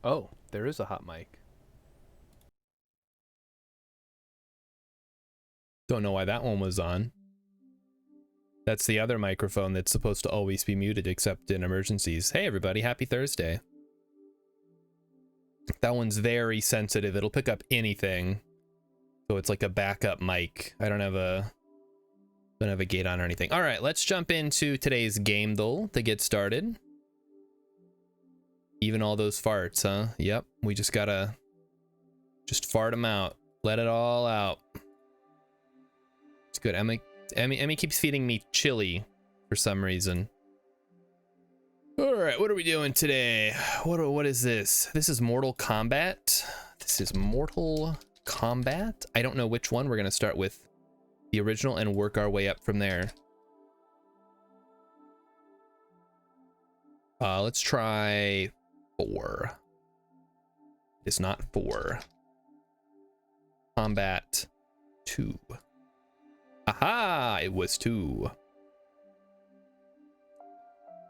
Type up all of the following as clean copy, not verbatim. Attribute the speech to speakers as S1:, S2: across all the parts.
S1: Oh, there is a hot mic. Don't know why that one was on. That's the other microphone that's supposed to always be muted except in emergencies. Hey everybody, happy Thursday. That one's very sensitive. It'll pick up anything. So it's like a backup mic. I don't have a gate on or anything. All right, let's jump into today's game though to get started. Even all those farts, huh? Yep, we just gotta fart them out. Let it all out. It's good. Emmy keeps feeding me chili for some reason. All right, what are we doing today? What is this? This is Mortal Kombat. This is Mortal Kombat. I don't know which one. We're gonna start with the original and work our way up from there. Let's try 4. It's not 4. Combat 2. Aha! It was 2. All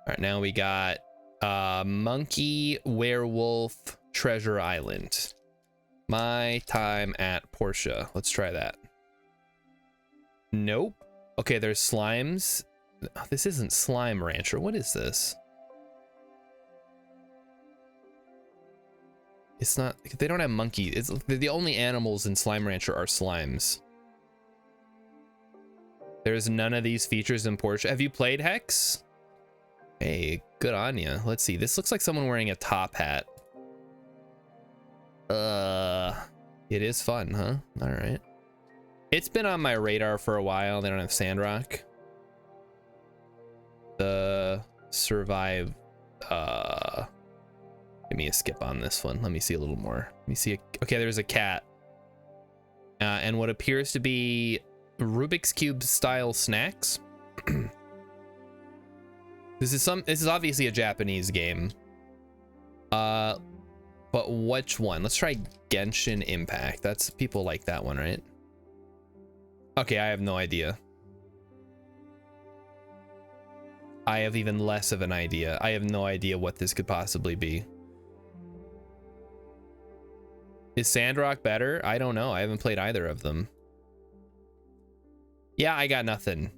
S1: right, now we got Monkey Werewolf Treasure Island. My time at Porsche. Let's try that. Nope. Okay, there's slimes. This isn't Slime Rancher. What is this? It's not. They don't have monkeys. It's the only animals in Slime Rancher are slimes. There's none of these features in Porsche. Have you played Hex? Hey, good on you. Let's see. This looks like someone wearing a top hat. It is fun, huh? All right. It's been on my radar for a while. They don't have Sandrock. The Survive. Give me a skip on this one. Let me see a little more. Let me see. Okay, there's a cat. And what appears to be Rubik's Cube style snacks. This is obviously a Japanese game. But which one? Let's try Genshin Impact. That's people like that one, right? Okay, I have no idea. I have even less of an idea. I have no idea what this could possibly be. Is Sandrock better? I don't know. I haven't played either of them. Yeah, I got nothing.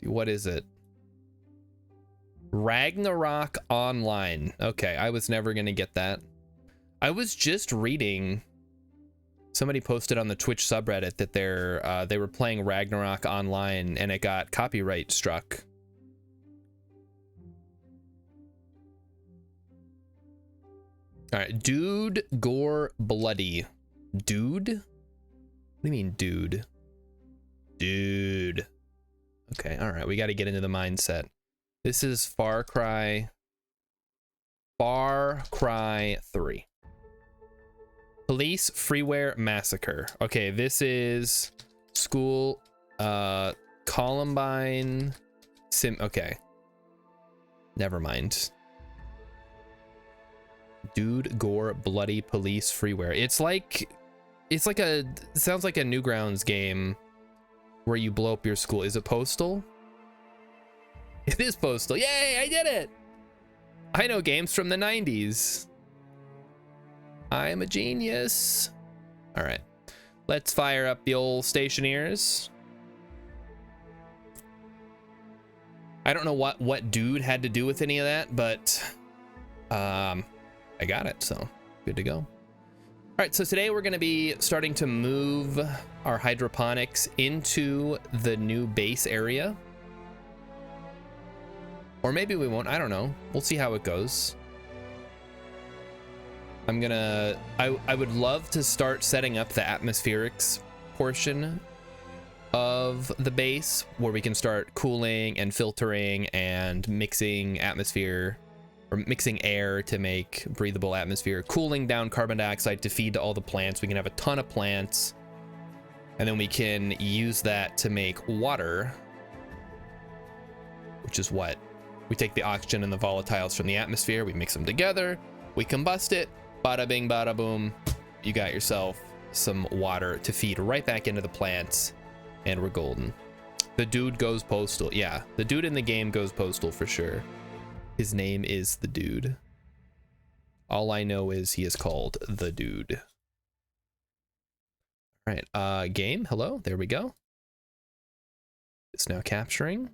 S1: What is it? Ragnarok Online. Okay, I was never gonna get that. I was just reading. Somebody posted on the Twitch subreddit that they were playing Ragnarok Online and it got copyright struck. All right, dude, gore, bloody. Dude? What do you mean, dude? Dude. Okay, all right, we got to get into the mindset. This is Far Cry 3. Police Freeware Massacre. Okay, this is school, Columbine okay. Never mind. Dude, gore, bloody, police, freeware. It sounds like a Newgrounds game where you blow up your school. Is it Postal? It is Postal. Yay, I did it. I know games from the 90s. I'm a genius. All right, let's fire up the old Stationeers. I don't know what dude had to do with any of that, but I got it, so good to go. All right, so today we're going to be starting to move our hydroponics into the new base area. Or maybe we won't, I don't know. We'll see how it goes. I would love to start setting up the atmospherics portion of the base where we can start cooling and filtering and mixing atmosphere or mixing air to make breathable atmosphere, cooling down carbon dioxide to feed to all the plants. We can have a ton of plants and then we can use that to make water, which is what we take the oxygen and the volatiles from the atmosphere, we mix them together, we combust it, bada bing, bada boom. You got yourself some water to feed right back into the plants, and we're golden. The dude goes postal. Yeah, the dude in the game goes postal for sure. His name is the dude. All I know is he is called the Dude. All right, game, hello, there we go. It's now capturing.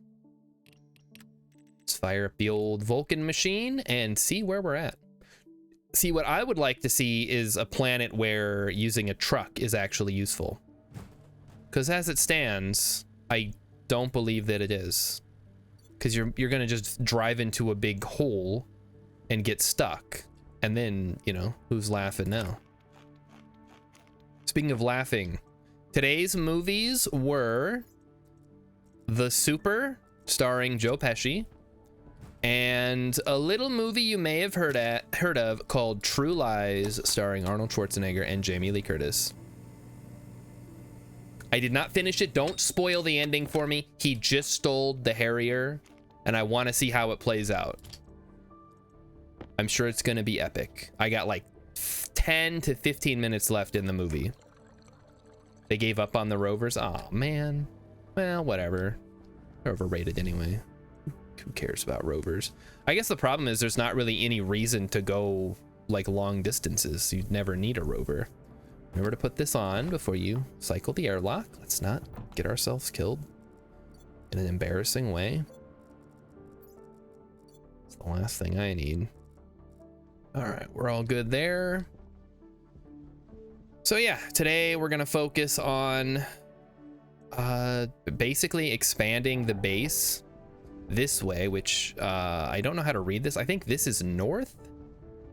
S1: Let's fire up the old Vulcan machine and see where we're at. See, what I would like to see is a planet where using a truck is actually useful. Because as it stands, I don't believe that it is. Because you're gonna just drive into a big hole and get stuck. And then, you know, who's laughing now? Speaking of laughing, today's movies were The Super, starring Joe Pesci, and a little movie you may have heard of called True Lies, starring Arnold Schwarzenegger and Jamie Lee Curtis. I did not finish it. Don't spoil the ending for me. He just stole the Harrier, and I want to see how it plays out. I'm sure it's going to be epic. I got like 10 to 15 minutes left in the movie. They gave up on the Rovers. Oh man. Well, whatever. They're overrated anyway. Who cares about Rovers? I guess the problem is there's not really any reason to go like long distances. You'd never need a rover. Remember to put this on before you cycle the airlock. Let's not get ourselves killed in an embarrassing way. It's the last thing I need. All right, we're all good there. So yeah, today we're gonna focus on basically expanding the base this way, which I don't know how to read this. I think this is north,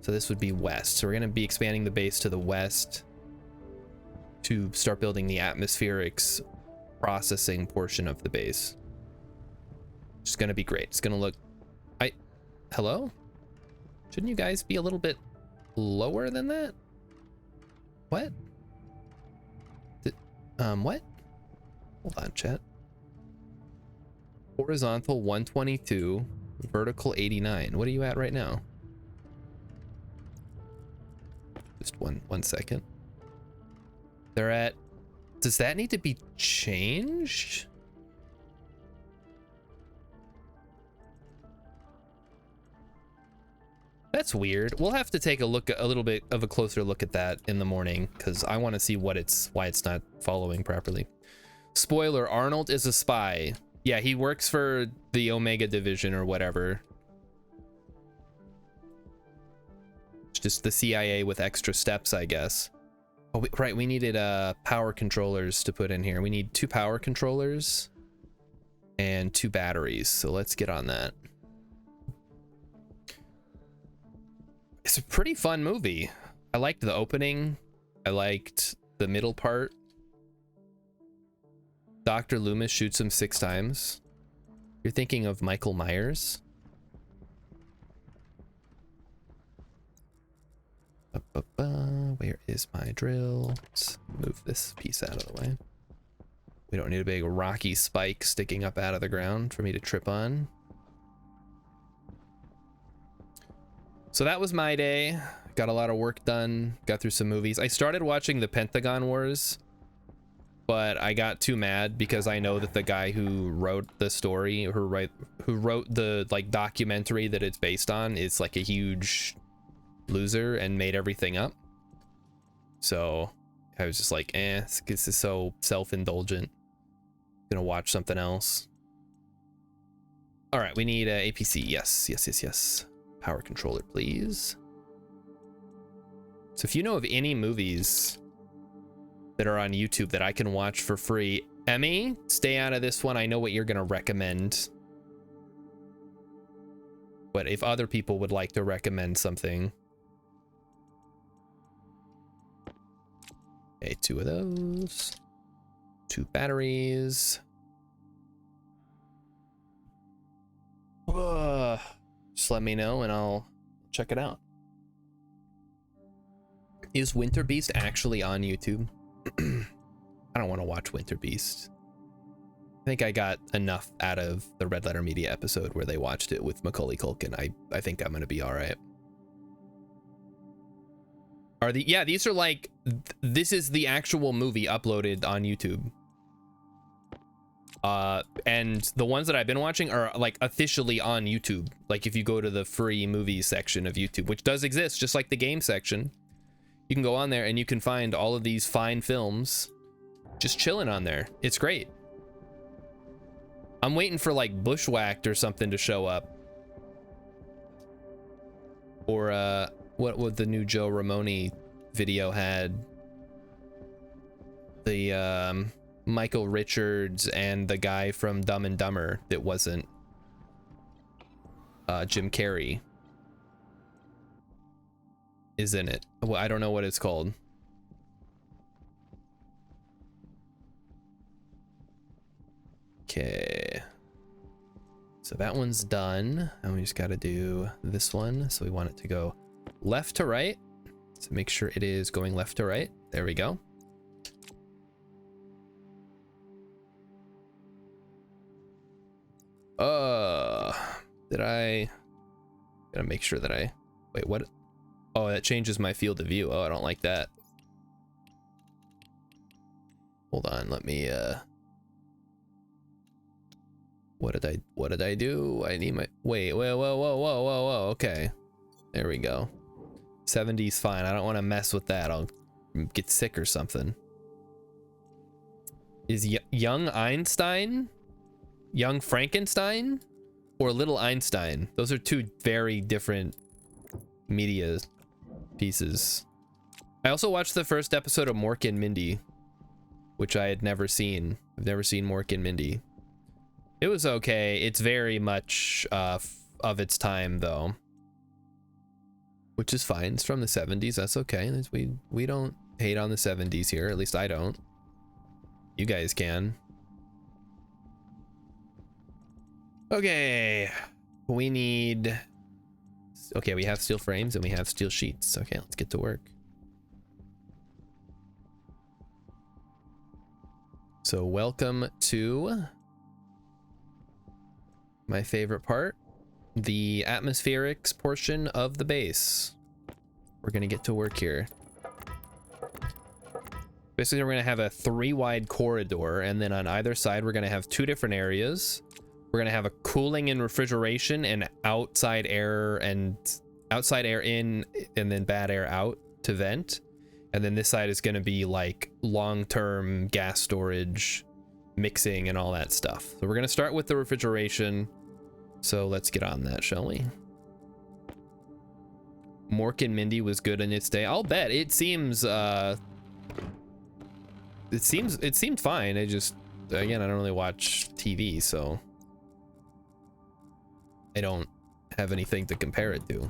S1: so this would be west. So we're gonna be expanding the base to the west to start building the atmospherics processing portion of the base. It's gonna be great. It's gonna look... Hello? Shouldn't you guys be a little bit lower than that? What? What? Hold on, chat. Horizontal 122, vertical 89. What are you at right now? Just one second. They're at... Does that need to be changed? That's weird. We'll have to take a look, a little bit of a closer look at that in the morning, because I want to see why it's not following properly. Spoiler, Arnold is a spy. Yeah, he works for the Omega Division or whatever. It's just the CIA with extra steps, I guess. Oh, right, we needed power controllers to put in here. We need 2 power controllers and 2 batteries, so let's get on that. It's a pretty fun movie. I liked the opening. I liked the middle part. Dr. Loomis shoots him 6 times. You're thinking of Michael Myers? Where is my drill? Let's move this piece out of the way. We don't need a big rocky spike sticking up out of the ground for me to trip on. So that was my day. Got a lot of work done. Got through some movies. I started watching the Pentagon Wars, but I got too mad because I know that the guy who wrote the story, who wrote the like documentary that it's based on, is like a huge loser and made everything up. So I was just like, this is so self-indulgent. Gonna watch something else. All right, we need a APC. Yes. Power controller, please. So if you know of any movies that are on YouTube that I can watch for free, Emmy, stay out of this one. I know what you're gonna recommend, but if other people would like to recommend something. Okay, 2 of those, 2 batteries. Just let me know and I'll check it out. Is Winter Beast actually on YouTube? I don't want to watch Winter Beast. I think I got enough out of the Red Letter Media episode where they watched it with Macaulay Culkin. I think I'm gonna be all right. Yeah, these are like, this is the actual movie uploaded on YouTube. And the ones that I've been watching are like officially on YouTube. Like if you go to the free movies section of YouTube, which does exist, just like the game section, you can go on there and you can find all of these fine films just chilling on there. It's great. I'm waiting for like Bushwhacked or something to show up. Or what would the new Joe Ramone video had? The Michael Richards and the guy from Dumb and Dumber that wasn't Jim Carrey is in it. Well, I don't know what it's called. Okay, so that one's done, and we just got to do this one. So we want it to go left to right, so make sure it is going left to right. There we go. Did I gotta make sure that I wait, what? Oh, that changes my field of view. Oh, I don't like that. Hold on, let me what did I do? I need my whoa, okay, there we go. 70's fine. I don't want to mess with that. I'll get sick or something. Is young Einstein Young Frankenstein or Little Einstein? Those are two very different media pieces. I also watched the first episode of Mork and Mindy, which I had never seen. I've never seen Mork and Mindy. It was okay. It's very much of its time though, which is fine. It's from the 70s. That's okay. We don't hate on the 70s here. At least I don't. You guys can. Okay, we need, okay, we have steel frames and we have steel sheets. Okay, let's get to work. So welcome to my favorite part, the atmospherics portion of the base. We're gonna get to work here. Basically, we're gonna have a 3-wide corridor, and then on either side, we're gonna have 2 different areas. We're gonna have a cooling and refrigeration and outside air in and then bad air out to vent. And then this side is gonna be like long-term gas storage, mixing and all that stuff. So we're gonna start with the refrigeration. So let's get on that, shall we? Mork and Mindy was good in its day. I'll bet. It seemed fine. I just, again, I don't really watch TV, so I don't have anything to compare it to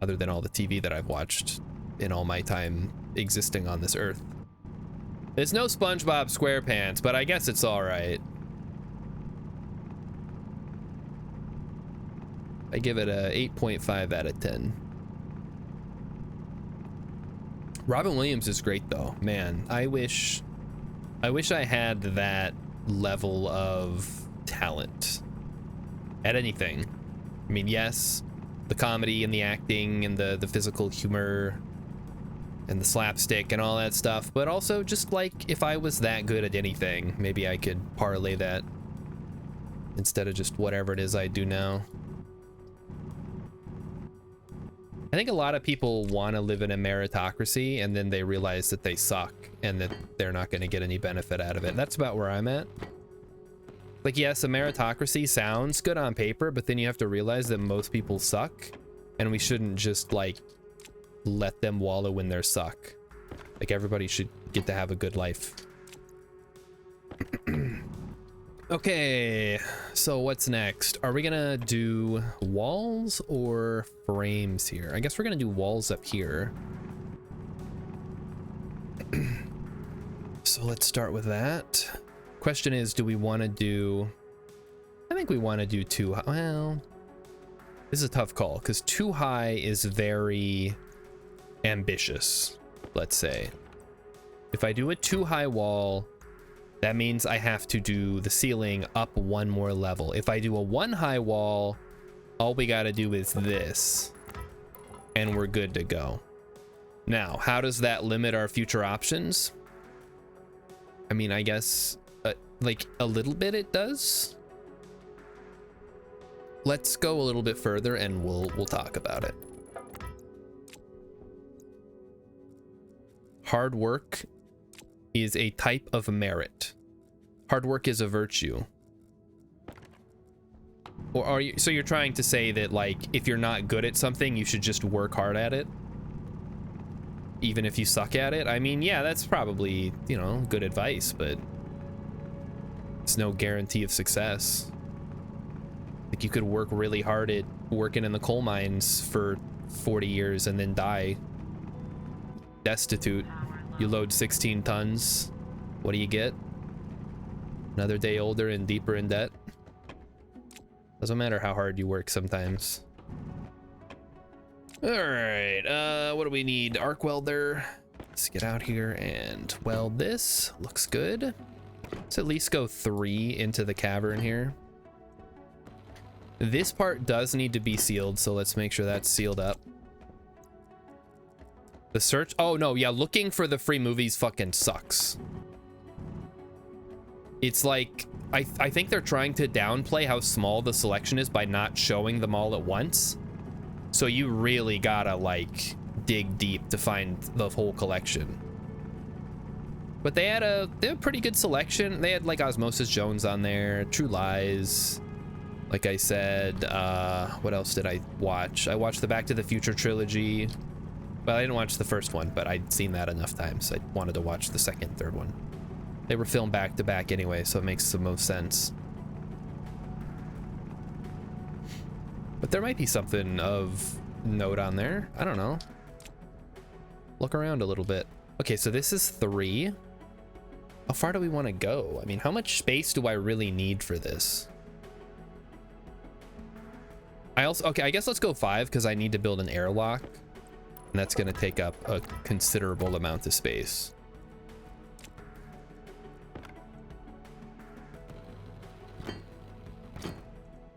S1: other than all the TV that I've watched in all my time existing on this earth. There's no SpongeBob SquarePants, but I guess it's all right. I give it a 8.5 out of 10. Robin Williams is great though, man. I wish I had that level of talent at anything. I mean, yes, the comedy and the acting and the physical humor and the slapstick and all that stuff, but also just like if I was that good at anything, maybe I could parlay that instead of just whatever it is I do now. I think a lot of people want to live in a meritocracy and then they realize that they suck and that they're not going to get any benefit out of it. That's about where I'm at. Like, yes, a meritocracy sounds good on paper, but then you have to realize that most people suck and we shouldn't just like let them wallow in their suck. Like, everybody should get to have a good life. Okay, so what's next? Are we gonna do walls or frames here? I guess we're gonna do walls up here. So let's start with that. Question is, do we want to do, I think we want to do too high. Well, this is a tough call because too high is very ambitious, let's say. If I do a too high wall, that means I have to do the ceiling up 1 more level. If I do a 1 high wall, all we got to do is this and we're good to go. Now, how does that limit our future options? I mean, I guess like a little bit it does. Let's go a little bit further and we'll talk about it. Hard work is a type of merit. Hard work is a virtue. Or are you, so you're trying to say that, like, if you're not good at something, you should just work hard at it? Even if you suck at it? I mean, yeah, that's probably, you know, good advice, but it's no guarantee of success. Like, you could work really hard at working in the coal mines for 40 years and then die destitute. You load 16 tons. What do you get? Another day older and deeper in debt. Doesn't matter how hard you work sometimes. All right, what do we need? Arc welder. Let's get out here and weld this. Looks good. Let's at least go 3 into the cavern here. This part does need to be sealed, so let's make sure that's sealed up. The search, oh no, yeah, looking for the free movies fucking sucks. It's like, I think they're trying to downplay how small the selection is by not showing them all at once. So you really gotta, like, dig deep to find the whole collection. But they had a pretty good selection. They had, like, Osmosis Jones on there, True Lies. Like I said, what else did I watch? I watched the Back to the Future trilogy. Well, I didn't watch the first one, but I'd seen that enough times. I wanted to watch the second, third one. They were filmed back to back anyway, so it makes the most sense. But there might be something of note on there. I don't know. Look around a little bit. Okay, so this is 3. How far do we want to go? I mean, how much space do I really need for this? Okay, I guess let's go 5 because I need to build an airlock. And that's going to take up a considerable amount of space.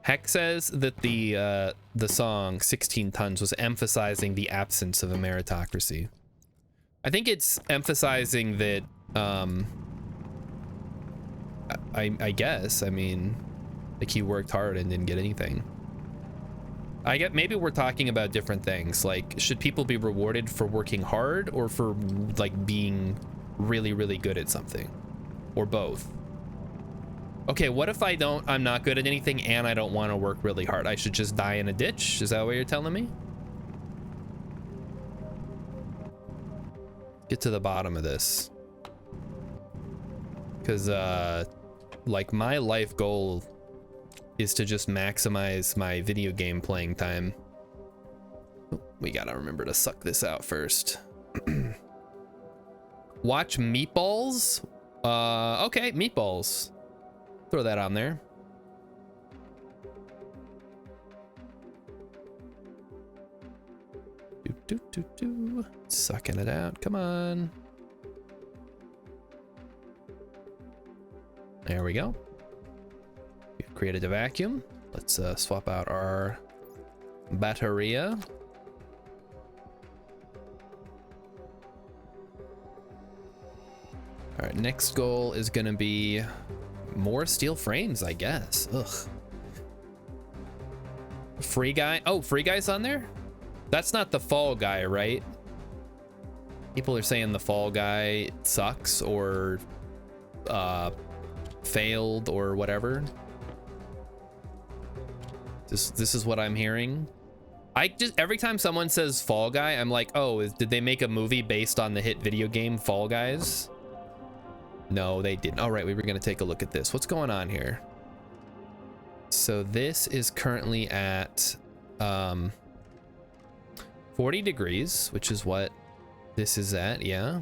S1: Heck says that the song 16 Tons was emphasizing the absence of a meritocracy. I think it's emphasizing that, I guess, I mean, like, he worked hard and didn't get anything. I get, maybe we're talking about different things. Like, should people be rewarded for working hard or for, like, being really, really good at something? Or both? Okay, what if I'm not good at anything and I don't want to work really hard? I should just die in a ditch? Is that what you're telling me? Get to the bottom of this. Because, like, my life goal is to just maximize my video game playing time. We gotta remember to suck this out first. Watch Meatballs? Okay, Meatballs. Throw that on there. Sucking it out, come on. There we go. We've created a vacuum. Let's swap out our Batteria. All right, next goal is gonna be more steel frames, I guess. Ugh. Free Guy. Oh, Free Guy's on there? That's not the Fall Guy, right? People are saying the Fall Guy sucks or failed or whatever. This is what I'm hearing. I just, every time someone says Fall Guy, I'm like, oh, did they make a movie based on the hit video game Fall Guys? No, they didn't. All right, we were gonna take a look at this. What's going on here? So this is currently at 40 degrees, which is what this is at, yeah.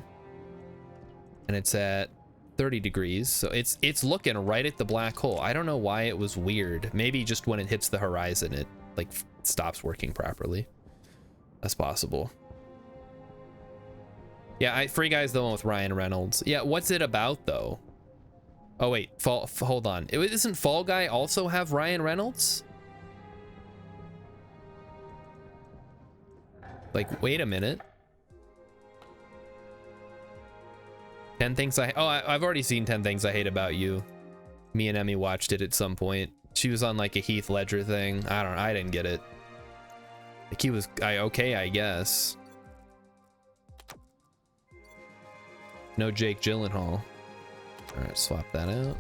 S1: And it's at 30 degrees, so it's looking right at the black hole. I don't know why it was weird. Maybe just when it hits the horizon, it like stops working properly. That's possible. Yeah, Free Guy's the one with Ryan Reynolds. Yeah, what's it about though? Oh wait, hold on. Isn't Fall Guy also have Ryan Reynolds? Like, wait a minute. 10 Things I've already seen 10 Things I Hate About You. Me and Emmy watched it at some point. She was on like a Heath Ledger thing. I didn't get it. Like he was okay, I guess. No Jake Gyllenhaal. All right, swap that out.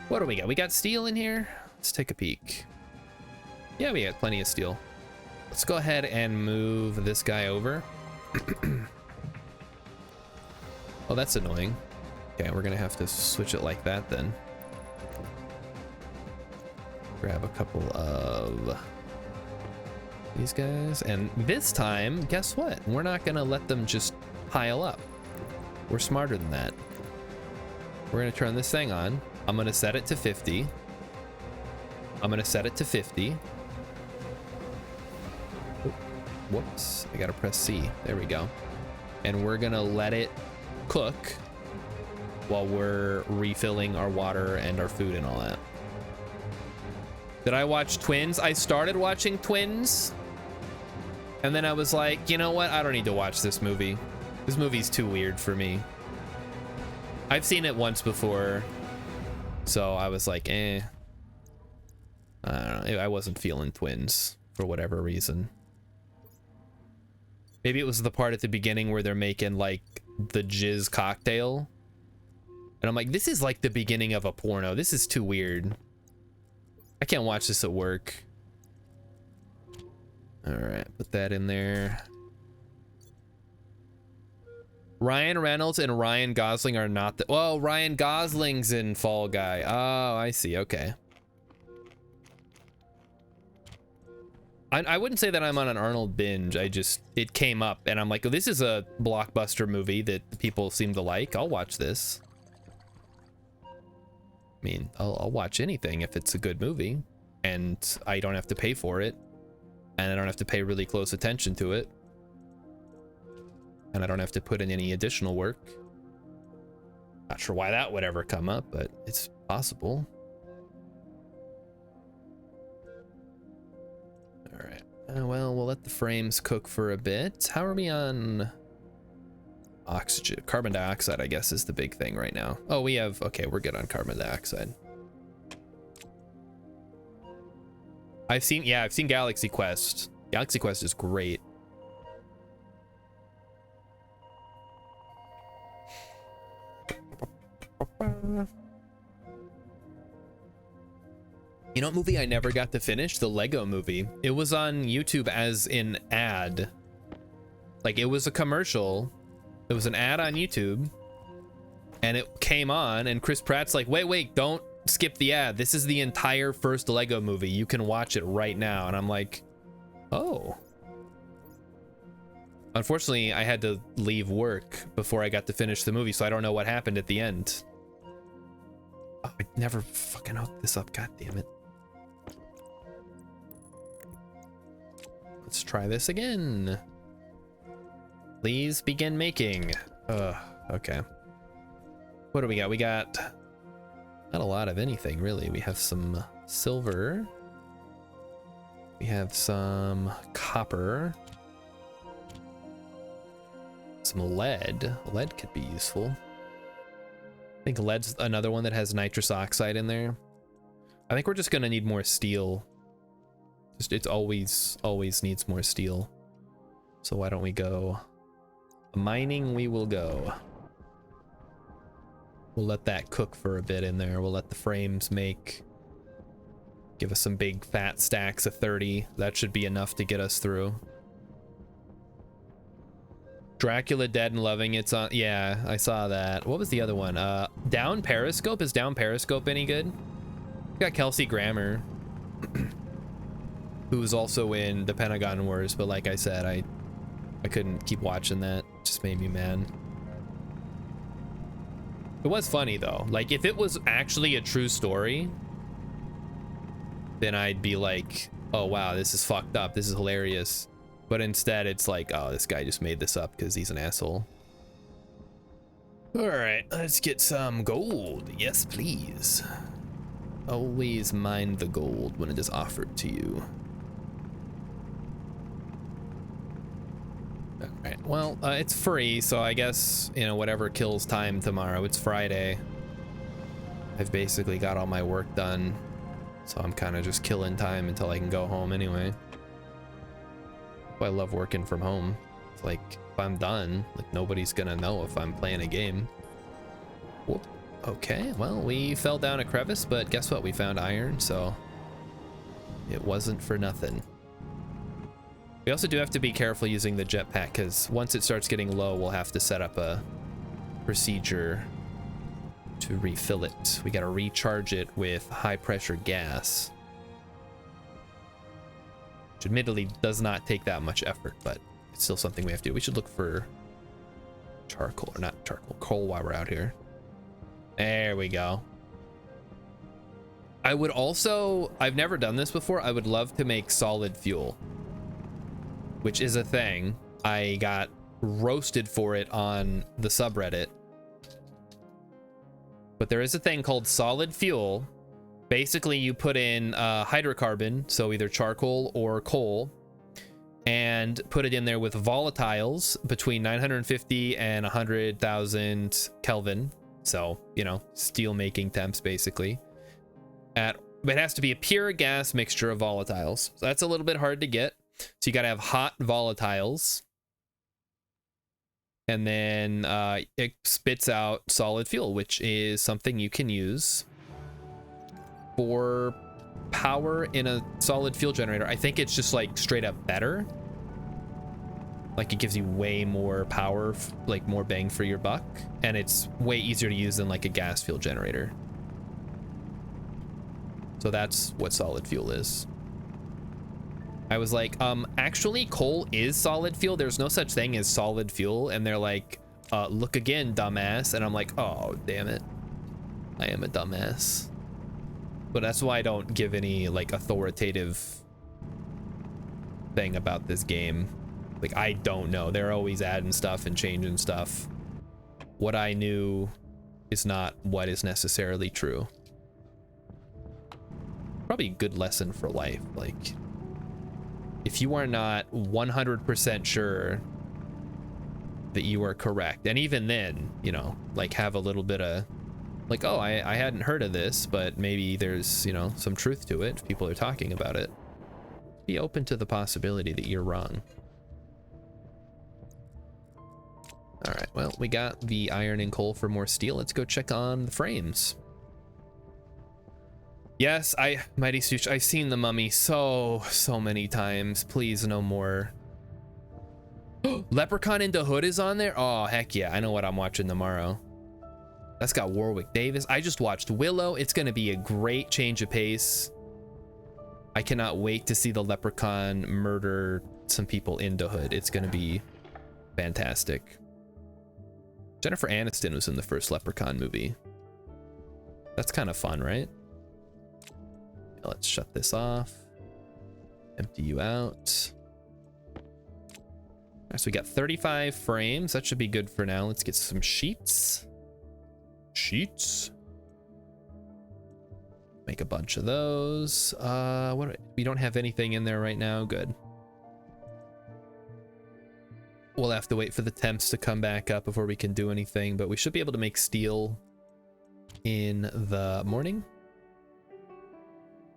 S1: What do we got? We got steel in here. Let's take a peek. Yeah, we got plenty of steel. Let's go ahead and move this guy over. Oh, that's annoying. Okay, we're gonna have to switch it like that then. Grab a couple of these guys, and this time, guess what? We're not gonna let them just pile up. We're smarter than that. We're gonna turn this thing on. I'm gonna set it to 50. I'm gonna set it to 50. Oh, whoops, I gotta press C. There we go. And we're gonna let it cook while we're refilling our water and our food and all that. Did I watch Twins? I started watching Twins, and then I was like, you know what? I don't need to watch this movie. This movie's too weird for me. I've seen it once before, so I was like, eh. I don't know. I wasn't feeling Twins for whatever reason. Maybe it was the part at the beginning where they're making like the jizz cocktail. And I'm like, this is like the beginning of a porno. This is too weird. I can't watch this at work. All right, put that in there. Ryan Reynolds and Ryan Gosling are not the... Well, Ryan Gosling's in Fall Guy. Oh, I see. Okay. I wouldn't say that I'm on an Arnold binge. It came up and I'm like, oh, this is a blockbuster movie that people seem to like. I'll watch this. I mean, I'll watch anything if it's a good movie and I don't have to pay for it and I don't have to pay really close attention to it and I don't have to put in any additional work. Not sure why that would ever come up, but it's possible. All right. Well, we'll let the frames cook for a bit. How are we on oxygen? Carbon dioxide, I guess, is the big thing right now. Oh, we have... Okay, we're good on carbon dioxide. I've seen Galaxy Quest. Galaxy Quest is great. You know what movie I never got to finish? The Lego movie. It was on YouTube as an ad. Like, it was a commercial. It was an ad on YouTube. And it came on, and Chris Pratt's like, wait, don't skip the ad. This is the entire first Lego movie. You can watch it right now. And I'm like, oh. Unfortunately, I had to leave work before I got to finish the movie, so I don't know what happened at the end. Oh, I never fucking hooked this up. God damn it. Let's try this again. Please begin making. Okay. What do we got? We got not a lot of anything, really. We have some silver. We have some copper. Some lead. Lead could be useful. I think lead's another one that has nitrous oxide in there. I think we're just gonna need more steel. It's always needs more steel. So why don't we go mining? We will go. We'll let that cook for a bit in there. We'll let the frames make. Give us some big fat stacks of 30. That should be enough to get us through. Dracula Dead and Loving It's on. Yeah, I saw that. What was the other one? Down Periscope? Is Down Periscope any good? We got Kelsey Grammer, who's also in the Pentagon Wars, but like I said, I couldn't keep watching that. It just made me mad. It was funny though. Like, if it was actually a true story, then I'd be like, oh wow, this is fucked up. This is hilarious. But instead it's like, oh, this guy just made this up because he's an asshole. All right, let's get some gold. Yes, please. Always mind the gold when it is offered to you. All right, well, it's free, so I guess, you know, whatever kills time tomorrow. It's Friday. I've basically got all my work done, so I'm kind of just killing time until I can go home anyway. I love working from home. It's like, if I'm done, like nobody's gonna know if I'm playing a game. Whoop. Okay, well, we fell down a crevice, but guess what? We found iron, so it wasn't for nothing. We also do have to be careful using the jetpack, because once it starts getting low, we'll have to set up a procedure to refill it. We gotta recharge it with high pressure gas, which admittedly does not take that much effort, but it's still something we have to do. We should look for charcoal, or not charcoal, coal while we're out here. There we go. I would also, I've never done this before, I would love to make solid fuel, which is a thing. I got roasted for it on the subreddit. But there is a thing called solid fuel. Basically, you put in hydrocarbon, so either charcoal or coal, and put it in there with volatiles between 950 and 100,000 Kelvin. So, you know, steel making temps basically. But it has to be a pure gas mixture of volatiles. So that's a little bit hard to get. So you got to have hot volatiles. And then it spits out solid fuel, which is something you can use for power in a solid fuel generator. I think it's just like straight up better. Like it gives you way more power, like more bang for your buck. And it's way easier to use than like a gas fuel generator. So that's what solid fuel is. I was like, actually coal is solid fuel. There's no such thing as solid fuel. And they're like, look again, dumbass. And I'm like, oh, damn it. I am a dumbass. But that's why I don't give any like authoritative thing about this game. Like, I don't know. They're always adding stuff and changing stuff. What I knew is not what is necessarily true. Probably a good lesson for life. Like, if you are not 100% sure that you are correct, and even then, you know, like have a little bit of like, oh, I hadn't heard of this, but maybe there's, you know, some truth to it if people are talking about it. Be open to the possibility that you're wrong. All right, well, we got the iron and coal for more steel. Let's go check on the frames. Yes, Mighty Stooch, I've seen The Mummy so many times. Please, no more. Leprechaun in the Hood is on there? Oh, heck yeah. I know what I'm watching tomorrow. That's got Warwick Davis. I just watched Willow. It's going to be a great change of pace. I cannot wait to see the Leprechaun murder some people in the Hood. It's going to be fantastic. Jennifer Aniston was in the first Leprechaun movie. That's kind of fun, right? Let's shut this off. Empty you out. All right, so we got 35 frames. That should be good for now. Let's get some sheets. Sheets. Make a bunch of those. We don't have anything in there right now. Good. We'll have to wait for the temps to come back up before we can do anything, but we should be able to make steel in the morning.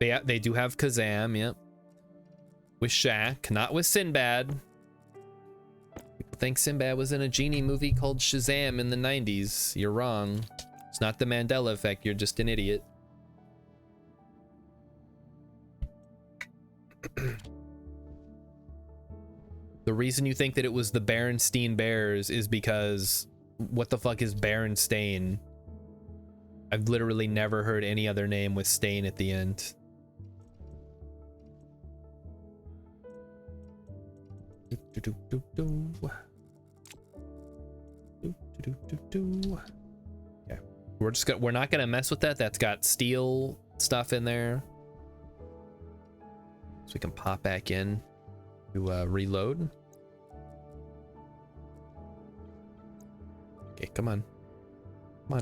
S1: Yeah, they do have Kazam, yep. With Shaq, not with Sinbad. People think Sinbad was in a genie movie called Shazam in the 90s. You're wrong. It's not the Mandela effect, you're just an idiot. The reason you think that it was the Berenstain Bears is because what the fuck is Berenstain? I've literally never heard any other name with stain at the end. Okay, we're not gonna mess with that. That's got steel stuff in there, so we can pop back in to reload. Okay, come on,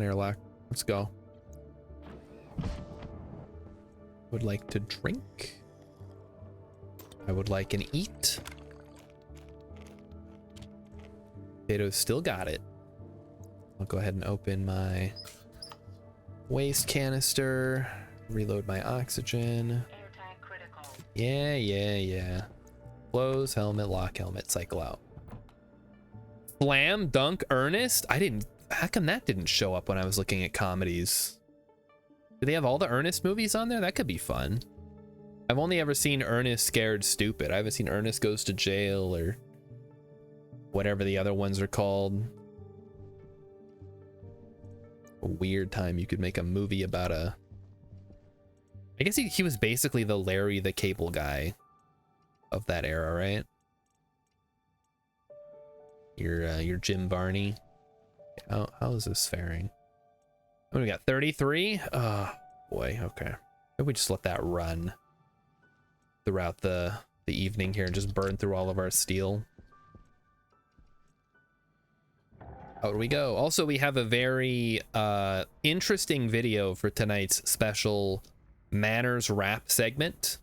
S1: airlock, let's go. Would like to drink. I would like an eat. Potatoes still got it. I'll go ahead and open my Waste canister. Reload my oxygen. Yeah. Close, helmet, lock helmet, cycle out. Slam Dunk Ernest? How come that didn't show up when I was looking at comedies? Do they have all the Ernest movies on there? That could be fun. I've only ever seen Ernest Scared Stupid. I haven't seen Ernest Goes to Jail or whatever the other ones are called. A weird time you could make a movie about a... I guess he was basically the Larry the Cable Guy of that era, right? Your Jim Varney. How is this faring? What do we got? 33? Oh boy, okay. Maybe we just let that run throughout the evening here and just burn through all of our steel. Out we go. Also, we have a very interesting video for tonight's special Manners Rap segment.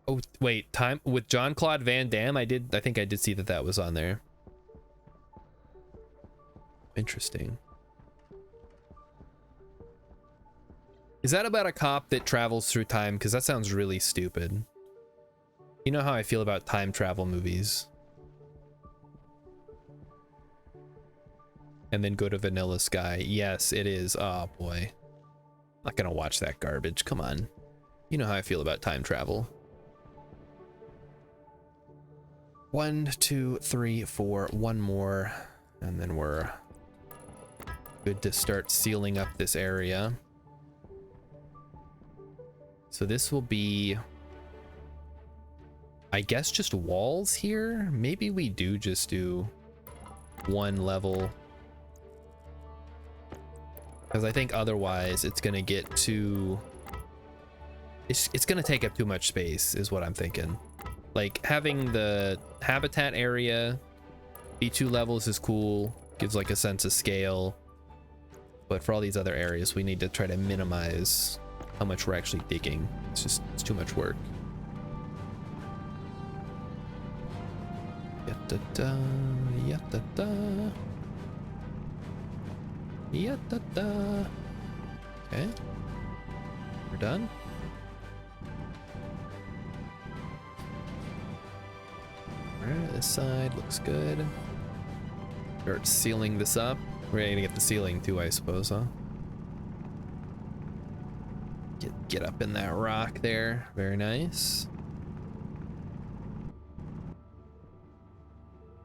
S1: Oh wait, time with Jean-Claude Van Damme. I think I did see that was on there. Interesting. Is that about a cop that travels through time? Because that sounds really stupid. You know how I feel about time travel movies. And then go to Vanilla Sky. Yes, it is. Oh boy. Not gonna watch that garbage. Come on. You know how I feel about time travel. 1, 2, 3, 4. One more. And then we're good to start sealing up this area. So this will be, I guess, just walls here. Maybe we do just do one level, because I think otherwise it's gonna get too, it's gonna take up too much space is what I'm thinking. Like having the habitat area be 2 levels is cool, gives like a sense of scale, but for all these other areas we need to try to minimize how much we're actually digging. It's too much work. Ya-da-da, ya-da-da. Ya-da-da. Okay. We're done. Alright, this side looks good. Start sealing this up. We're gonna get the ceiling too, I suppose, huh? Get up in that rock there. Very nice.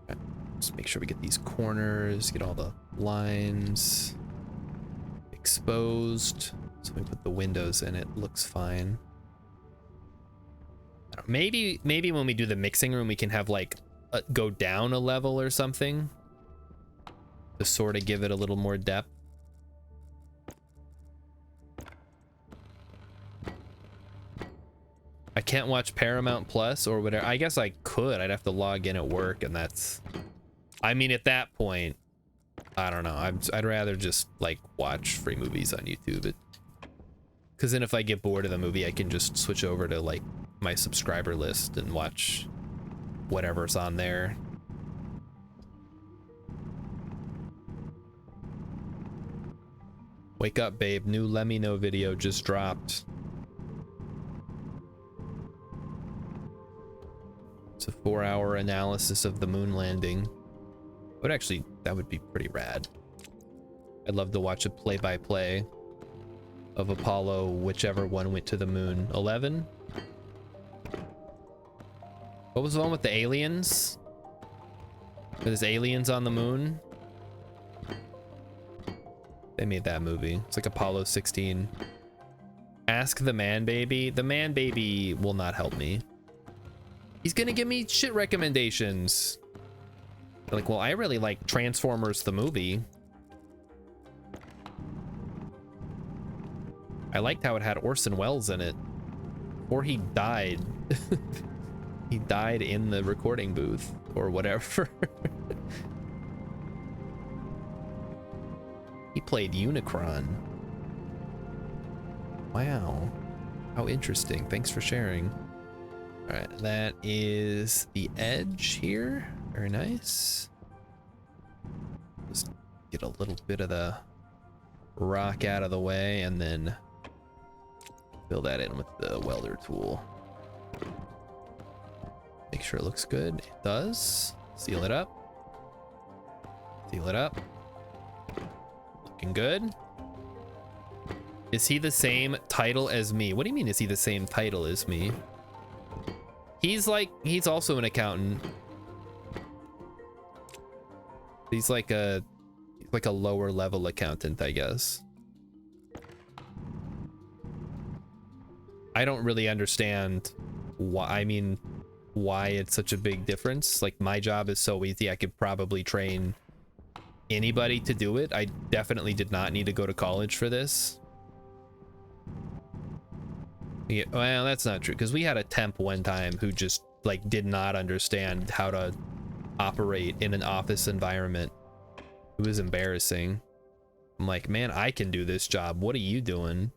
S1: Okay. Just make sure we get these corners, get all the lines exposed. So we put the windows in, it looks fine. I don't know, maybe when we do the mixing room, we can have like go down a level or something to sort of give it a little more depth. I can't watch Paramount Plus or whatever. I guess I could. I'd have to log in at work, and that's... I mean, at that point, I don't know. I'd rather just, like, watch free movies on YouTube. Because then if I get bored of the movie, I can just switch over to, like, my subscriber list and watch whatever's on there. Wake up, babe. New Let Me Know video just dropped. It's a 4-hour analysis of the moon landing. That would be pretty rad. I'd love to watch a play-by-play of Apollo, whichever one went to the moon. 11? What was the one with the aliens? There's aliens on the moon? They made that movie. It's like Apollo 16. Ask the man baby. The man baby will not help me. He's gonna give me shit recommendations. Like, well, I really like Transformers the movie. I liked how it had Orson Welles in it. Or he died. He died in the recording booth or whatever. He played Unicron. Wow. How interesting. Thanks for sharing. All right, that is the edge here. Very nice. Just get a little bit of the rock out of the way and then fill that in with the welder tool. Make sure it looks good. It does. Seal it up. Seal it up. Looking good. Is he the same title as me? What do you mean, is he the same title as me? He's also an accountant. He's like a lower level accountant, I guess. I don't really understand why it's such a big difference. Like, my job is so easy, I could probably train anybody to do it. I definitely did not need to go to college for this. Yeah, well, that's not true, because we had a temp one time who just like did not understand how to operate in an office environment. It was embarrassing. I'm like, man, I can do this job. What are you doing?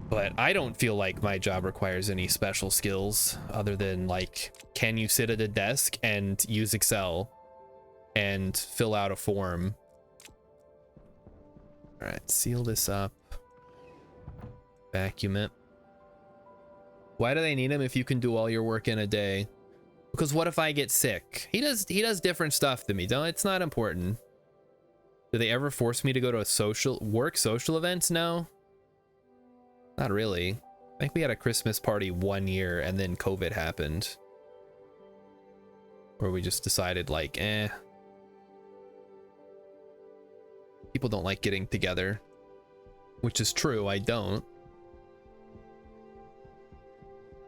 S1: But I don't feel like my job requires any special skills other than, like, can you sit at a desk and use Excel and fill out a form? All right, seal this up. Vacuum it. Why do they need him if you can do all your work in a day? Because what if I get sick? He does different stuff to me. Don't, it's not important. Do they ever force me to go to a social events? No. Not really. I think we had a Christmas party one year and then COVID happened. Where we just decided, like, people don't like getting together. Which is true, I don't.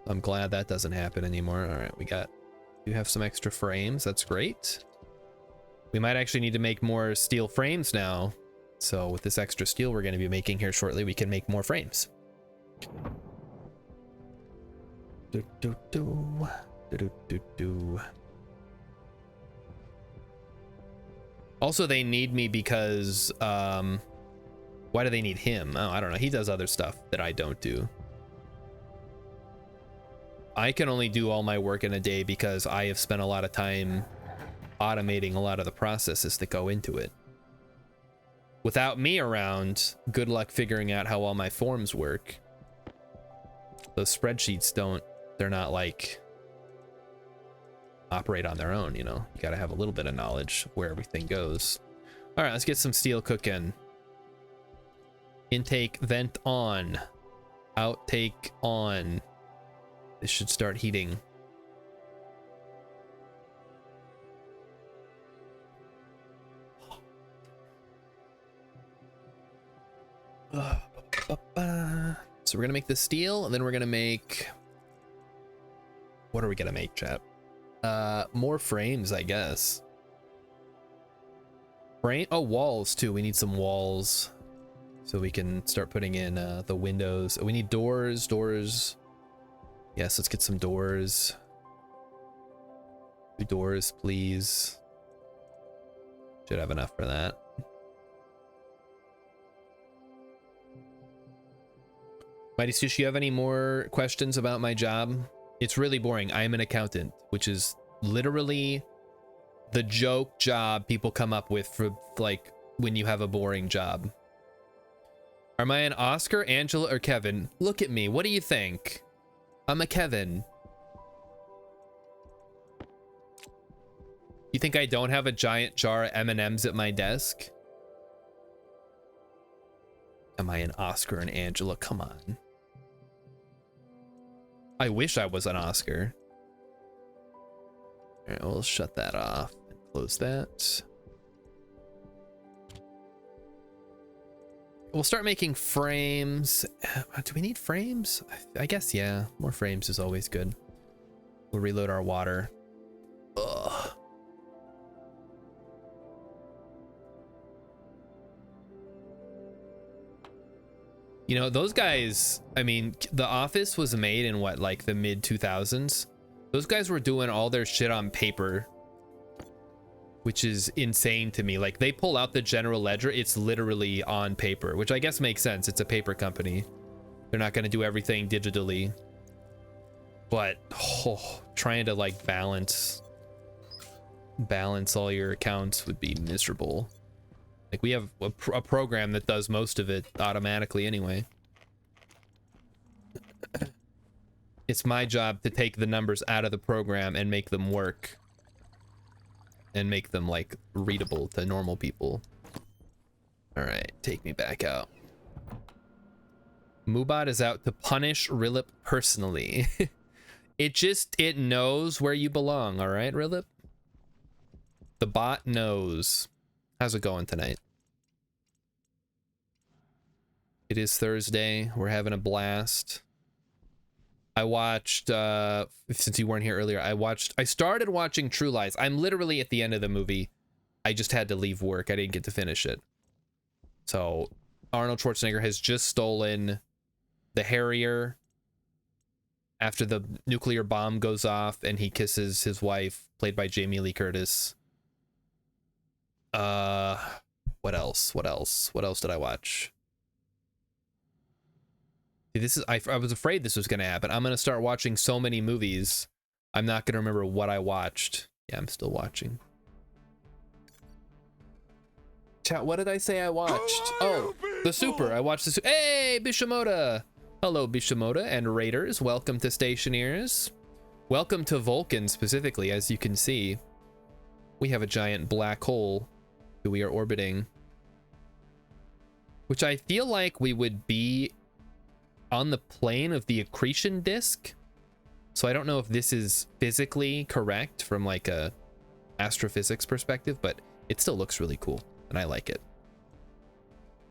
S1: I'm glad that doesn't happen anymore. All right, we have some extra frames. That's great. We might actually need to make more steel frames now. So with this extra steel we're going to be making here shortly, we can make more frames. Also, they need me because why do they need him? Oh, I don't know. He does other stuff that I don't do. I can only do all my work in a day because I have spent a lot of time automating a lot of the processes that go into it. Without me around, good luck figuring out how all my forms work. Those spreadsheets they're not like operate on their own, you know. You gotta have a little bit of knowledge where everything goes. All right, let's get some steel cooking. Intake vent on. Outtake on. This should start heating. So we're gonna make the steel, and then we're gonna make, what are we gonna make, chat? More frames, I guess. Walls too. We need some walls so we can start putting in the windows. We need doors. Yes, let's get some doors. 2 doors, please. Should have enough for that. Mighty Sushi, you have any more questions about my job? It's really boring. I am an accountant, which is literally the joke job people come up with for, like, when you have a boring job. Am I an Oscar, Angela, or Kevin? Look at me. What do you think? I'm a Kevin. You think I don't have a giant jar of M&Ms at my desk? Am I an Oscar and Angela? Come on. I wish I was an Oscar. All right, we'll shut that off and close that. We'll start making frames. Do we need frames? I guess, yeah. More frames is always good. We'll reload our water. Ugh. You know, those guys, I mean, The Office was made in what, like the mid 2000s? Those guys were doing all their shit on paper, which is insane to me. Like, they pull out the general ledger, it's literally on paper, which I guess makes sense. It's a paper company. They're not going to do everything digitally. But trying to like balance all your accounts would be miserable. Like, we have a program that does most of it automatically anyway. It's my job to take the numbers out of the program and make them work. And make them, like, readable to normal people. Alright, take me back out. Moobot is out to punish Rilip personally. It knows where you belong, alright, Rilip? The bot knows. How's it going tonight? It is Thursday. We're having a blast. I watched, since you weren't here earlier, I started watching True Lies. I'm literally at the end of the movie. I just had to leave work. I didn't get to finish it. So, Arnold Schwarzenegger has just stolen the Harrier after the nuclear bomb goes off and he kisses his wife, played by Jamie Lee Curtis. What else? What else did I watch? This is, I was afraid this was gonna happen. I'm gonna start watching so many movies, I'm not gonna remember what I watched. Yeah, I'm still watching. Chat, what did I say I watched? Oh, The Super. I watched the Hey, Bishamoda! Hello, Bishamoda and Raiders. Welcome to Stationeers. Welcome to Vulcan specifically. As you can see, we have a giant black hole that we are orbiting, which I feel like we would be on the plane of the accretion disk. So I don't know if this is physically correct from like a astrophysics perspective, but it still looks really cool and I like it.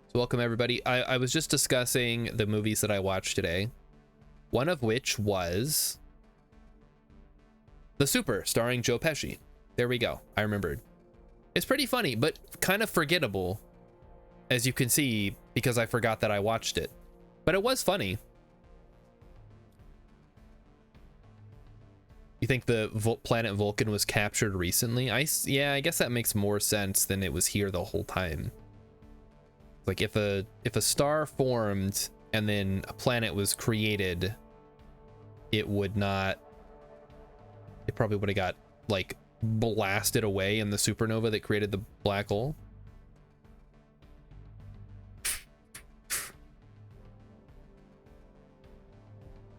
S1: So welcome everybody. I was just discussing the movies that I watched today, one of which was The Super, starring Joe Pesci. There we go. I remembered. It's pretty funny, but kind of forgettable, as you can see, because I forgot that I watched it. But it was funny. You think the planet Vulcan was captured recently? Yeah, I guess that makes more sense than it was here the whole time. Like if a star formed and then a planet was created, it would not. It probably would have got like blasted away in the supernova that created the black hole.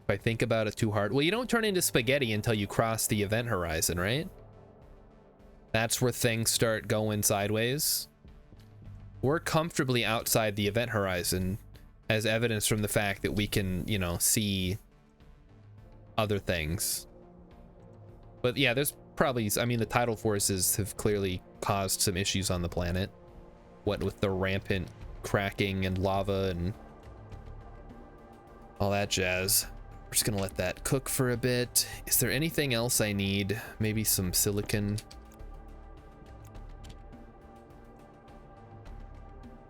S1: If I think about it too hard, well, you don't turn into spaghetti until you cross the event horizon, right? That's where things start going sideways. We're comfortably outside the event horizon, as evidence from the fact that we can, you know, see other things. But yeah, there's probably, I mean, the tidal forces have clearly caused some issues on the planet. What with the rampant cracking and lava and all that jazz. We're just gonna let that cook for a bit. Is there anything else I need? Maybe some silicon.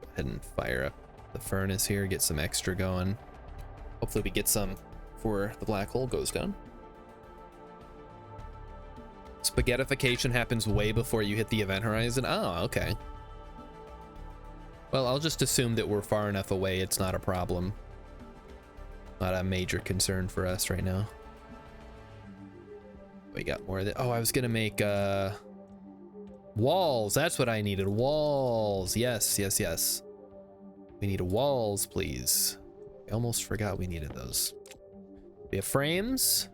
S1: Go ahead and fire up the furnace here, get some extra going. Hopefully we get some before the black hole goes down. Spaghettification happens way before you hit the event horizon. Oh, okay. Well, I'll just assume that we're far enough away it's not a problem. Not a major concern for us right now. We got more of that. Oh, I was gonna make walls. That's what I needed. Walls. Yes, yes, yes. We need walls, please. I almost forgot we needed those. We have frames.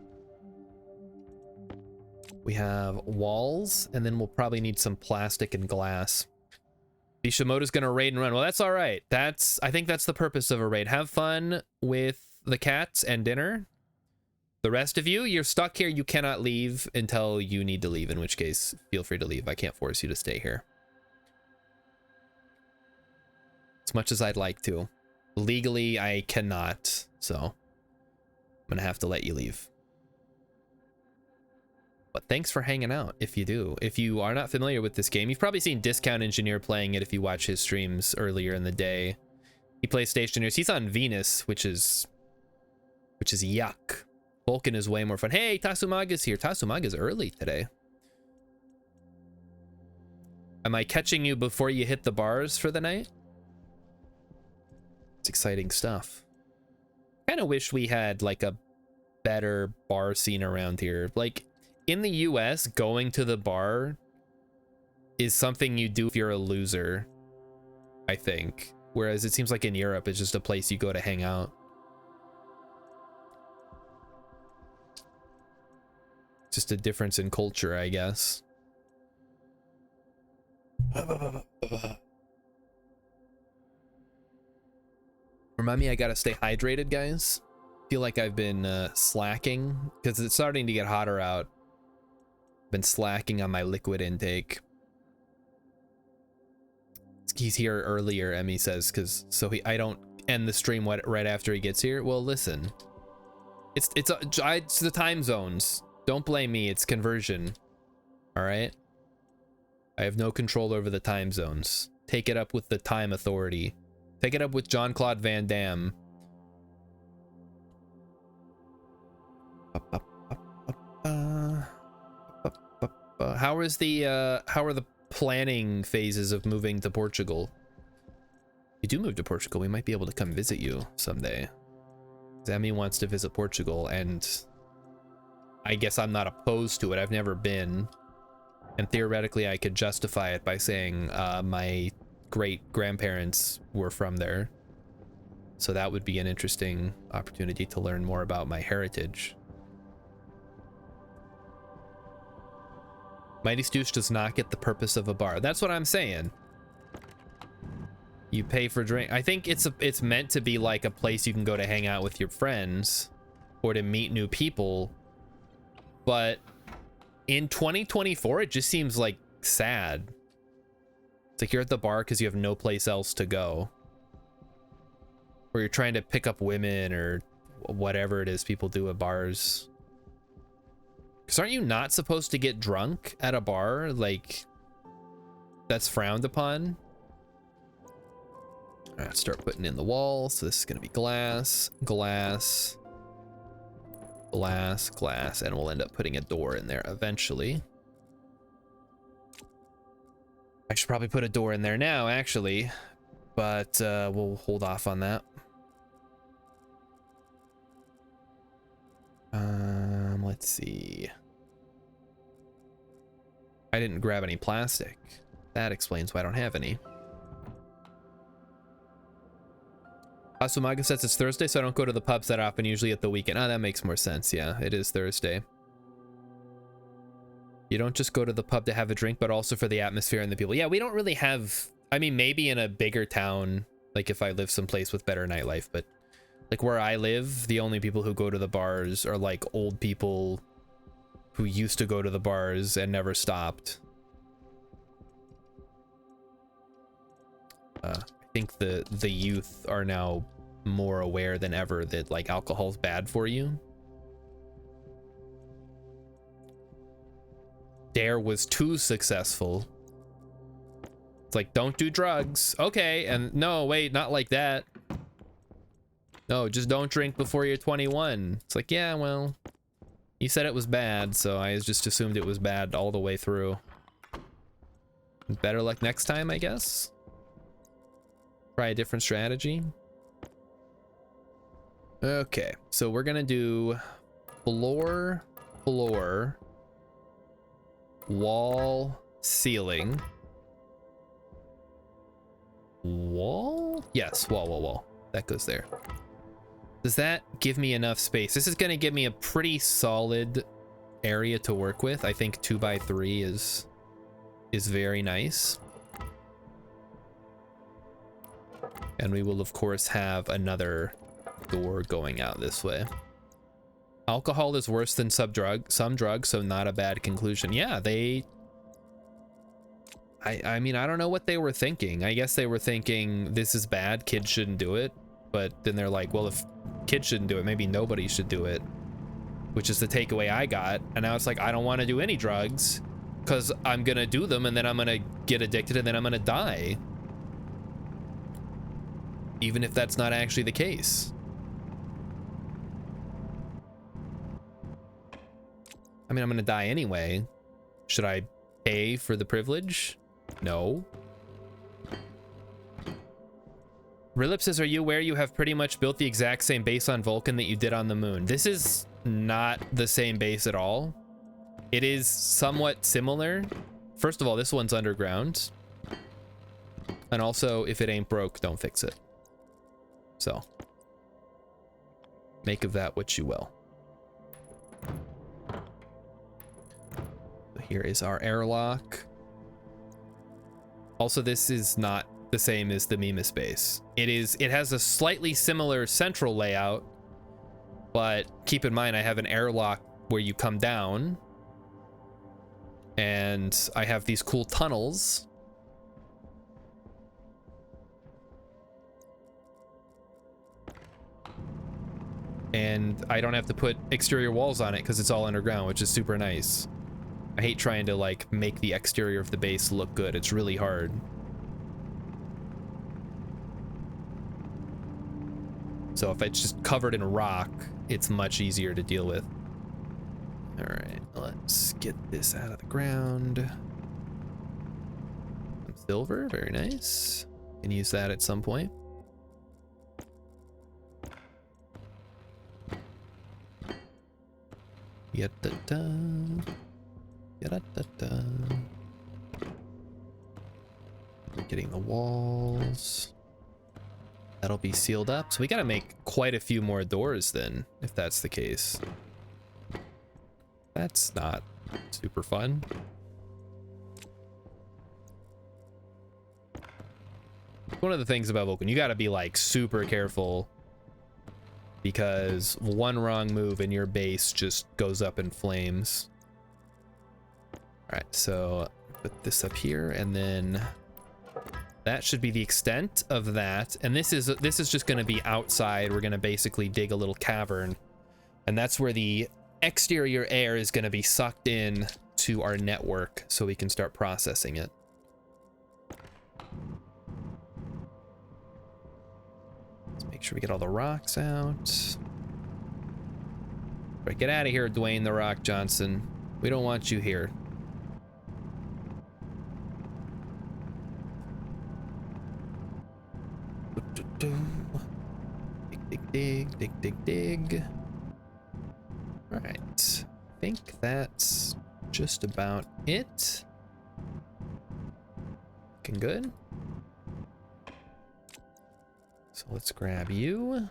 S1: We have walls, and then we'll probably need some plastic and glass. Bishamoto's gonna raid and run. Well, that's all right. I think that's the purpose of a raid. Have fun with the cats and dinner. The rest of you, you're stuck here. You cannot leave until you need to leave, in which case, feel free to leave. I can't force you to stay here. As much as I'd like to. Legally, I cannot, so I'm gonna have to let you leave. But thanks for hanging out, if you do. If you are not familiar with this game, you've probably seen Discount Engineer playing it if you watch his streams earlier in the day. He plays Stationeers. He's on Venus, which is yuck. Vulcan is way more fun. Hey, Tasumaga's here. Tasumaga's early today. Am I catching you before you hit the bars for the night? It's exciting stuff. Kind of wish we had like a better bar scene around here. Like in the US, going to the bar is something you do if you're a loser. I think. Whereas it seems like in Europe, it's just a place you go to hang out. Just a difference in culture, I guess. Remind me, I gotta stay hydrated, guys. Feel like I've been slacking because it's starting to get hotter out. Been slacking on my liquid intake. He's here earlier, Emmy says, because I don't end the stream right after he gets here. Well, listen, it's the time zones. Don't blame me. It's conversion. All right. I have no control over the time zones. Take it up with the time authority. Take it up with Jean-Claude Van Damme. How are the planning phases of moving to Portugal? If you do move to Portugal, we might be able to come visit you someday. Emmy wants to visit Portugal, and I guess I'm not opposed to it. I've never been, and theoretically I could justify it by saying my great grandparents were from there, so that would be an interesting opportunity to learn more about my heritage. Mighty Stoosh does not get the purpose of a bar. That's what I'm saying. You pay for drink. I think it's meant to be like a place you can go to hang out with your friends or to meet new people. But in 2024, it just seems like sad. It's like you're at the bar because you have no place else to go. Or you're trying to pick up women or whatever it is people do at bars. Because aren't you not supposed to get drunk at a bar? Like, that's frowned upon. All right, start putting in the wall. So this is going to be glass, glass, glass, glass, and we'll end up putting a door in there eventually. I should probably put a door in there now, actually, but we'll hold off on that. Let's see. I didn't grab any plastic. That explains why I don't have any. Asumaga says it's Thursday, so I don't go to the pubs that often, usually at the weekend. Oh, that makes more sense. Yeah, it is Thursday. You don't just go to the pub to have a drink, but also for the atmosphere and the people. Yeah, we don't really have, I mean, maybe in a bigger town, like if I live someplace with better nightlife, but like where I live, the only people who go to the bars are like old people who used to go to the bars and never stopped. I think the youth are now more aware than ever that like alcohol's bad for you. Dare was too successful. It's like, don't do drugs. Okay, and no, wait, not like that. No, just don't drink before you're 21. It's like, yeah, well, you said it was bad, so I just assumed it was bad all the way through. Better luck next time, I guess. Try a different strategy. Okay, so we're gonna do floor, floor, wall, ceiling. Wall? Yes, wall, wall, wall. That goes there. Does that give me enough space? This is gonna give me a pretty solid area to work with. I think 2x3 is very nice. And we will of course have another door going out this way. Alcohol is worse than some drugs, so not a bad conclusion. Yeah, I mean, I don't know what they were thinking. I guess they were thinking this is bad, kids shouldn't do it. But then they're like, well, if kids shouldn't do it, maybe nobody should do it, which is the takeaway I got. And now it's like, I don't want to do any drugs because I'm gonna do them and then I'm gonna get addicted and then I'm gonna die, even if that's not actually the case. I mean, I'm gonna die anyway. Should I pay for the privilege? No. Rilip says, are you aware you have pretty much built the exact same base on Vulcan that you did on the moon? This is not the same base at all. It is somewhat similar. First of all, this one's underground. And also, if it ain't broke, don't fix it. So, make of that what you will. So here is our airlock. Also, this is not the same as the Mimas base. It has a slightly similar central layout, but keep in mind I have an airlock where you come down, and I have these cool tunnels. And I don't have to put exterior walls on it because it's all underground, which is super nice. I hate trying to like make the exterior of the base look good. It's really hard. So if it's just covered in rock, it's much easier to deal with. All right, let's get this out of the ground. Some silver, very nice. Can use that at some point. Yada-da. Yada-da-da. We're getting the walls. That'll be sealed up. So we gotta make quite a few more doors then, if that's the case. That's not super fun. One of the things about Vulcan, you gotta be like super careful, because one wrong move and your base just goes up in flames. All right, so put this up here, and then that should be the extent of that. And this is just going to be outside. We're going to basically dig a little cavern, and that's where the exterior air is going to be sucked in to our network so we can start processing it. Let's make sure we get all the rocks out. Right, get out of here, Dwayne "The Rock" Johnson. We don't want you here. Dig. All right, I think that's just about it. Looking good. So let's grab you.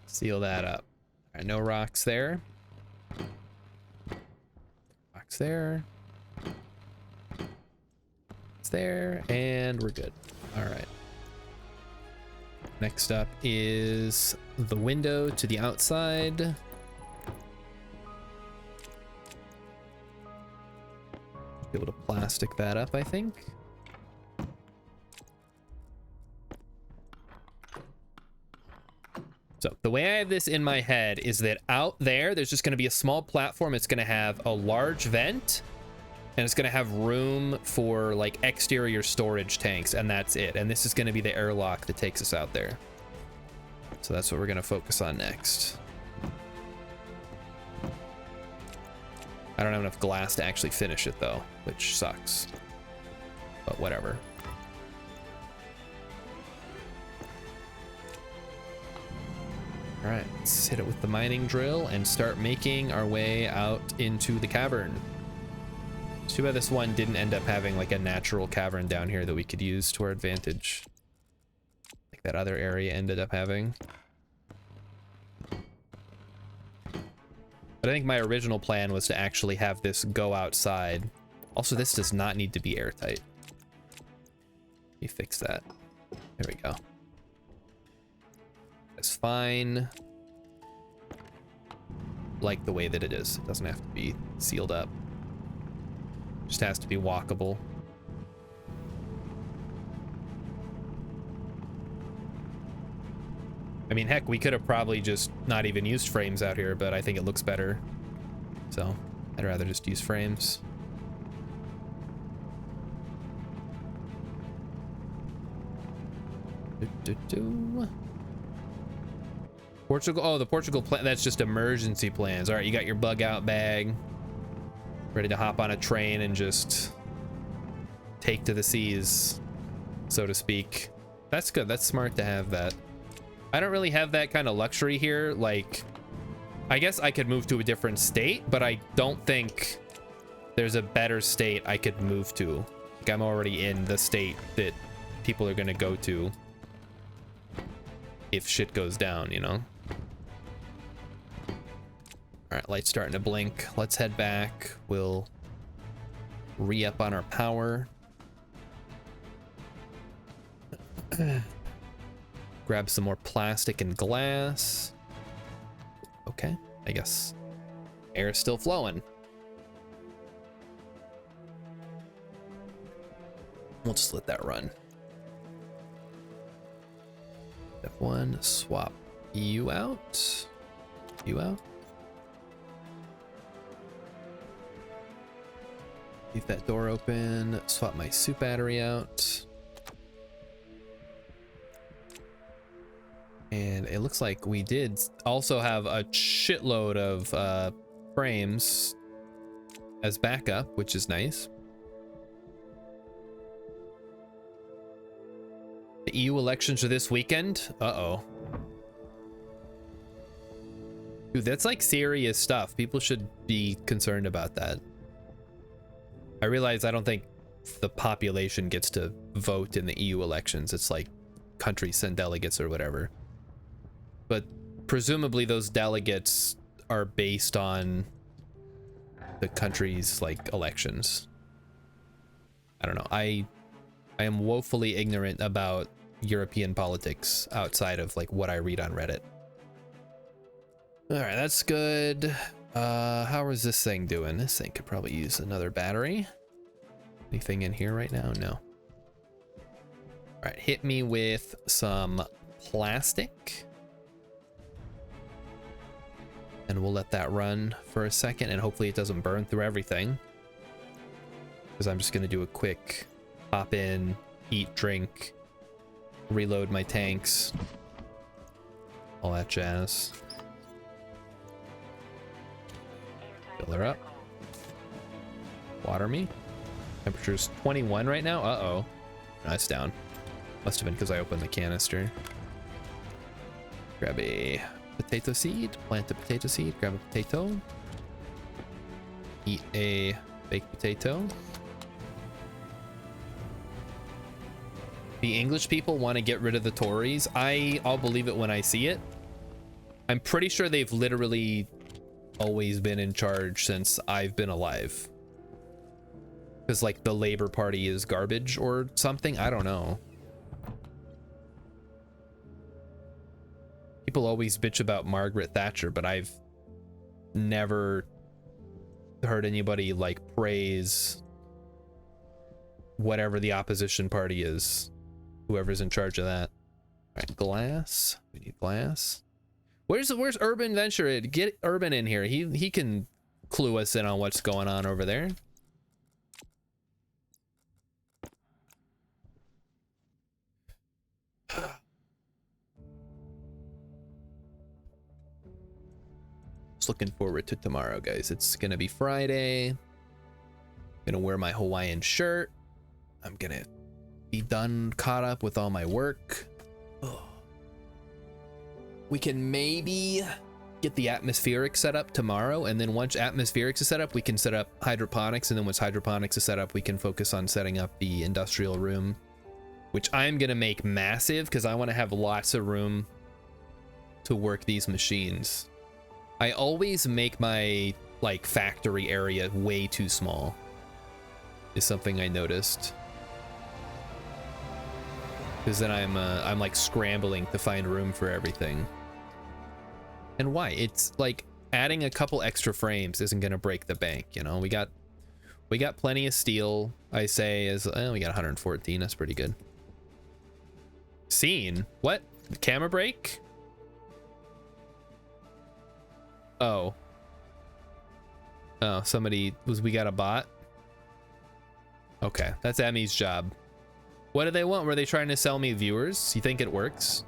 S1: Seal that up. All right, no rocks there. Rocks there. There, and we're good. All right, next up is the window to the outside. Be able to plastic that up, I think. So the way I have this in my head is that out there's just going to be a small platform. It's going to have a large vent, and it's going to have room for like exterior storage tanks, and that's it. And this is going to be the airlock that takes us out there. So that's what we're going to focus on next. I don't have enough glass to actually finish it though, which sucks, but whatever. All right, let's hit it with the mining drill and start making our way out into the cavern. Too bad this one didn't end up having like a natural cavern down here that we could use to our advantage, like that other area ended up having. But I think my original plan was to actually have this go outside. Also, this does not need to be airtight. Let me fix that. There we go. It's fine. Like the way that it is. It doesn't have to be sealed up. Just has to be walkable. I mean, heck, we could have probably just not even used frames out here, but I think it looks better. So I'd rather just use frames. Portugal, oh, the Portugal plan, that's just emergency plans. All right, you got your bug out bag, ready to hop on a train and just take to the seas, so to speak. That's good. That's smart to have that. I don't really have that kind of luxury here. Like, I guess I could move to a different state, but I don't think there's a better state I could move to. Like I'm already in the state that people are gonna go to if shit goes down, you know? All right, light's starting to blink. Let's head back. We'll re-up on our power. Grab some more plastic and glass. Okay, I guess air is still flowing. We'll just let that run. F1, swap you out. You out. Leave that door open. Swap my suit battery out. And it looks like we did also have a shitload of frames as backup, which is nice. The EU elections are this weekend. Uh-oh. Dude, that's like serious stuff. People should be concerned about that. I realize I don't think the population gets to vote in the EU elections. It's like countries send delegates or whatever. But presumably those delegates are based on the country's like elections. I don't know. I am woefully ignorant about European politics outside of like what I read on Reddit. All right, that's good. How is this thing doing? This thing could probably use another battery. Anything in here right now? No. All right, hit me with some plastic. And we'll let that run for a second, and hopefully it doesn't burn through everything. Because I'm just gonna do a quick pop in, eat, drink, reload my tanks, all that jazz. Fill her up. Water me. Temperature's 21 right now. Uh-oh. No, it's down. Must have been because I opened the canister. Grab a potato seed. Plant a potato seed. Grab a potato. Eat a baked potato. The English people want to get rid of the Tories. I'll believe it when I see it. I'm pretty sure they've literally always been in charge since I've been alive. Because like the Labour Party is garbage or something. I don't know. People always bitch about Margaret Thatcher, but I've never heard anybody like praise whatever the opposition party is. Whoever's in charge of that. All right, glass. We need glass. Where's Urban Venture? Get Urban in here. He can clue us in on what's going on over there. Just looking forward to tomorrow, guys. It's gonna be Friday. Gonna wear my Hawaiian shirt. I'm gonna be done, caught up with all my work. Oh. We can maybe get the atmospheric set up tomorrow, and then once atmospherics is set up, we can set up hydroponics, and then once hydroponics is set up, we can focus on setting up the industrial room, which I'm gonna make massive because I want to have lots of room to work these machines. I always make my like factory area way too small, is something I noticed. Because then I'm like scrambling to find room for everything. And why? It's like adding a couple extra frames isn't gonna break the bank, you know. We got plenty of steel. I say we got 114. That's pretty good. Scene? What? The camera break? Oh. Oh, we got a bot? Okay, that's Emmy's job. What do they want? Were they trying to sell me viewers? You think it works?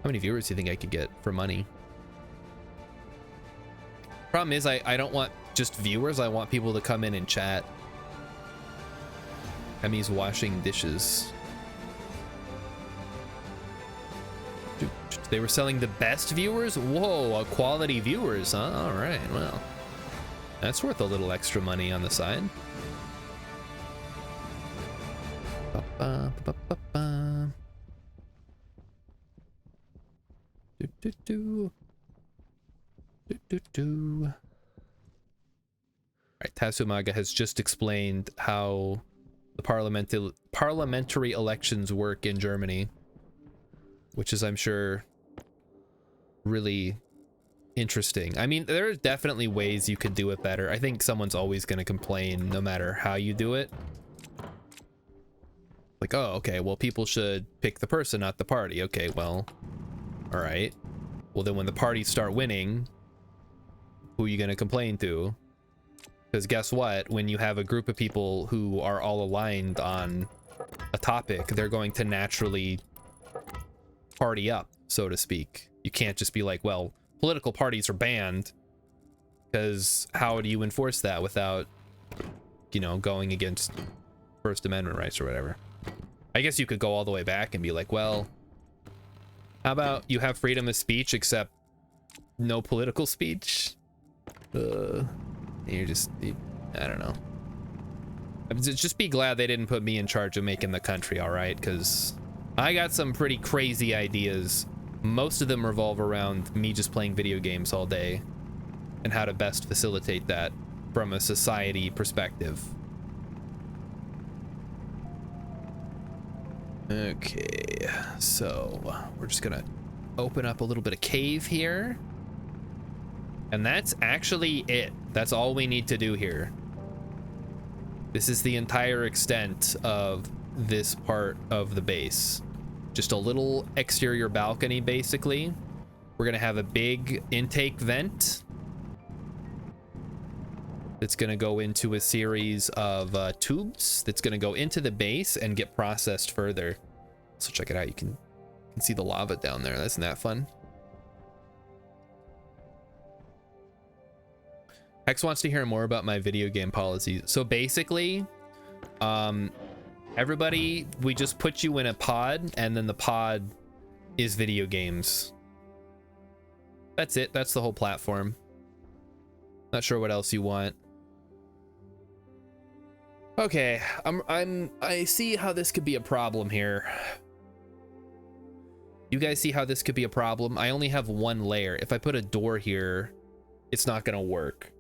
S1: How many viewers do you think I could get for money? Problem is, I don't want just viewers. I want people to come in and chat. Emmy's washing dishes. Dude, they were selling the best viewers? Whoa, quality viewers, huh? All right, well. That's worth a little extra money on the side. Ba-ba, ba-ba-ba-ba. Do. All right, Tasumaga has just explained how the parliamentary elections work in Germany, which is, I'm sure, really interesting. I mean, there are definitely ways you could do it better. I think someone's always going to complain no matter how you do it. Like, oh, okay, well, people should pick the person, not the party. Okay, well, all right. Well, then when the parties start winning, who are you going to complain to? Because guess what? When you have a group of people who are all aligned on a topic, they're going to naturally party up, so to speak. You can't just be like, well, political parties are banned, because how do you enforce that without, you know, going against First Amendment rights or whatever? I guess you could go all the way back and be like, well, how about you have freedom of speech except no political speech? You're just, I don't know. Just be glad they didn't put me in charge of making the country, all right? Because I got some pretty crazy ideas. Most of them revolve around me just playing video games all day and how to best facilitate that from a society perspective. Okay, so we're just gonna open up a little bit of cave here. And that's actually it. That's all we need to do here. This is the entire extent of this part of the base. Just a little exterior balcony, basically. We're gonna have a big intake vent that's gonna go into a series of tubes that's gonna go into the base and get processed further. So check it out. You can see the lava down there. Isn't that fun? Hex wants to hear more about my video game policies. So basically, everybody, we just put you in a pod, and then the pod is video games. That's it. That's the whole platform. Not sure what else you want. Okay, I see how this could be a problem here. You guys see how this could be a problem? I only have one layer. If I put a door here, it's not gonna work.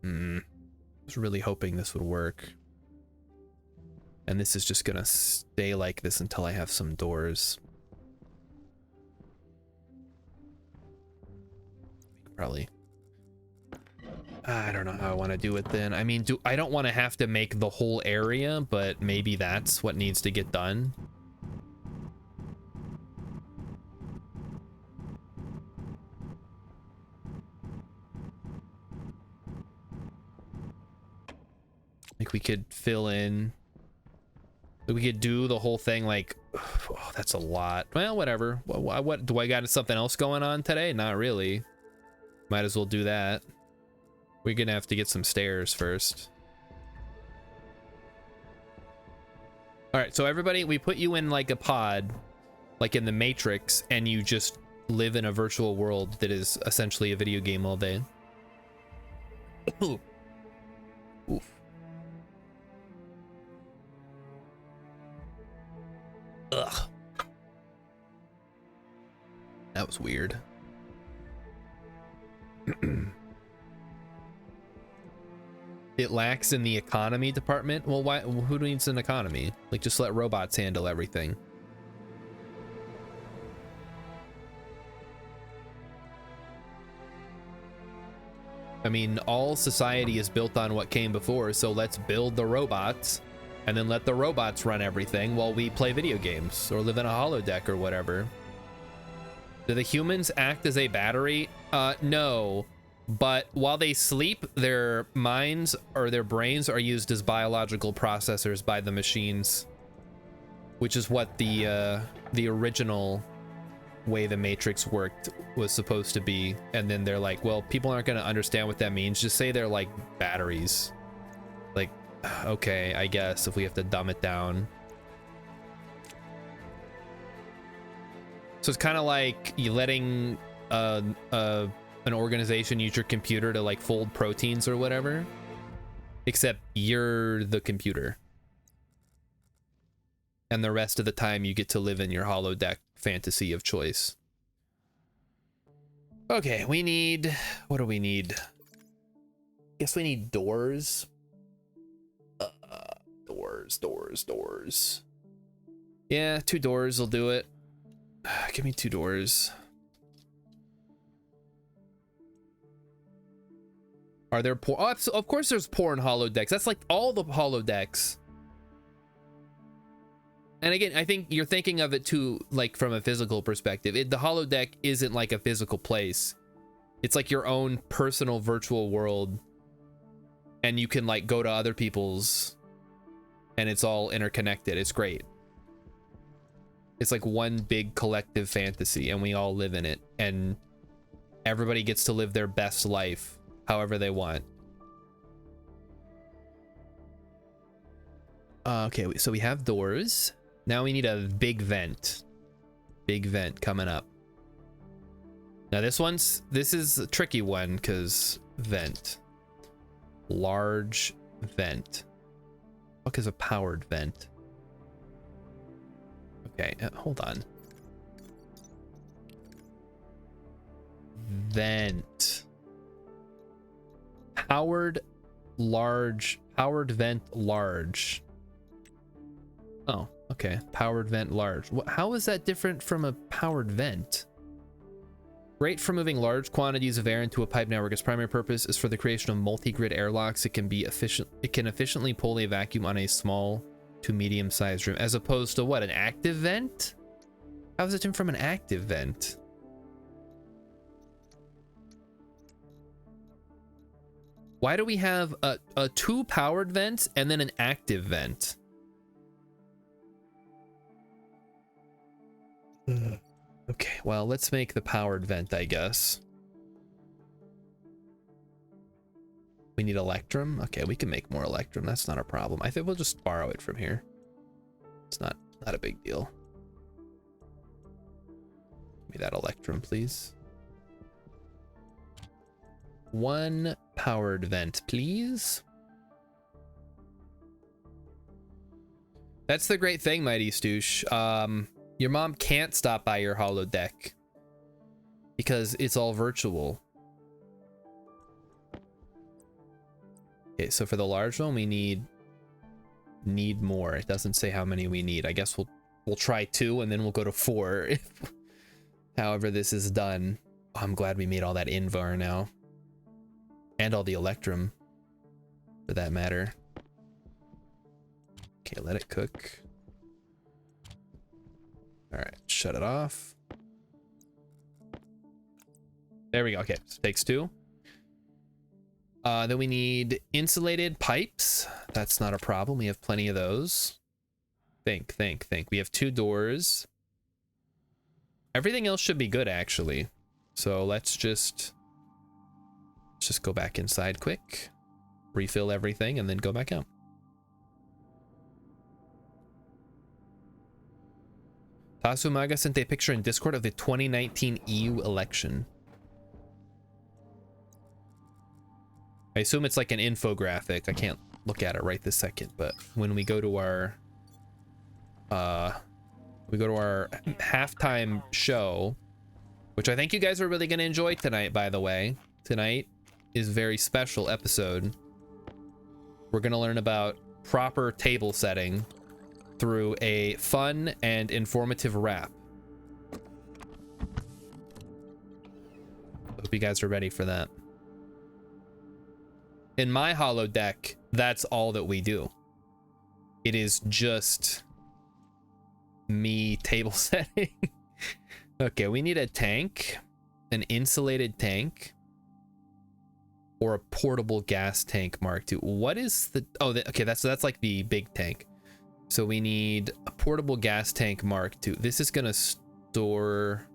S1: I was really hoping this would work. And this is just gonna stay like this until I have some doors. Probably. I don't know how I want to do it then. I mean, I don't want to have to make the whole area, but maybe that's what needs to get done. Like we could fill in, we could do the whole thing like, oh, that's a lot. Well, whatever. What do I got something else going on today? Not really. Might as well do that. We're gonna have to get some stairs first. All right, so everybody, we put you in like a pod, like in the Matrix, and you just live in a virtual world that is essentially a video game all day. Oof. Ugh. That was weird. It lacks in the economy department. Well, why? Who needs an economy? Like, just let robots handle everything. I mean, all society is built on what came before, so let's build the robots and then let the robots run everything while we play video games or live in a holodeck or whatever. Do the humans act as a battery? No. But while they sleep, their minds or their brains are used as biological processors by the machines, which is what the original way the Matrix worked was supposed to be. And then they're like, well, people aren't going to understand what that means. Just say they're like batteries. Like, okay, I guess if we have to dumb it down. So it's kind of like you letting an organization use your computer to like fold proteins or whatever, except you're the computer. And the rest of the time you get to live in your holodeck fantasy of choice. Okay, we need, what do we need? Guess we need doors. Doors. Yeah, 2 doors will do it. Give me 2 doors. Are there poor? Oh, of course there's poor in holodecks. That's like all the holodecks. And again, I think you're thinking of it too, like from a physical perspective. The holodeck isn't like a physical place. It's like your own personal virtual world. And you can like go to other people's and it's all interconnected. It's great. It's like one big collective fantasy and we all live in it. And everybody gets to live their best life however they want. Okay, so we have doors. Now we need a big vent. Big vent coming up. Now this is a tricky one because vent. Large vent. What is a powered vent? Okay, hold on. Vent. Powered vent large. Oh, okay. Powered vent large. How is that different from a powered vent? Great for moving large quantities of air into a pipe network. Its primary purpose is for the creation of multi-grid airlocks. It can efficiently pull a vacuum on a small to medium-sized room, as opposed to what, an active vent? How is it different from an active vent? Why do we have a 2 powered vents and then an active vent? Okay, well, let's make the powered vent, I guess. We need electrum. Okay, we can make more electrum. That's not a problem. I think we'll just borrow it from here. It's not a big deal. Give me that electrum, please. 1 powered vent, please. That's the great thing, Mighty Stoosh. Your mom can't stop by your holodeck because it's all virtual. Okay, so for the large one, we need more. It doesn't say how many we need. I guess we'll try 2 and then we'll go to 4 if however this is done. Oh, I'm glad we made all that invar now. And all the electrum, for that matter. Okay, let it cook. All right, shut it off. There we go. Okay, so takes 2. Then we need insulated pipes. That's not a problem. We have plenty of those. Think. We have 2 doors. Everything else should be good, actually. So let's just go back inside quick, refill everything, and then go back out. Tasumaga sent a picture in Discord of the 2019 EU election. I assume it's like an infographic. I can't look at it right this second, but when we go to our halftime show, which I think you guys are really going to enjoy tonight, by the way. Tonight is a very special episode. We're going to learn about proper table setting through a fun and informative rap. Hope you guys are ready for that. In my holodeck, that's all that we do. It is just me table setting. Okay, we need a tank, an insulated tank, or a portable gas tank Mark II. What is the... Oh, okay, that's like the big tank. So we need a portable gas tank Mark II. This is gonna store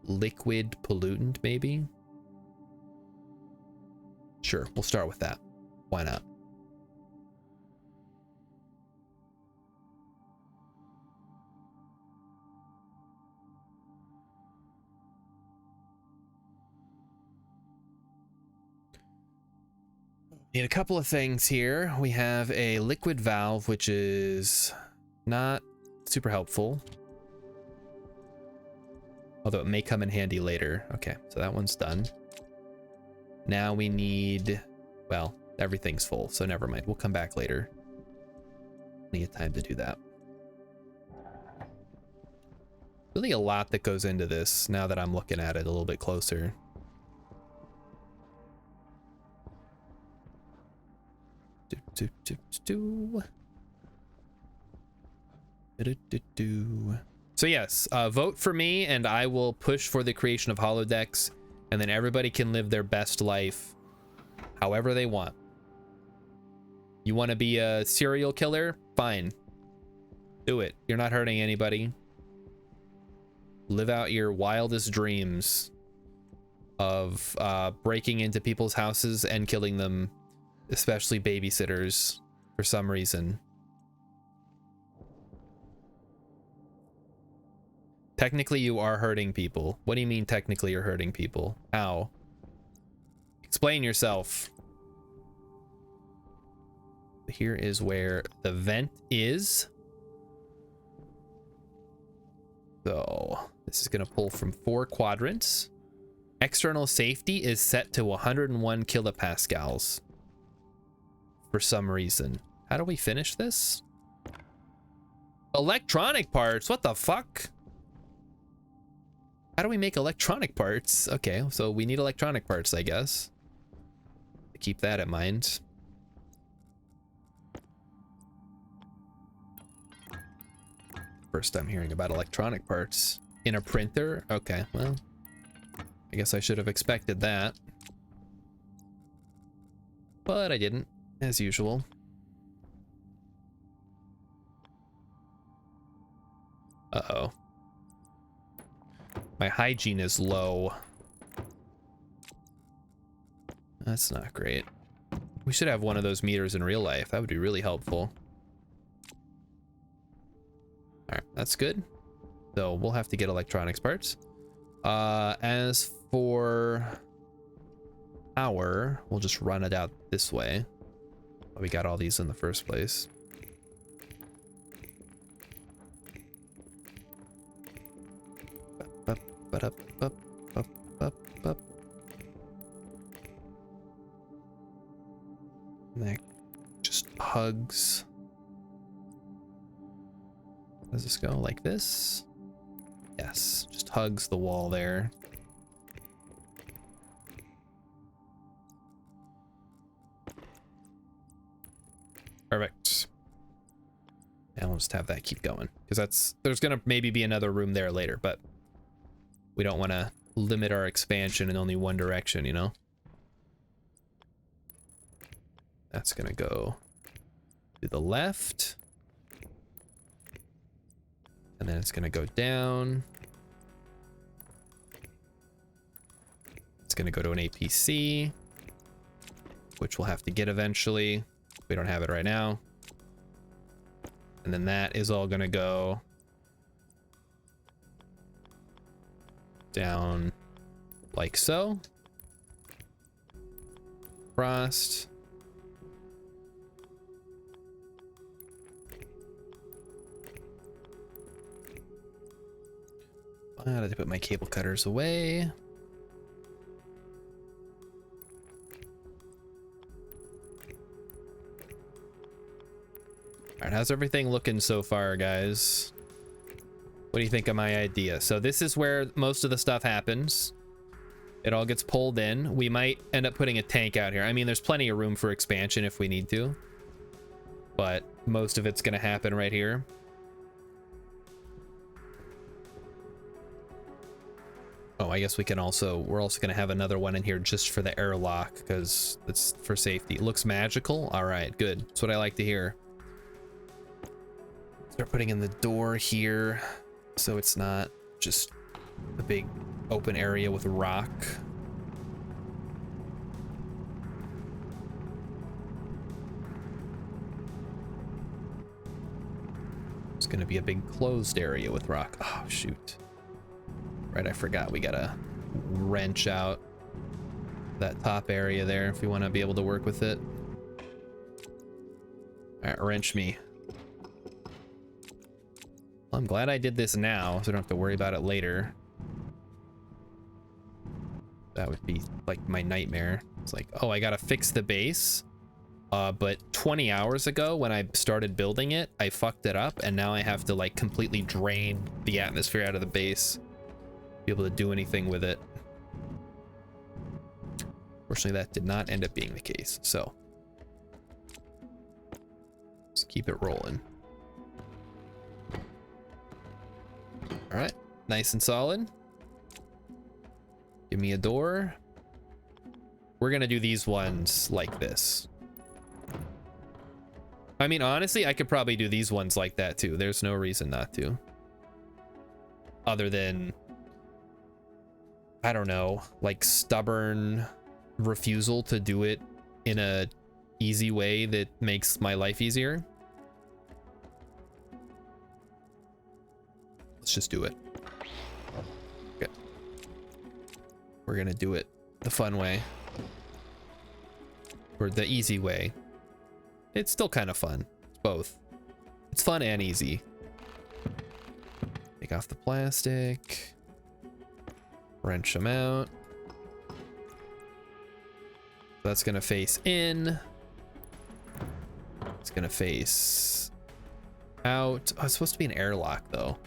S1: liquid pollutant, maybe? Sure, we'll start with that. Why not? Need a couple of things here. We have a liquid valve, which is not super helpful. Although it may come in handy later. Okay, so that one's done. Now we need, well, everything's full, so never mind. We'll come back later. Plenty of time to do that. Really a lot that goes into this now that I'm looking at it a little bit closer. So yes, vote for me and I will push for the creation of holodecks, and then everybody can live their best life however they want. You want to be a serial killer? Fine. Do it. You're not hurting anybody. Live out your wildest dreams of breaking into people's houses and killing them, especially babysitters, for some reason. Technically, you are hurting people. What do you mean technically you're hurting people? How? Explain yourself. Here is where the vent is. So this is going to pull from 4 quadrants. External safety is set to 101 kilopascals for some reason. How do we finish this? Electronic parts? What the fuck? How do we make electronic parts? Okay, so we need electronic parts, I guess. Keep that in mind. First time hearing about electronic parts in a printer. Okay, well, I guess I should have expected that, but I didn't, as usual. Uh-oh. My hygiene is low. That's not great. We should have one of those meters in real life. That would be really helpful. All right, that's good. So we'll have to get electronics parts. As for power, we'll just run it out this way. We got all these in the first place. And that just hugs. Does this go like this? Yes, just hugs the wall there. Perfect. And we'll just have that keep going, because there's gonna maybe be another room there later, but we don't want to limit our expansion in only one direction, you know? That's gonna go to the left. And then it's gonna go down. It's gonna go to an APC, which we'll have to get eventually. We don't have it right now. And then that is all gonna go down like so. Frost. I had to put my cable cutters away. All right, how's everything looking so far, guys? What do you think of my idea? So this is where most of the stuff happens. It all gets pulled in. We might end up putting a tank out here. I mean, there's plenty of room for expansion if we need to, but most of it's going to happen right here. Oh, I guess we're also going to have another one in here just for the airlock, because it's for safety. It looks magical. All right, good. That's what I like to hear. Start putting in the door here, so it's not just a big open area with rock. It's going to be a big closed area with rock. Oh, shoot. Right, I forgot we gotta wrench out that top area there if we want to be able to work with it. All right, wrench me. Well, I'm glad I did this now, so I don't have to worry about it later. That would be like my nightmare. It's like, oh, I gotta fix the base. But 20 hours ago when I started building it, I fucked it up, and now I have to like completely drain the atmosphere out of the base. Be able to do anything with it. Fortunately, that did not end up being the case, so let's keep it rolling. All right, nice and solid. Give me a door. We're gonna do these ones like this. I mean, honestly, I could probably do these ones like that too. There's no reason not to. Other than, I don't know, like stubborn refusal to do it in a easy way that makes my life easier. Let's just do it. Okay. We're gonna do it the fun way. Or the easy way. It's still kind of fun. It's both. It's fun and easy. Take off the plastic. Wrench them out. That's gonna face in. It's gonna face out. Oh, it's supposed to be an airlock though.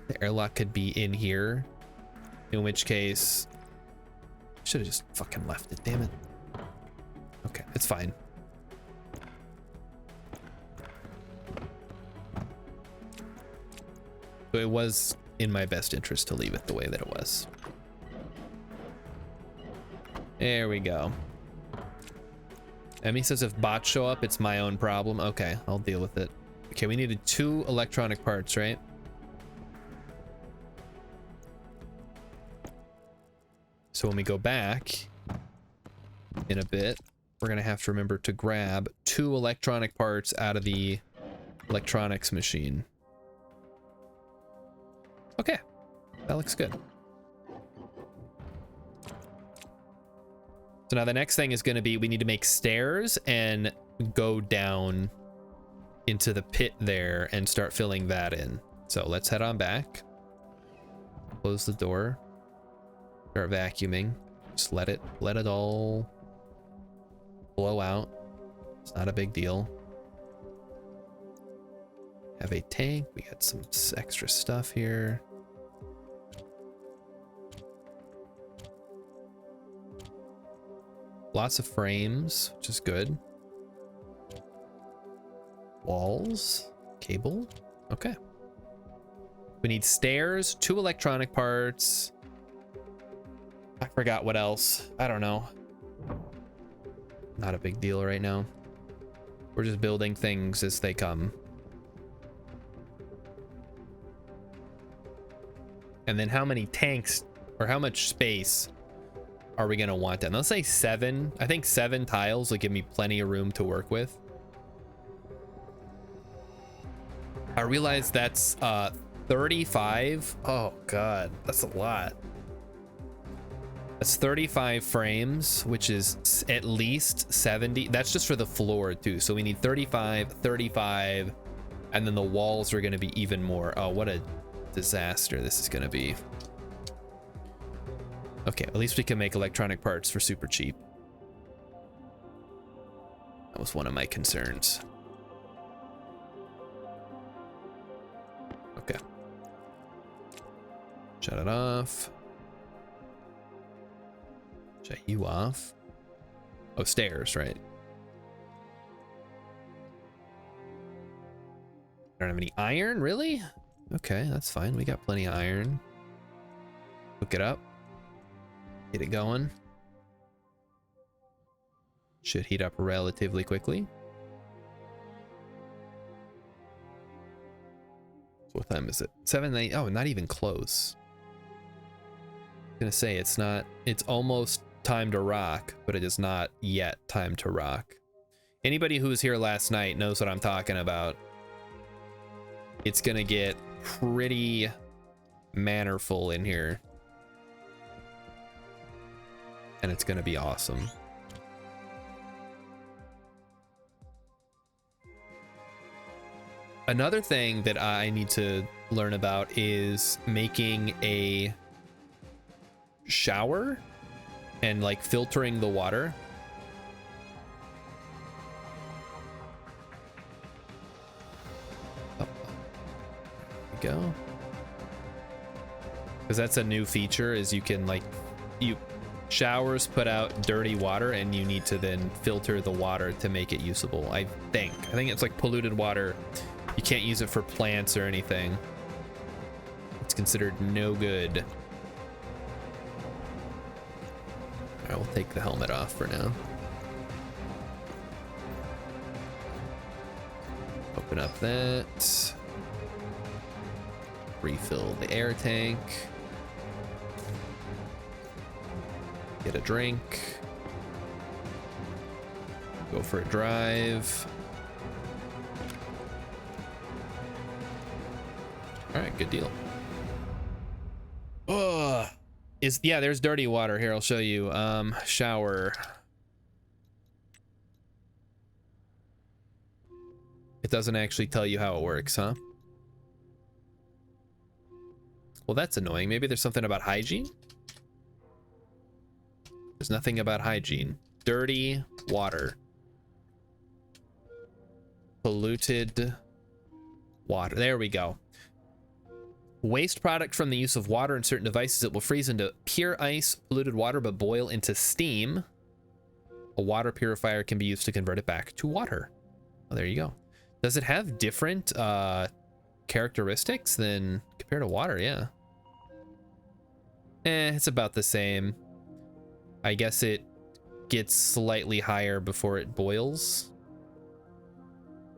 S1: The airlock could be in here. In which case, should have just fucking left it, damn it. Okay, it's fine. So it was in my best interest to leave it the way that it was. There we go. Emmy says if bots show up, it's my own problem. Okay, I'll deal with it. Okay, we needed 2 electronic parts, right? So when we go back in a bit, we're gonna have to remember to grab 2 electronic parts out of the electronics machine. Okay, that looks good. So now the next thing is going to be, we need to make stairs and go down into the pit there and start filling that in. So let's head on back. Close the door. Start vacuuming. Just let it all blow out. It's not a big deal. Have a tank. We got some extra stuff here. Lots of frames, which is good. Walls, cable. Okay. We need stairs, 2 electronic parts. I forgot what else. I don't know. Not a big deal right now. We're just building things as they come. And then how many tanks or how much space are we gonna want? And let's say 7. I think 7 tiles will give me plenty of room to work with. I realize that's 35. Oh god, that's a lot. That's 35 frames, which is at least 70. That's just for the floor too. So we need 35, 35, and then the walls are gonna be even more. Oh, what a disaster this is gonna be. Okay, at least we can make electronic parts for super cheap. That was one of my concerns. Okay. Shut it off. Shut you off. Oh, stairs, right? Don't have any iron, really? Okay, that's fine. We got plenty of iron. Hook it up. Get it going. Should heat up relatively quickly. So what time is it? 7, 8. Oh, not even close. I'm gonna say it's not. It's almost time to rock, but it is not yet time to rock. Anybody who was here last night knows what I'm talking about. It's gonna get pretty mannerful in here. And it's gonna be awesome. Another thing that I need to learn about is making a shower and like filtering the water. Oh, there we go. Because that's a new feature, is you can like, showers put out dirty water and you need to then filter the water to make it usable. I think it's like polluted water. You can't use it for plants or anything. It's considered no good. I will take the helmet off for now. Open up that. Refill the air tank. Get a drink. Go for a drive. All right, good deal. Oh, yeah, there's dirty water here. I'll show you. Shower. It doesn't actually tell you how it works, huh? Well, that's annoying. Maybe there's something about hygiene? There's nothing about hygiene. Dirty water. Polluted water. There we go. Waste product from the use of water in certain devices. It will freeze into pure ice, polluted water, but boil into steam. A water purifier can be used to convert it back to water. Oh, there you go. Does it have different characteristics than compared to water? Yeah. It's about the same. I guess it gets slightly higher before it boils.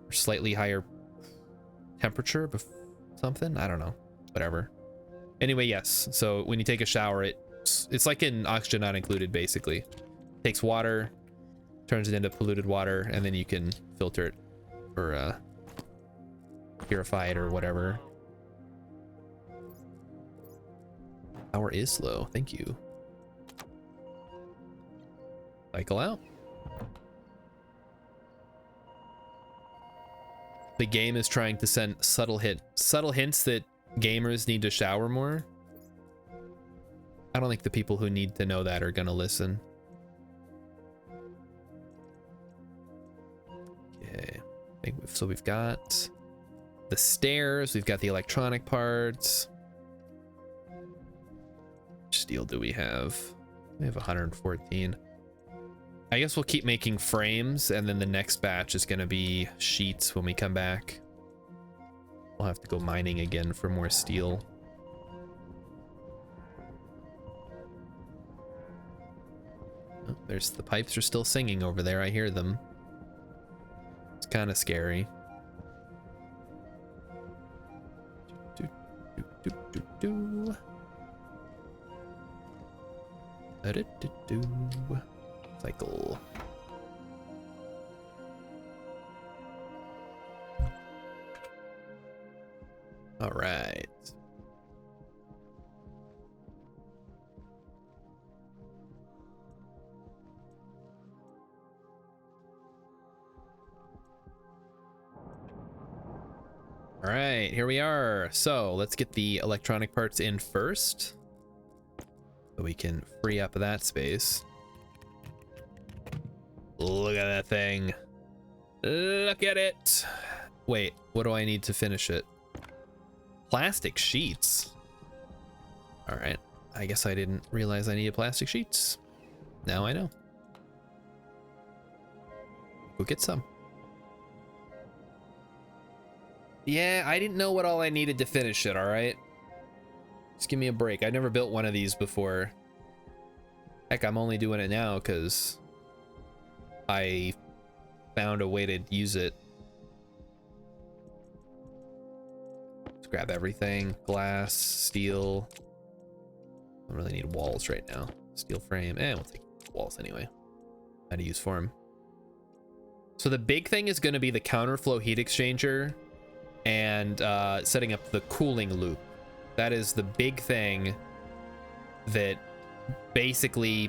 S1: Or slightly higher temperature something? I don't know. Whatever. Anyway, yes. So when you take a shower, it's like in Oxygen Not Included, basically. It takes water, turns it into polluted water, and then you can filter it or purify it or whatever. Power is slow. Thank you. Cycle out. The game is trying to send subtle hints that gamers need to shower more. I don't think the people who need to know that are gonna listen. Okay, so we've got the stairs, we've got the electronic parts. Which steel do we have? We have 114. I guess we'll keep making frames, and then the next batch is gonna be sheets when we come back. We'll have to go mining again for more steel. Oh, there's the pipes are still singing over there. I hear them. It's kind of scary. Cycle. All right. All right, here we are. So let's get the electronic parts in first, so we can free up that space. Look at that thing. Look at it. Wait, what do I need to finish it? Plastic sheets. All right, I guess I didn't realize I needed plastic sheets. Now I know. Go get some. Yeah, I didn't know what all I needed to finish it, all right? Just give me a break. I never built one of these before. Heck, I'm only doing it now because I found a way to use it. Let's grab everything. Glass, steel. I don't really need walls right now. Steel frame. We'll take walls anyway. How to use for them. So the big thing is going to be the counterflow heat exchanger and setting up the cooling loop. That is the big thing that basically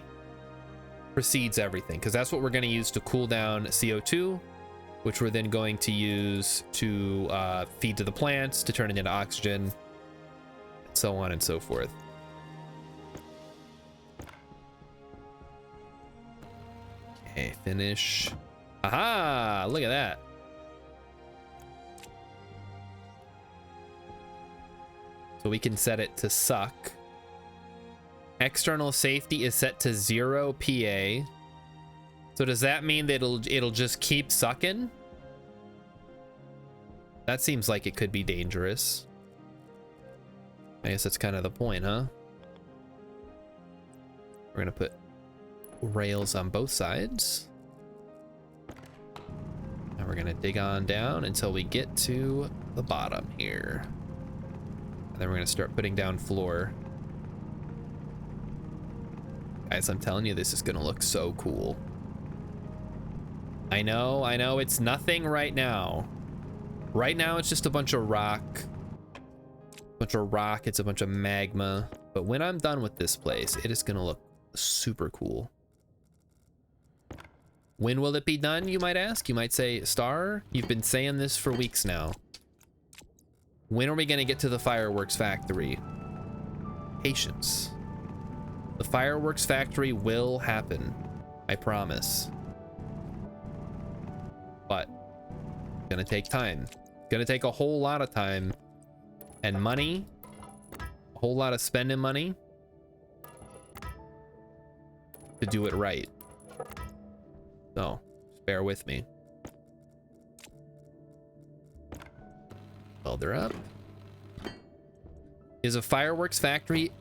S1: precedes everything, because that's what we're going to use to cool down CO2, which we're then going to use to feed to the plants, to turn it into oxygen, so on and so forth. Okay, finish. Aha! Look at that. So we can set it to suck. External safety is set to 0 PA. So does that mean that it'll just keep sucking? That seems like it could be dangerous. I guess that's kind of the point, huh? We're gonna put rails on both sides. And we're gonna dig on down until we get to the bottom here. And then we're gonna start putting down floor. Guys, I'm telling you, this is gonna look so cool. I know, it's nothing right now. Right now, it's just a bunch of rock. It's a bunch of magma. But when I'm done with this place, it is gonna look super cool. When will it be done, you might ask? You might say, Star, you've been saying this for weeks now. When are we gonna get to the fireworks factory? Patience. The fireworks factory will happen. I promise. But it's gonna take time. It's gonna take a whole lot of time and money, a whole lot of spending money to do it right. So just bear with me. Welder up. Is a fireworks factory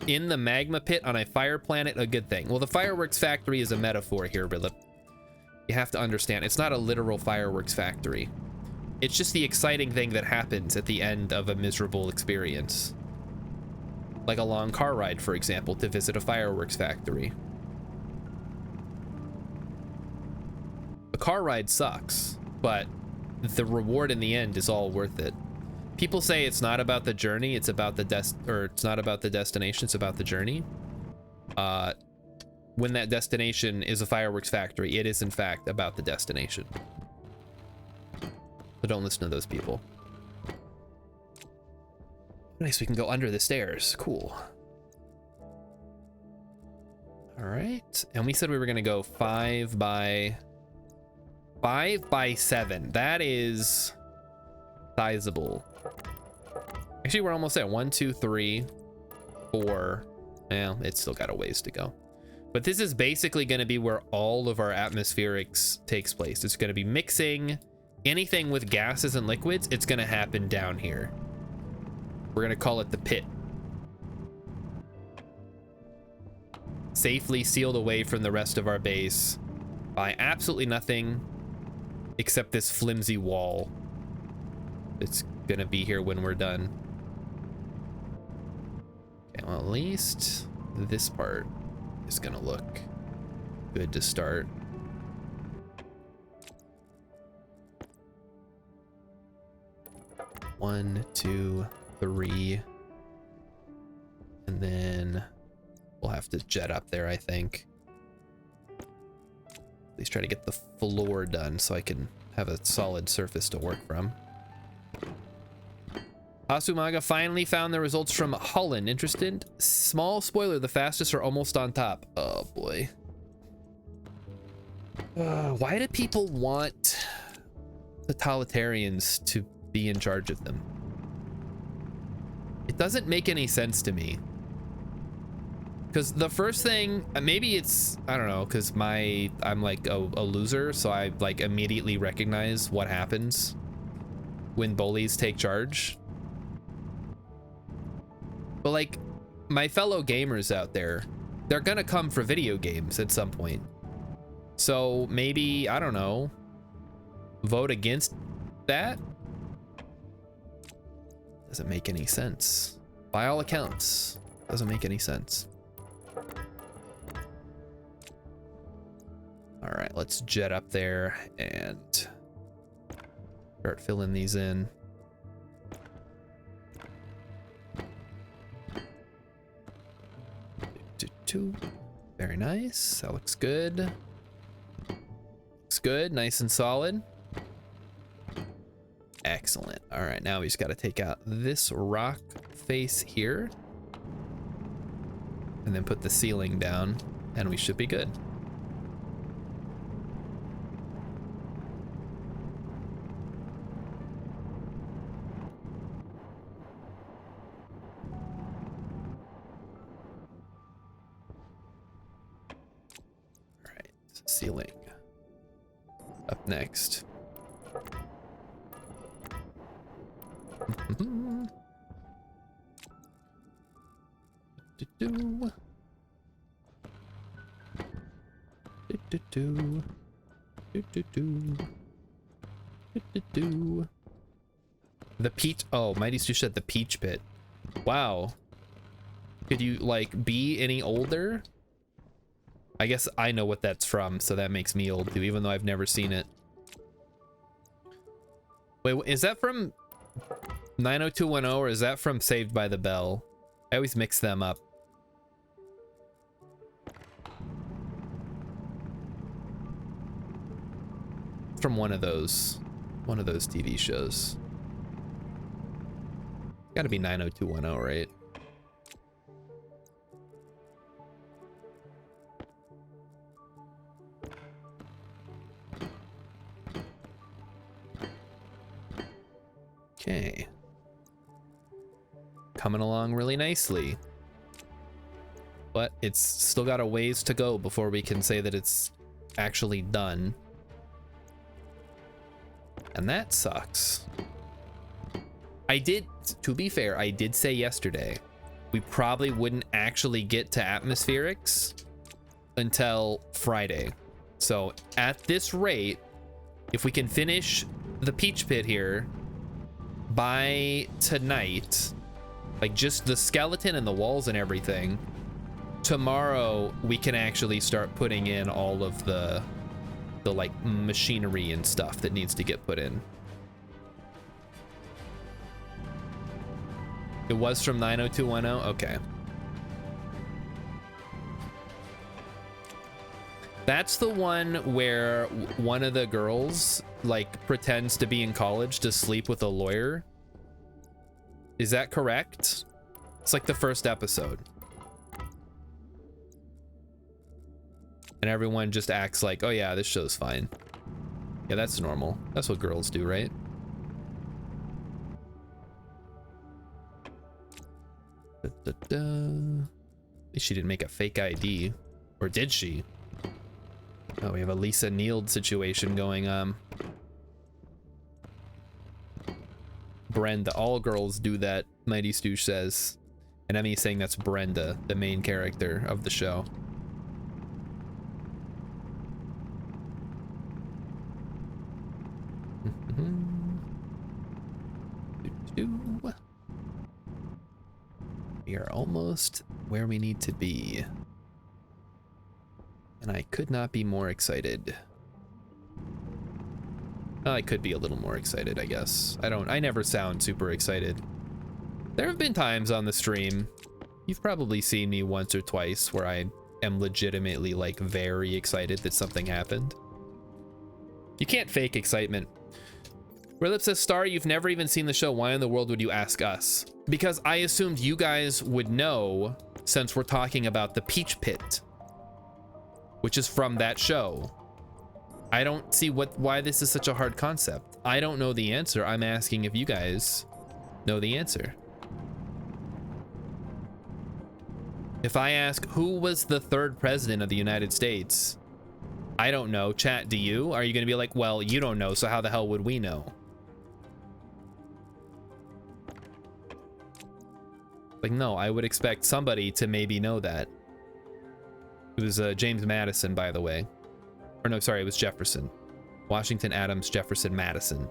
S1: in the magma pit on a fire planet a good thing? Well, the fireworks factory is a metaphor here, Ridlip. You have to understand, it's not a literal fireworks factory. It's just the exciting thing that happens at the end of a miserable experience. Like a long car ride, for example, to visit a fireworks factory. The car ride sucks, but the reward in the end is all worth it. People say it's not about the journey, it's about the it's not about the destination, it's about the journey. When that destination is a fireworks factory, it is in fact about the destination. So don't listen to those people. Nice, we can go under the stairs. Cool. All right, and we said we were gonna go 5 by 7. That is sizable. Actually, we're almost there. 1, 2, 3, 4. Well, it's still got a ways to go. But this is basically going to be where all of our atmospherics takes place. It's going to be mixing anything with gases and liquids. It's going to happen down here. We're going to call it the pit. Safely sealed away from the rest of our base by absolutely nothing except this flimsy wall. It's going to be here when we're done. Okay, well, at least this part is gonna look good to start. One, 2, 3, and then we'll have to jet up there, I think. At least try to get the floor done so I can have a solid surface to work from. Asumaga finally found the results from Holland. Interested? Small spoiler, the fastest are almost on top. Oh boy. Why do people want totalitarians to be in charge of them? It doesn't make any sense to me. Because the first thing, maybe it's, I don't know, because I'm like a loser, so I like immediately recognize what happens when bullies take charge. But like, my fellow gamers out there, they're gonna come for video games at some point. So maybe, I don't know, vote against that? Doesn't make any sense. By all accounts, doesn't make any sense. All right, let's jet up there and start filling these in. Very nice. That looks good. Looks good, nice and solid. Excellent. All right, now we just got to take out this rock face here and then put the ceiling down and we should be good. All right, ceiling up next. The peach. Oh, Mighty Stu said the peach pit. Wow. Could you like be any older? I guess I know what that's from, so that makes me old too, even though I've never seen it. Wait, is that from 90210 or is that from Saved by the Bell? I always mix them up. From one of those TV shows. Gotta be 90210, right? Okay. Coming along really nicely. But it's still got a ways to go before we can say that it's actually done. And that sucks. I did, to be fair, I did say yesterday, we probably wouldn't actually get to atmospherics until Friday. So at this rate, if we can finish the Peach Pit here by tonight, like just the skeleton and the walls and everything, tomorrow we can actually start putting in all of the like machinery and stuff that needs to get put in. It was from 90210. Okay. That's the one where one of the girls like pretends to be in college to sleep with a lawyer. Is that correct? It's like the first episode. And everyone just acts like, oh yeah, this show's fine. Yeah, that's normal. That's what girls do, right? At least she didn't make a fake ID. Or did she? Oh, we have a Lisa Neild situation going on. Brenda. All girls do that, Mighty Stoosh says. And Emmy saying that's Brenda, the main character of the show. We are almost where we need to be. And I could not be more excited. I could be a little more excited, I guess. I never sound super excited. There have been times on the stream, you've probably seen me once or twice where I am legitimately like very excited that something happened. You can't fake excitement. Relip says, Star, you've never even seen the show. Why in the world would you ask us? Because I assumed you guys would know, since we're talking about the Peach Pit, which is from that show. I don't see why this is such a hard concept. I don't know the answer. I'm asking if you guys know the answer. If I ask who was the third president of the United States, I don't know. Chat, do you? Are you going to be like, well, you don't know, so how the hell would we know? Like, no, I would expect somebody to maybe know that. It was James Madison, by the way. Or no, sorry, it was Jefferson. Washington, Adams, Jefferson, Madison.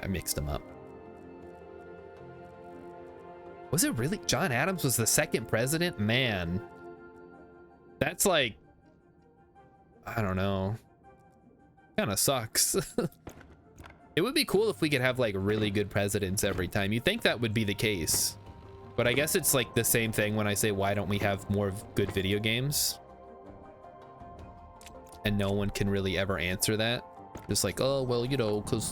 S1: I mixed them up. Was it really? John Adams was the second president? Man. That's like, I don't know. Kind of sucks. It would be cool if we could have like really good presidents every time. You'd think that would be the case. But I guess it's like the same thing when I say, why don't we have more good video games? And no one can really ever answer that. Just like, oh, well, you know, because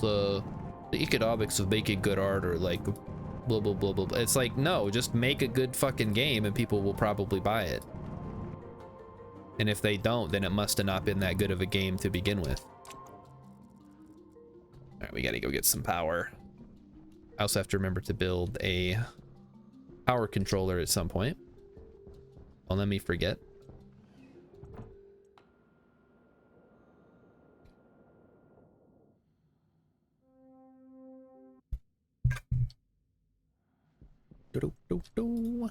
S1: the economics of making good art or like blah blah blah blah blah. It's like, no, just make a good fucking game and people will probably buy it. And if they don't, then it must have not been that good of a game to begin with. All right, we gotta go get some power. I also have to remember to build a power controller at some point. Don't let me forget. Do do do do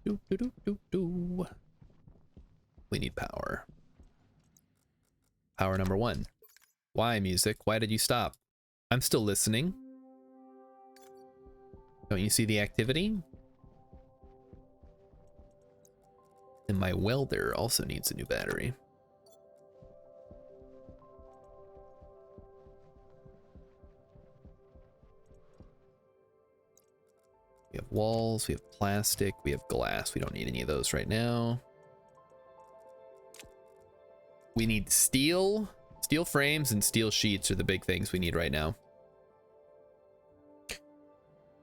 S1: do do do do. We need power. Power number 1. Why, music? Why did you stop? I'm still listening. Don't you see the activity? And my welder also needs a new battery. We have walls, we have plastic, we have glass. We don't need any of those right now. We need steel. Steel frames and steel sheets are the big things we need right now.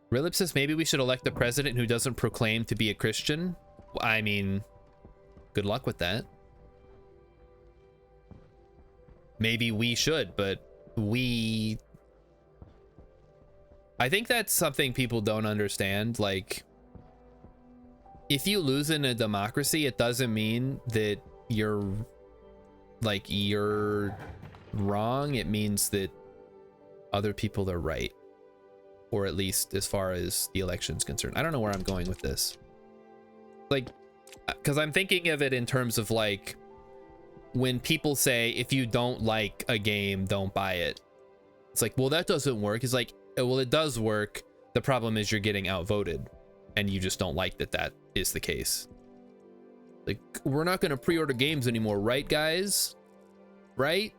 S1: Rilip says maybe we should elect a president who doesn't proclaim to be a Christian. I mean, good luck with that. Maybe we should, but I think that's something people don't understand. Like, if you lose in a democracy, it doesn't mean that you're wrong. It means that other people are right, or at least as far as the election's concerned. I don't know where I'm going with this, like, because I'm thinking of it in terms of like when people say if you don't like a game, don't buy it. It's like, well, that doesn't work. It's like, well, it does work. The problem is you're getting outvoted and you just don't like that that is the case. Like, we're not going to pre-order games anymore, right, guys? Right?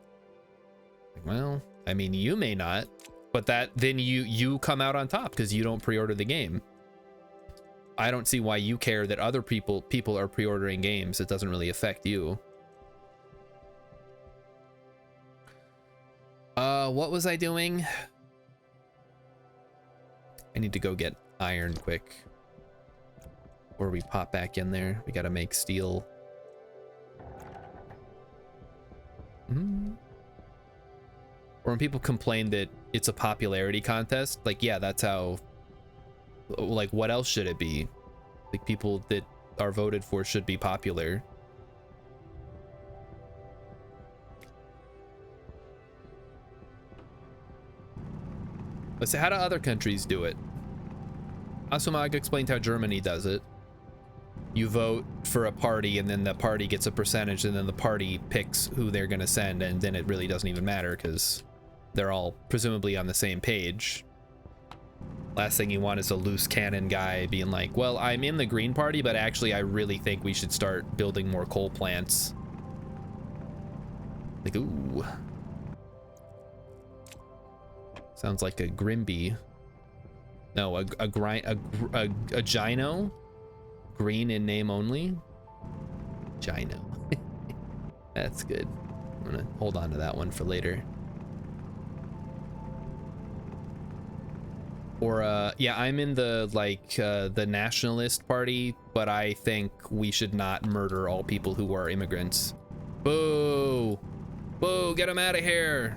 S1: Well, I mean, you may not, but that then you come out on top because you don't pre-order the game. I don't see why you care that other people are pre-ordering games. It doesn't really affect you. What was I doing? I need to go get iron quick. Or we pop back in there. We gotta make steel. Or when people complain that it's a popularity contest, like, yeah, that's how, like, what else should it be? Like, people that are voted for should be popular. Let's say, how do other countries do it? Asumag explained how Germany does it. You vote for a party and then the party gets a percentage and then the party picks who they're gonna send, and then it really doesn't even matter because they're all presumably on the same page. Last thing you want is a loose cannon guy being like, well, I'm in the Green Party, but actually I really think we should start building more coal plants. Like, ooh. Sounds like a Grimby. No, a Gino? Green in name only? Gino. That's good. I'm gonna hold on to that one for later. Or, yeah, I'm in the, like, the Nationalist Party, but I think we should not murder all people who are immigrants. Boo! Boo, get them out of here!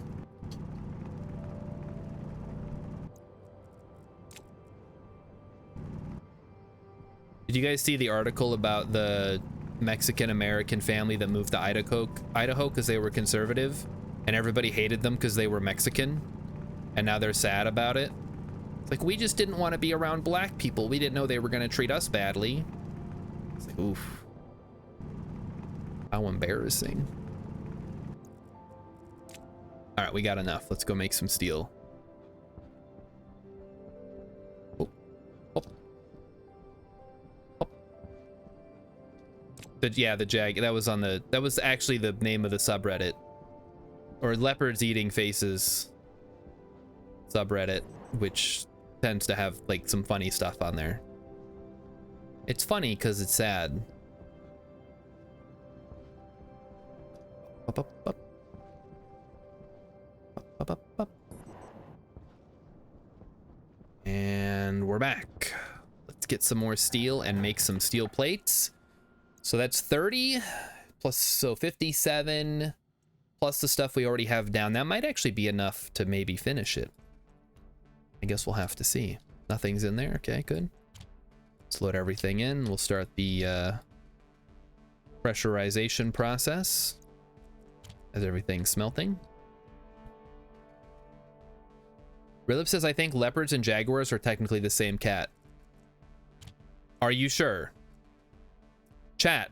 S1: Did you guys see the article about the Mexican-American family that moved to Idaho because they were conservative? And everybody hated them because they were Mexican? And now they're sad about it? It's like, we just didn't want to be around black people. We didn't know they were going to treat us badly. It's like, oof. How embarrassing. All right, we got enough. Let's go make some steel. Oh. Oh. Oh. Yeah, the Jag, that was actually the name of the subreddit. Or Leopards Eating Faces subreddit, which tends to have like some funny stuff on there. It's funny because it's sad. Up, up, up. Up, up, up. we're back. Let's get some more steel and make some steel plates. So that's 30 plus, so 57 plus the stuff we already have down. That might actually be enough to maybe finish it. I guess we'll have to see. Nothing's in there. Okay, good. Let's load everything in. We'll start the pressurization process as everything's smelting. Rilip says, I think leopards and jaguars are technically the same cat. Are you sure? Chat.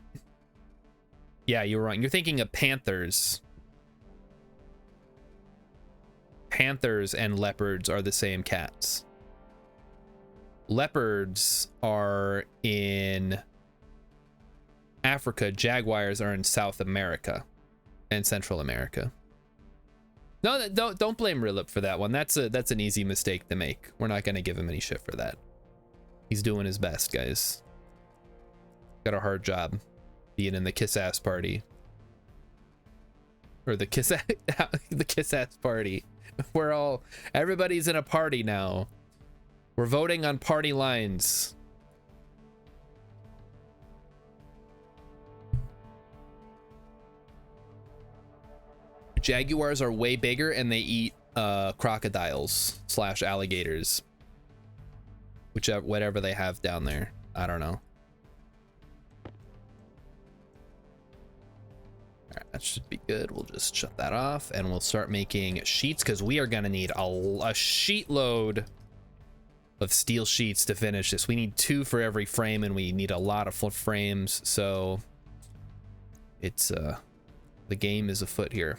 S1: Yeah, you're wrong. You're thinking of panthers. Panthers and leopards are the same cats. Leopards are in Africa. Jaguars are in South America and Central America. No, don't blame Rilip for that one. That's an easy mistake to make. We're not gonna give him any shit for that. He's doing his best, guys. Got a hard job being in the kiss ass party. Or the kiss ass party. Everybody's in a party now. We're voting on party lines. Jaguars are way bigger and they eat crocodiles / alligators. Whatever they have down there. I don't know. Alright, that should be good. We'll just shut that off and we'll start making sheets because we are going to need a sheet load of steel sheets to finish this. We need 2 for every frame and we need a lot of frames. So it's the game is afoot here.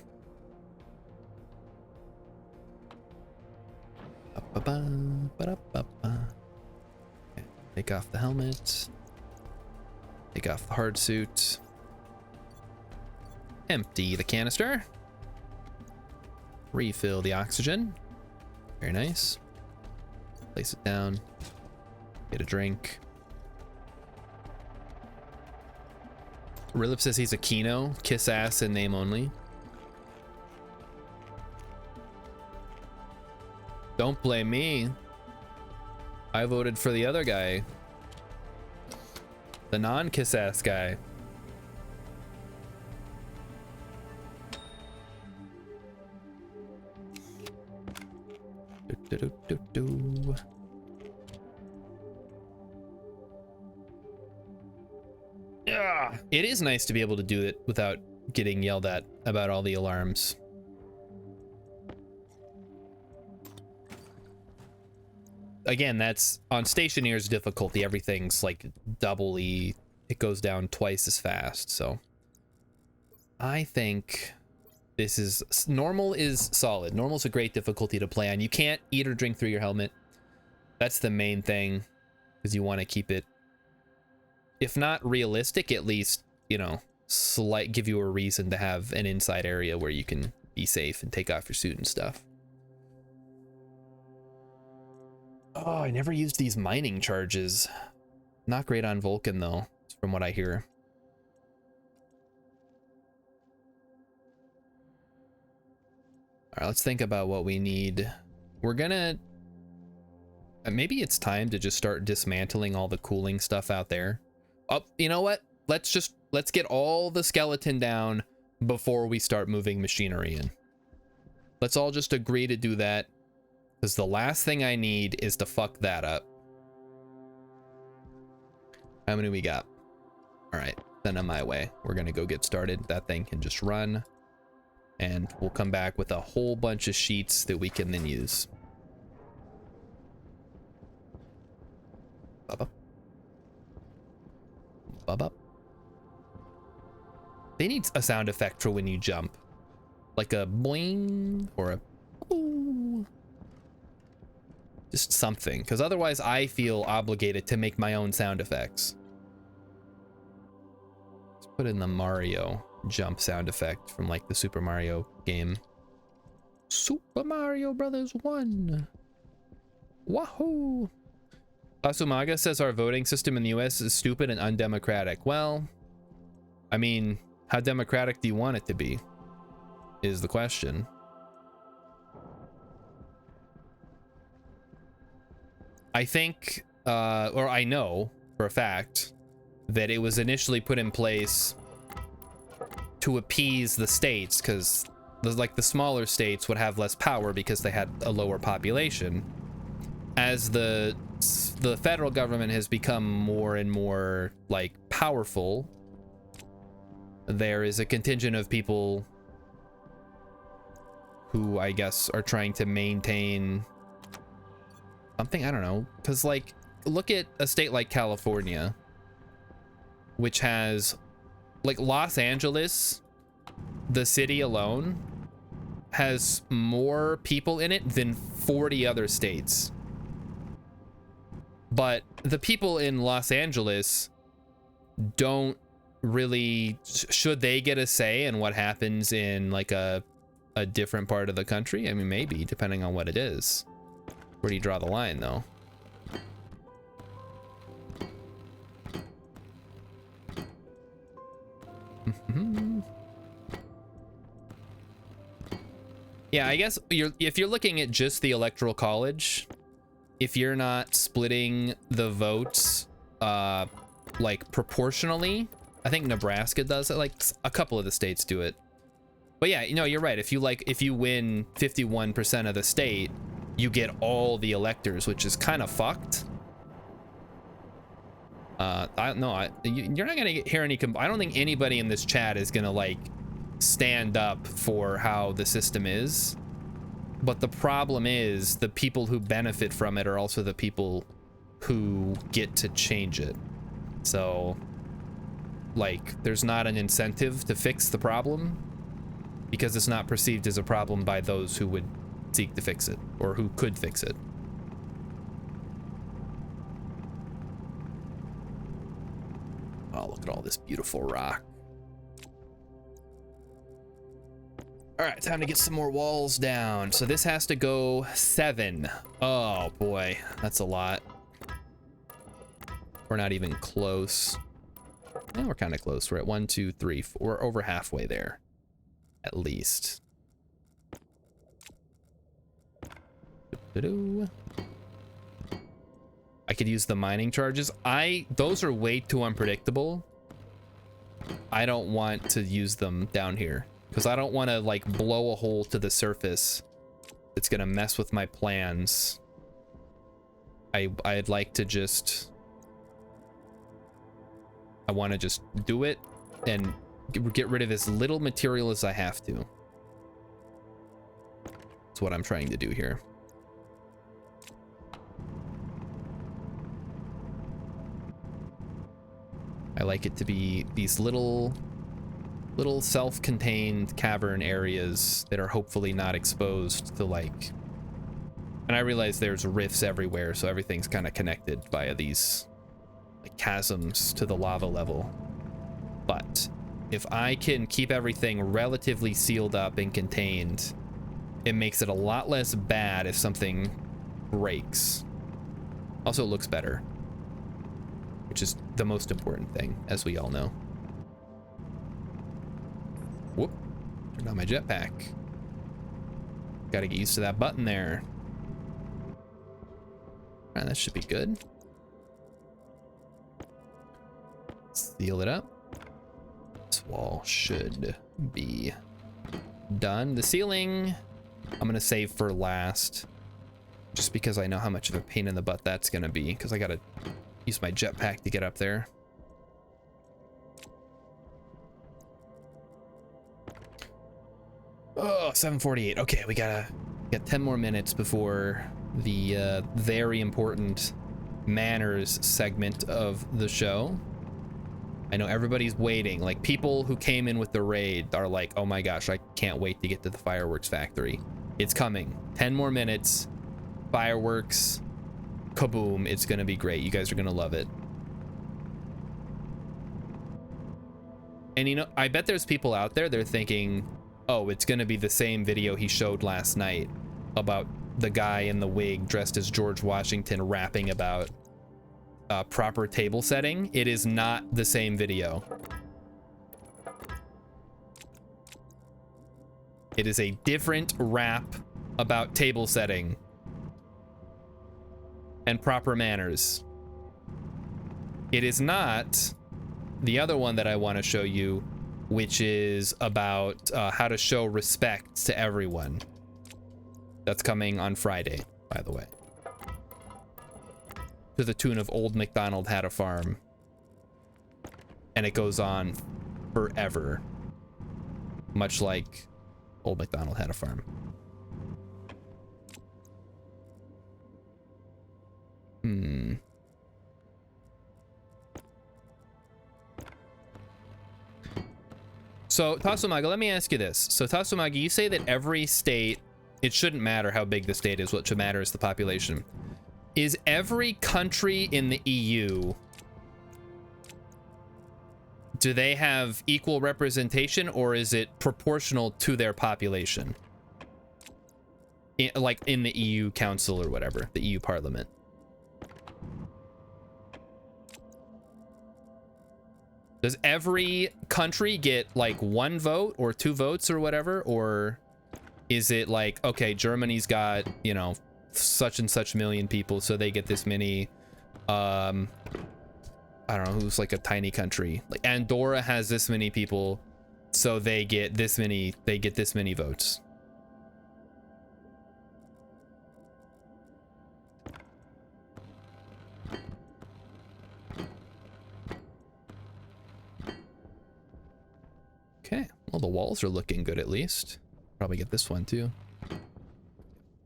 S1: Okay, take off the helmet. Take off the hard suit. Empty the canister. Refill the oxygen. Very nice. Place it down. Get a drink. Rilip says he's a Kino. Kiss ass in name only. Don't blame me. I voted for the other guy. The non-kiss ass guy. Yeah, it is nice to be able to do it without getting yelled at about all the alarms. Again, that's on Stationeer's difficulty. Everything's like doubly, it goes down twice as fast. So I think this is normal is solid. Normal's a great difficulty to play on. You can't eat or drink through your helmet. That's the main thing, because you want to keep it, if not realistic, at least, you know, give you a reason to have an inside area where you can be safe and take off your suit and stuff. Oh, I never used these mining charges. Not great on Vulcan though, from what I hear. All right, let's think about what we need. We're gonna, maybe it's time to just start dismantling all the cooling stuff out there. Oh, you know what? Let's get all the skeleton down before we start moving machinery in. Let's all just agree to do that, because the last thing I need is to fuck that up. How many we got? All right, send them my way. We're gonna go get started. That thing can just run, and we'll come back with a whole bunch of sheets that we can then use. Bub up. Bub up. They need a sound effect for when you jump, like a boing or a ooh. Just something, because otherwise I feel obligated to make my own sound effects. Let's put in the Mario jump sound effect from like the Super Mario game. Super Mario Brothers 1. Wahoo! Asumaga says our voting system in the US is stupid and undemocratic. Well, I mean, how democratic do you want it to be? Is the question. I think, or I know for a fact that it was initially put in place to appease the states, because the smaller states would have less power because they had a lower population. As the federal government has become more and more like powerful, there is a contingent of people who I guess are trying to maintain something. I don't know, because like look at a state like California, which has like Los Angeles, the city alone has more people in it than 40 other states. But the people in Los Angeles don't really, should they get a say in what happens in like a different part of the country? I mean, maybe, depending on what it is. Where do you draw the line, though? Yeah, I guess if you're looking at just the Electoral College, if you're not splitting the votes like proportionally, I think Nebraska does it, like a couple of the states do it. But yeah, you know, you're right. If you win 51% of the state, you get all the electors, which is kind of fucked. You're not gonna hear any. I don't think anybody in this chat is gonna like stand up for how the system is. But the problem is the people who benefit from it are also the people who get to change it. So, like, there's not an incentive to fix the problem because it's not perceived as a problem by those who would seek to fix it or who could fix it. Oh, look at all this beautiful rock. All right, time to get some more walls down. So this has to go 7. Oh boy, that's a lot. We're not even close. Yeah, we're kind of close. We're at 1, 2, 3, 4. We're over halfway there, at least. I could use the mining charges. Those are way too unpredictable. I don't want to use them down here because I don't want to like blow a hole to the surface. It's gonna mess with my plans. I'd like to just. I want to just do it and get rid of as little material as I have to. That's what I'm trying to do here. I like it to be these little self-contained cavern areas that are hopefully not exposed to like, and I realize there's rifts everywhere, so everything's kind of connected via these like chasms to the lava level. But if I can keep everything relatively sealed up and contained, it makes it a lot less bad if something breaks. Also, it looks better, which is the most important thing, as we all know. Whoop, turned on my jetpack. Gotta get used to that button there. All right, that should be good. Seal it up. This wall should be done. The ceiling, I'm gonna save for last, just because I know how much of a pain in the butt that's gonna be, because I gotta use my jetpack to get up there. Oh, 7:48. Okay, we got 10 more minutes before the very important manners segment of the show. I know everybody's waiting. Like, people who came in with the raid are like, oh my gosh, I can't wait to get to the fireworks factory. It's coming. 10 more minutes. Fireworks. Kaboom. It's gonna be great. You guys are gonna love it. And you know, I bet there's people out there, they're thinking, oh, it's gonna be the same video he showed last night about the guy in the wig dressed as George Washington rapping about proper table setting. It is not the same video. It is a different rap about table setting. and proper manners. It is not the other one that I want to show you, which is about how to show respect to everyone. That's coming on Friday, by the way. To the tune of Old MacDonald Had a Farm. And it goes on forever. Much like Old MacDonald Had a Farm. So, Tasumaga, let me ask you this. So, Tasumaga, you say that every state, it shouldn't matter how big the state is, what should matter is the population. Is every country in the EU, do they have equal representation, or is it proportional to their population? Like in the EU Council or whatever, the EU Parliament. Does every country get like 1 vote or 2 votes or whatever? Or is it like, okay, Germany's got, you know, such and such million people, so they get this many, I don't know, who's like a tiny country. Like Andorra has this many people, so they get this many votes. Okay, well, the walls are looking good at least. Probably get this one too.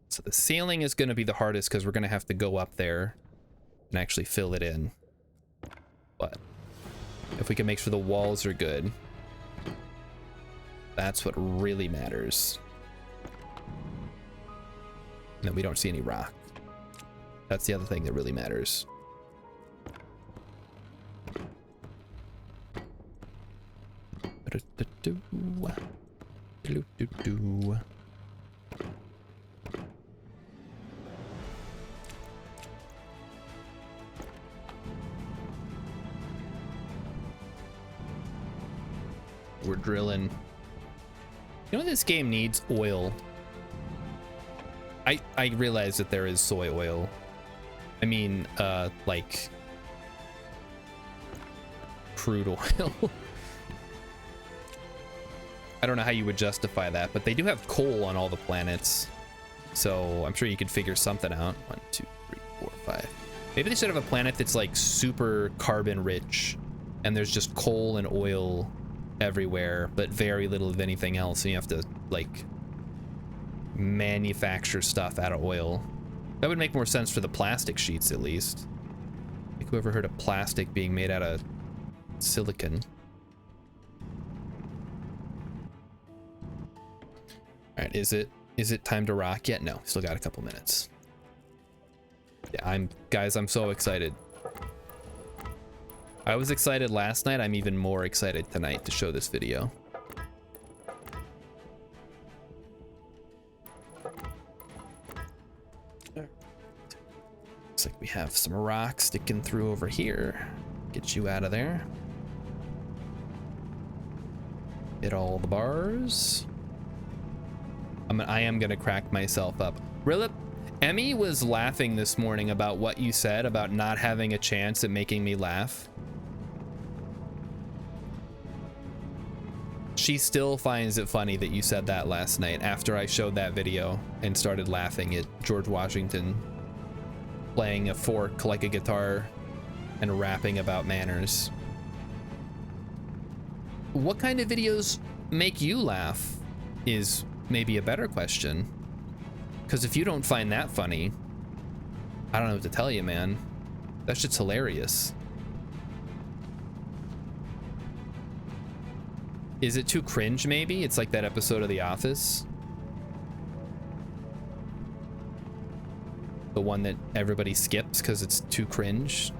S1: So the ceiling is going to be the hardest because we're going to have to go up there and actually fill it in. But if we can make sure the walls are good, that's what really matters. And then we don't see any rock. That's the other thing that really matters. We're drilling. You know, this game needs oil. I realize that there is soy oil. I mean, like crude oil. I don't know how you would justify that, but they do have coal on all the planets, so I'm sure you could figure something out. 1, 2, 3, 4, 5. Maybe they should have a planet that's like super carbon rich, and there's just coal and oil everywhere, but very little of anything else, and you have to like manufacture stuff out of oil. That would make more sense for the plastic sheets, at least. Like, whoever heard of plastic being made out of silicon? All right, is it time to rock yet? No, still got a couple minutes. Yeah, guys, I'm so excited. I was excited last night. I'm even more excited tonight to show this video. Looks like we have some rock sticking through over here. Get you out of there. Hit all the bars. I am gonna crack myself up. Rilip, Emmy was laughing this morning about what you said about not having a chance at making me laugh. She still finds it funny that you said that last night after I showed that video and started laughing at George Washington playing a fork like a guitar and rapping about manners. What kind of videos make you laugh is maybe a better question, because if you don't find that funny, I don't know what to tell you, man. That shit's hilarious. Is it too cringe? Maybe it's like that episode of The Office, the one that everybody skips because it's too cringe.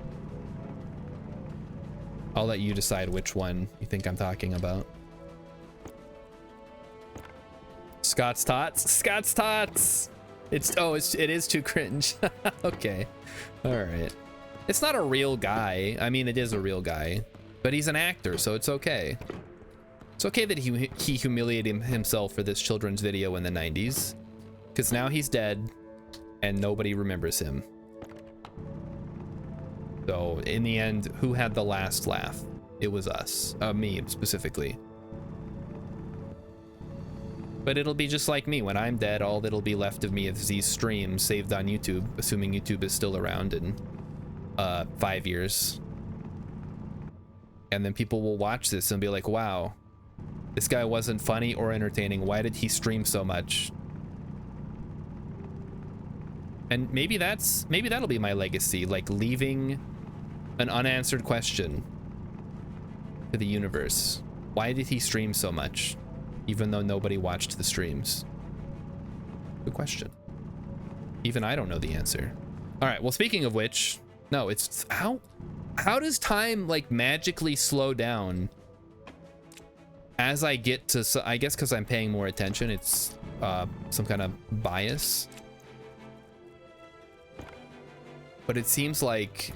S1: I'll let you decide which one you think I'm talking about. Scott's Tots? Scott's Tots! It is too cringe. Okay. Alright. It's not a real guy. I mean, it is a real guy, but he's an actor, so it's okay. It's okay that he humiliated himself for this children's video in the 90s, because now he's dead and nobody remembers him. So in the end, who had the last laugh? It was us, me specifically. But it'll be just like me. When I'm dead, all that'll be left of me is these streams saved on YouTube, assuming YouTube is still around in 5 years. And then people will watch this and be like, wow, this guy wasn't funny or entertaining. Why did he stream so much? And maybe that'll be my legacy, like leaving an unanswered question to the universe. Why did he stream so much, even though nobody watched the streams? Good question. Even I don't know the answer. All right, well, speaking of which, no, it's how does time like magically slow down as I get to, so I guess because I'm paying more attention, it's some kind of bias. But it seems like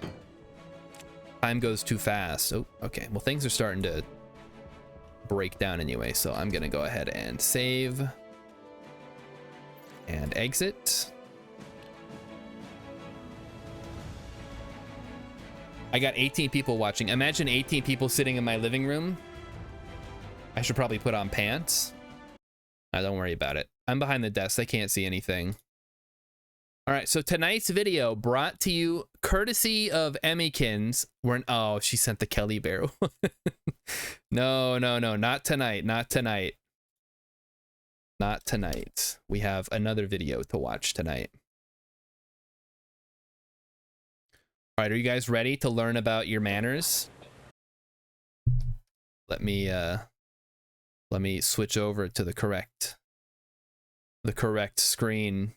S1: time goes too fast. Oh, okay. Well, things are starting to break down anyway, so I'm gonna go ahead and save and exit. I got 18 people watching. Imagine 18 people sitting in my living room. I should probably put on pants. Don't worry about it. I'm behind the desk. I can't see anything. All right, so tonight's video brought to you courtesy of Emmykins. Oh, she sent the Kelly Bear. No, not tonight. Not tonight. Not tonight. We have another video to watch tonight. All right, are you guys ready to learn about your manners? Let me switch over to the correct screen.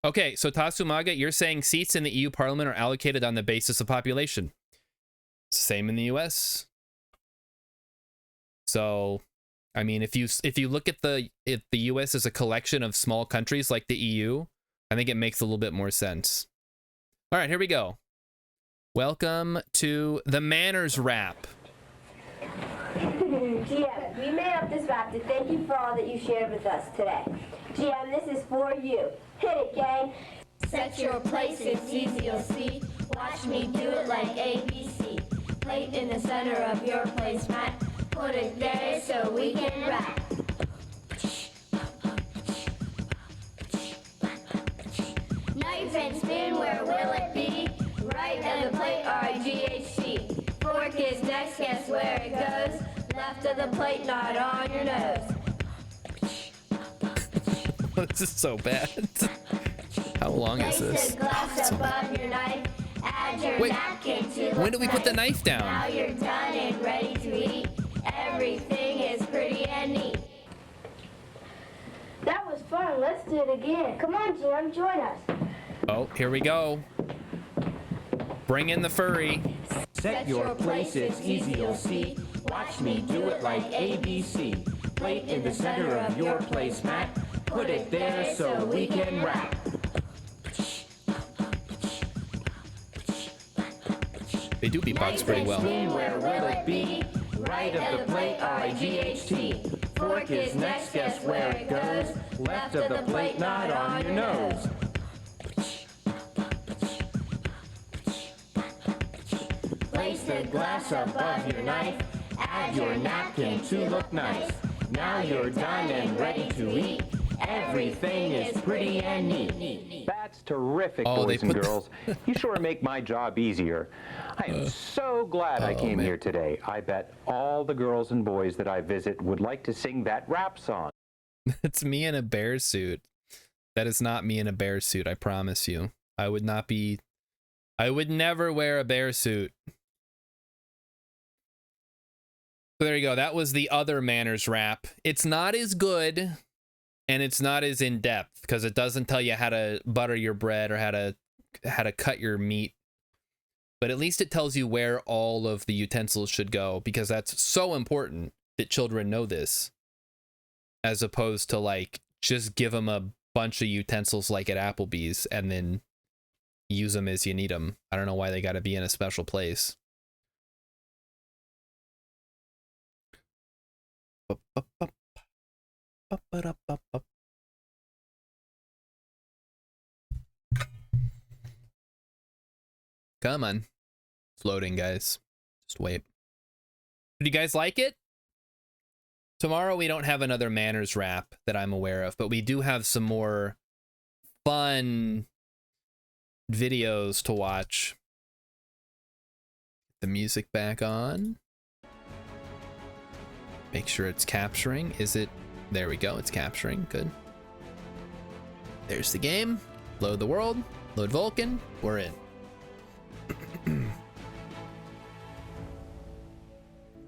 S1: Okay, so Tatsumaga, you're saying seats in the EU Parliament are allocated on the basis of population. Same in the US. So, I mean, if you look at the US as a collection of small countries like the EU, I think it makes a little bit more sense. All right, here we go. Welcome to the Manners Rap.
S2: GM, we made up this rap to thank you for all that you shared with us today. GM, this is for you. Hit it, gang.
S3: Set your place, it's easy, you'll see. Watch me do it like ABC. Plate in the center of your placemat. Put it there so we can rap. Knife and spin, where will it be? Right of the plate, R-I-G-H-T. Fork is next, guess where it goes? Left of the plate, not on your nose.
S1: This is so bad. How long is
S3: Place
S1: this?
S3: a glass above your knife. Add your
S1: Wait,
S3: napkin to
S1: when do we put the
S3: nice.
S1: knife down?
S3: Now you're done and ready to eat. Everything is pretty and neat.
S2: That was fun. Let's do it again. Come on, GM, join us.
S1: Oh, here we go. Bring in the furry.
S4: Set your place, it's easy, you'll see. Watch me do it like ABC. Plate in the center of your placemat. Put it there so we can rap.
S1: They do beatbox pretty well.
S4: Where will it be? Right of the plate, R-I-G-H-T. Fork is next, guess where it goes? Left of the plate, not on your nose. Place the glass above your knife. Add your napkin to look nice. Now you're done and ready to eat. Everything is pretty and neat.
S5: That's terrific,
S1: Oh,
S5: boys
S1: they
S5: and
S1: put the-
S5: girls. You sure make my job easier. I am so glad I came
S1: man.
S5: here today. I bet all the girls and boys that I visit would like to sing that rap song.
S1: It's me in a bear suit. That is not me in a bear suit, I promise you. I would never wear a bear suit. So there you go. That was the other Manners Rap. It's not as good and it's not as in depth because it doesn't tell you how to butter your bread or how to cut your meat. But at least it tells you where all of the utensils should go, because that's so important that children know this, as opposed to like just give them a bunch of utensils like at Applebee's and then use them as you need them. I don't know why they got to be in a special place. Come on. It's loading, guys. Just wait. Did you guys like it? Tomorrow we don't have another manners wrap that I'm aware of, but we do have some more fun videos to watch. The music back on. Make sure it's capturing. Is it? There we go. It's capturing. Good. There's the game. Load the world. Load Vulcan. We're in.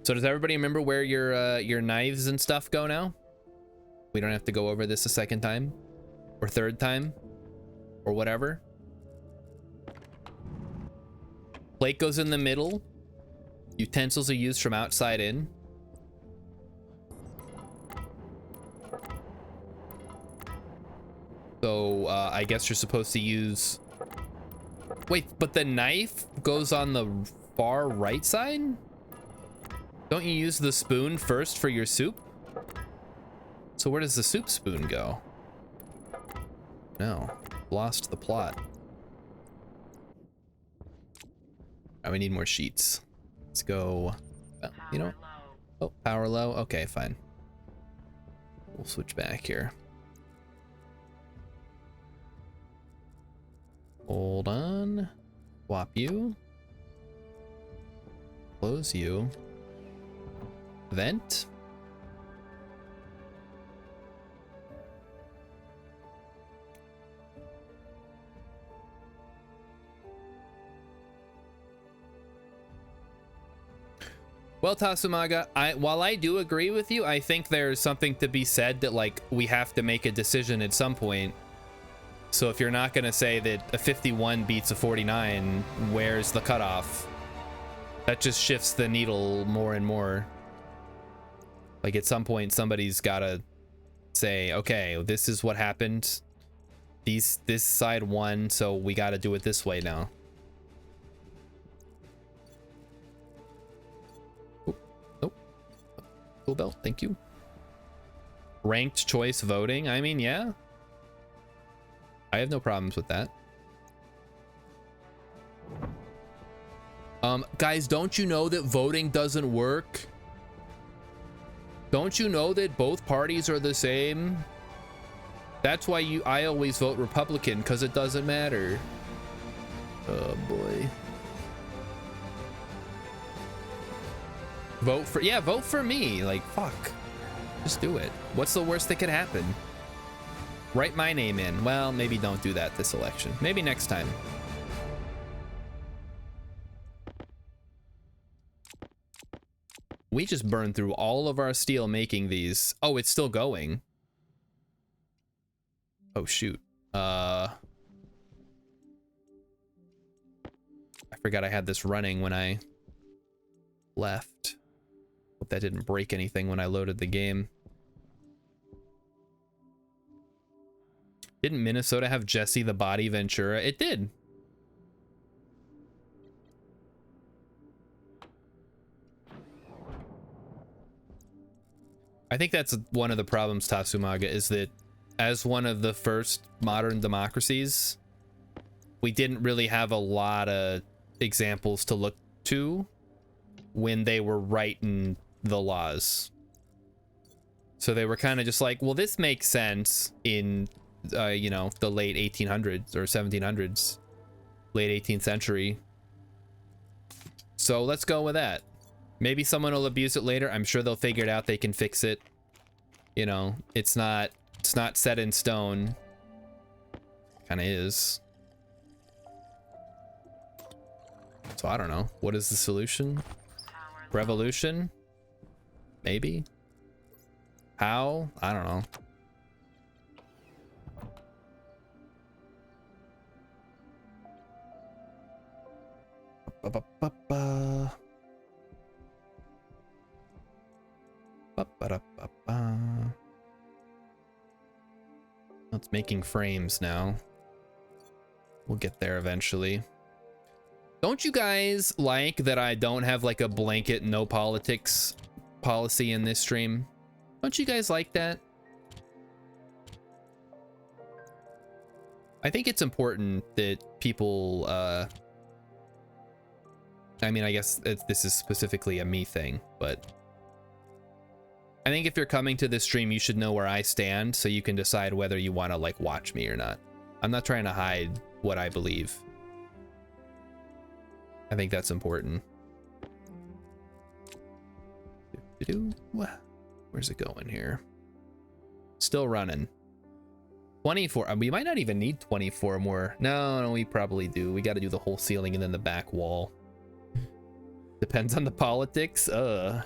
S1: So does everybody remember where your knives and stuff go now? We don't have to go over this a second time or third time or whatever. Plate goes in the middle. Utensils are used from outside in. So I guess you're supposed to use... Wait, but the knife goes on the far right side? Don't you use the spoon first for your soup? So where does the soup spoon go? No, lost the plot. Oh, we need more sheets. Let's go. You know, oh, power low. Okay, fine. We'll switch back here. Hold on. Swap you. Close you. Vent. Well, Tasumaga, while I do agree with you, I think there's something to be said that, like, we have to make a decision at some point. So if you're not going to say that a 51 beats a 49, where's the cutoff? That just shifts the needle more and more. Like, at some point, somebody's got to say, okay, this is what happened. This side won, so we got to do it this way now. Oh. Cool belt, thank you. Ranked choice voting, I mean, yeah. I have no problems with that. Guys, don't you know that voting doesn't work? Don't you know that both parties are the same? That's why I always vote Republican, because it doesn't matter. Oh boy. Vote for me. Like, fuck. Just do it. What's the worst that could happen? Write my name in. Well, maybe don't do that this election. Maybe next time. We just burned through all of our steel making these. Oh, it's still going. Oh, shoot. I forgot I had this running when I left. Hope that didn't break anything when I loaded the game. Didn't Minnesota have Jesse the Body Ventura? It did. I think that's one of the problems, Tasumaga, is that as one of the first modern democracies, we didn't really have a lot of examples to look to when they were writing the laws. So they were kind of just like, well, this makes sense in, you know, the late 1800s or 1700s, late 18th century. So let's go with that. Maybe someone will abuse it later. I'm sure they'll figure it out. They can fix it. You know, it's not set in stone. Kind of is. So I don't know. What is the solution? Revolution? Maybe. How? I don't know. Ba-ba-ba-ba. Ba-ba-da-ba-ba. It's making frames now. We'll get there eventually. Don't you guys like that I don't have like a blanket no politics policy in this stream? Don't you guys like that? I think it's important that people I mean, I guess this is specifically a me thing, but I think if you're coming to this stream, you should know where I stand so you can decide whether you want to like watch me or not. I'm not trying to hide what I believe. I think that's important. Where's it going here? Still running. 24. We might not even need 24 more. No, we probably do. We got to do the whole ceiling and then the back wall. Depends on the politics. I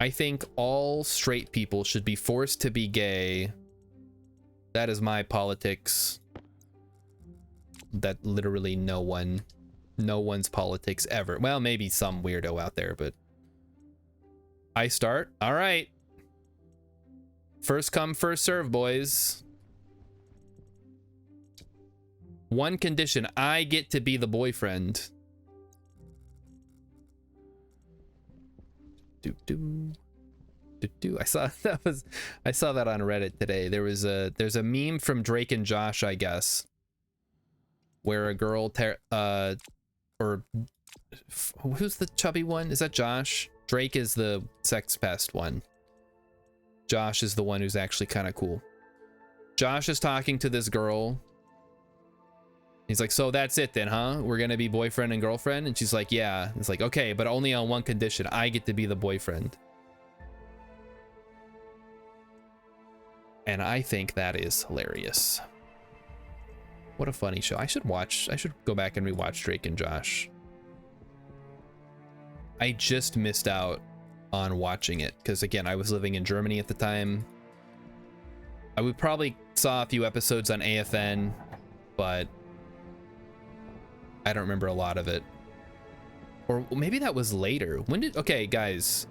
S1: think all straight people should be forced to be gay. That is my politics. That literally no one's politics ever. Well, maybe some weirdo out there, but I start. All right. First come, first serve, boys. One condition, I get to be the boyfriend. I saw that on Reddit today. there's a meme from Drake and Josh, I guess, where a girl or who's the chubby one? Is that Josh? Drake is the sex pest one. Josh is the one who's actually kind of cool. Josh is talking to this girl. He's like, so that's it then, huh? We're gonna be boyfriend and girlfriend? And she's like, yeah. It's like, okay, but only on one condition. I get to be the boyfriend. And I think that is hilarious. What a funny show. I should go back and rewatch Drake and Josh. I just missed out on watching it because, again, I was living in Germany at the time. I would probably saw a few episodes on AFN, but I don't remember a lot of it. Or maybe that was later. Okay, guys,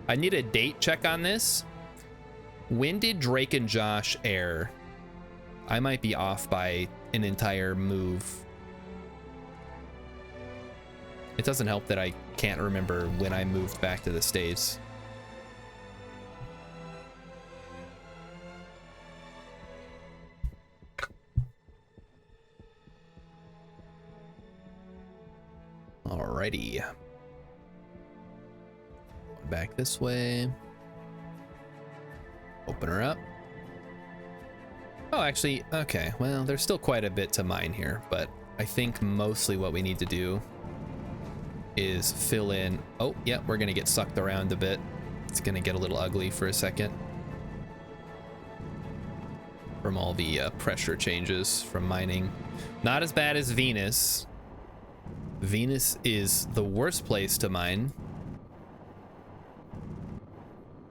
S1: I need a date check on this. When did Drake and Josh air? I might be off by an entire move. It doesn't help that I can't remember when I moved back to the States. Alrighty. Back this way. Open her up. Oh, actually, okay. Well, there's still quite a bit to mine here, but I think mostly what we need to do is fill in. Oh, yeah, we're gonna get sucked around a bit. It's gonna get a little ugly for a second from all the pressure changes from mining. Not as bad as Venus. Venus is the worst place to mine,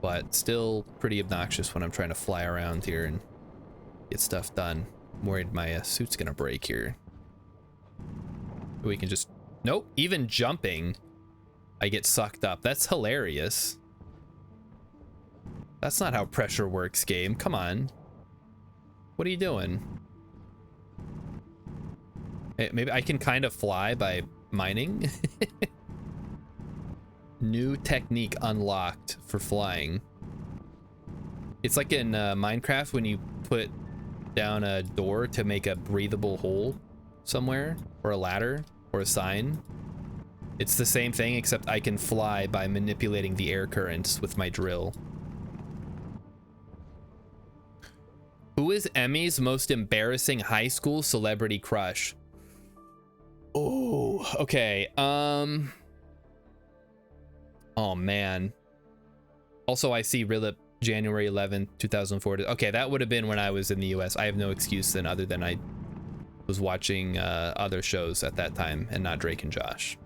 S1: but still pretty obnoxious when I'm trying to fly around here and get stuff done. I'm worried my suit's gonna break here. We can just... Nope, even jumping, I get sucked up. That's hilarious. That's not how pressure works, game. Come on. What are you doing? Hey, maybe I can kind of fly by mining. New technique unlocked for flying. It's like in Minecraft when you put down a door to make a breathable hole somewhere, or a ladder, or a sign. It's the same thing, except I can fly by manipulating the air currents with my drill. Who is Emmy's most embarrassing high school celebrity crush? Oh, okay. Oh man. Also, I see Rilip January 11th, 2004. Okay, that would have been when I was in the US. I have no excuse then other than I was watching other shows at that time and not Drake and Josh.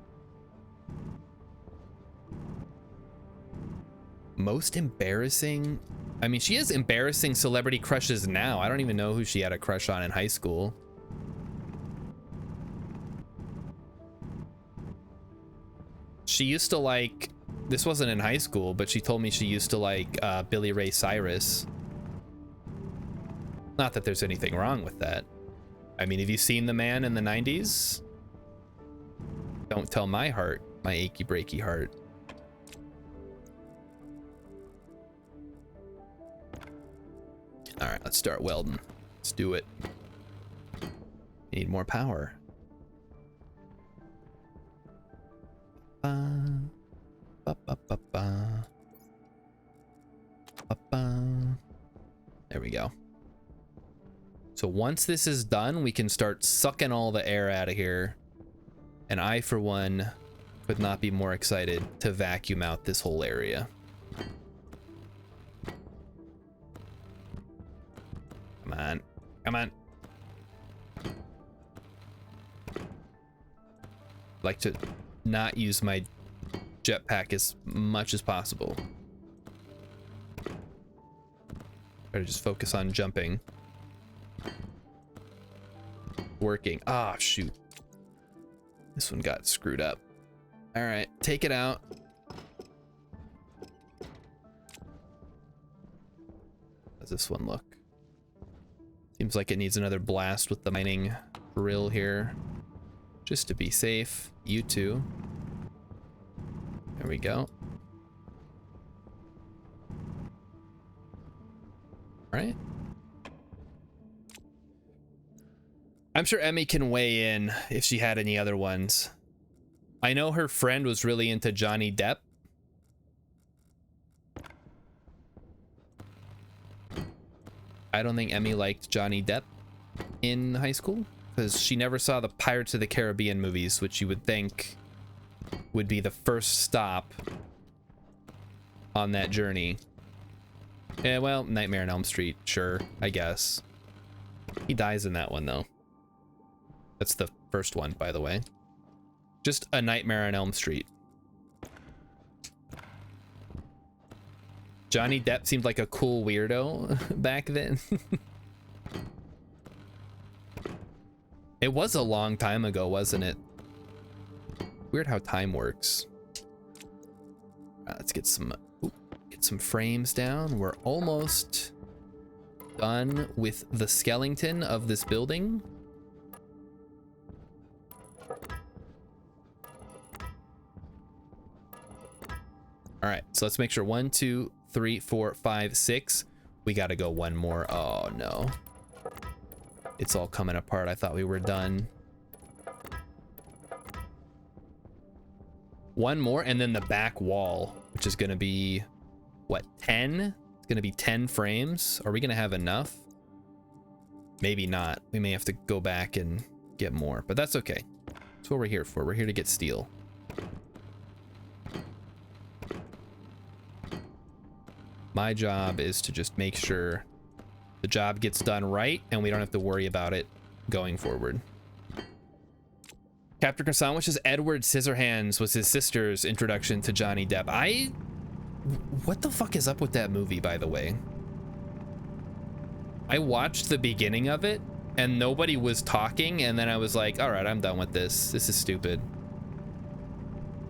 S1: Most embarrassing? I mean, she has embarrassing celebrity crushes now. I don't even know who she had a crush on in high school. She used to like, this wasn't in high school, but she told me she used to like Billy Ray Cyrus. Not that there's anything wrong with that. I mean, have you seen the man in the 90s? Don't tell my heart, my achy breaky heart. All right, let's start welding. Let's do it. Need more power. There we go. So once this is done, we can start sucking all the air out of here. And I, for one, could not be more excited to vacuum out this whole area. Come on. Come on. Like to not use my jetpack as much as possible. Try to just focus on jumping. Working. Ah, shoot. This one got screwed up. All right, take it out. How does this one look? Seems like it needs another blast with the mining drill here. Just to be safe. You too. There we go. All right. I'm sure Emmy can weigh in if she had any other ones. I know her friend was really into Johnny Depp. I don't think Emmy liked Johnny Depp in high school because she never saw the Pirates of the Caribbean movies, which you would think would be the first stop on that journey. Yeah, well, Nightmare on Elm Street, sure, I guess. He dies in that one, though. That's the first one, by the way. Just A Nightmare on Elm Street. Johnny Depp seemed like a cool weirdo back then. It was a long time ago, wasn't it? Weird how time works. Let's get some frames down. We're almost done with the skeleton of this building. All right, so let's make sure 1, 2, 3, 4, 5, 6. We got to go one more. Oh no. It's all coming apart. I thought we were done. One more and then the back wall, which is going to be what, 10? It's going to be 10 frames. Are we going to have enough? Maybe not. We may have to go back and get more, but that's okay. That's what we're here for. We're here to get steel. My job is to just make sure the job gets done right and we don't have to worry about it going forward. Captain Croissant wishes Edward Scissorhands was his sister's introduction to Johnny Depp. What the fuck is up with that movie, by the way? I watched the beginning of it and nobody was talking, and then I was like, all right, I'm done with this. This is stupid.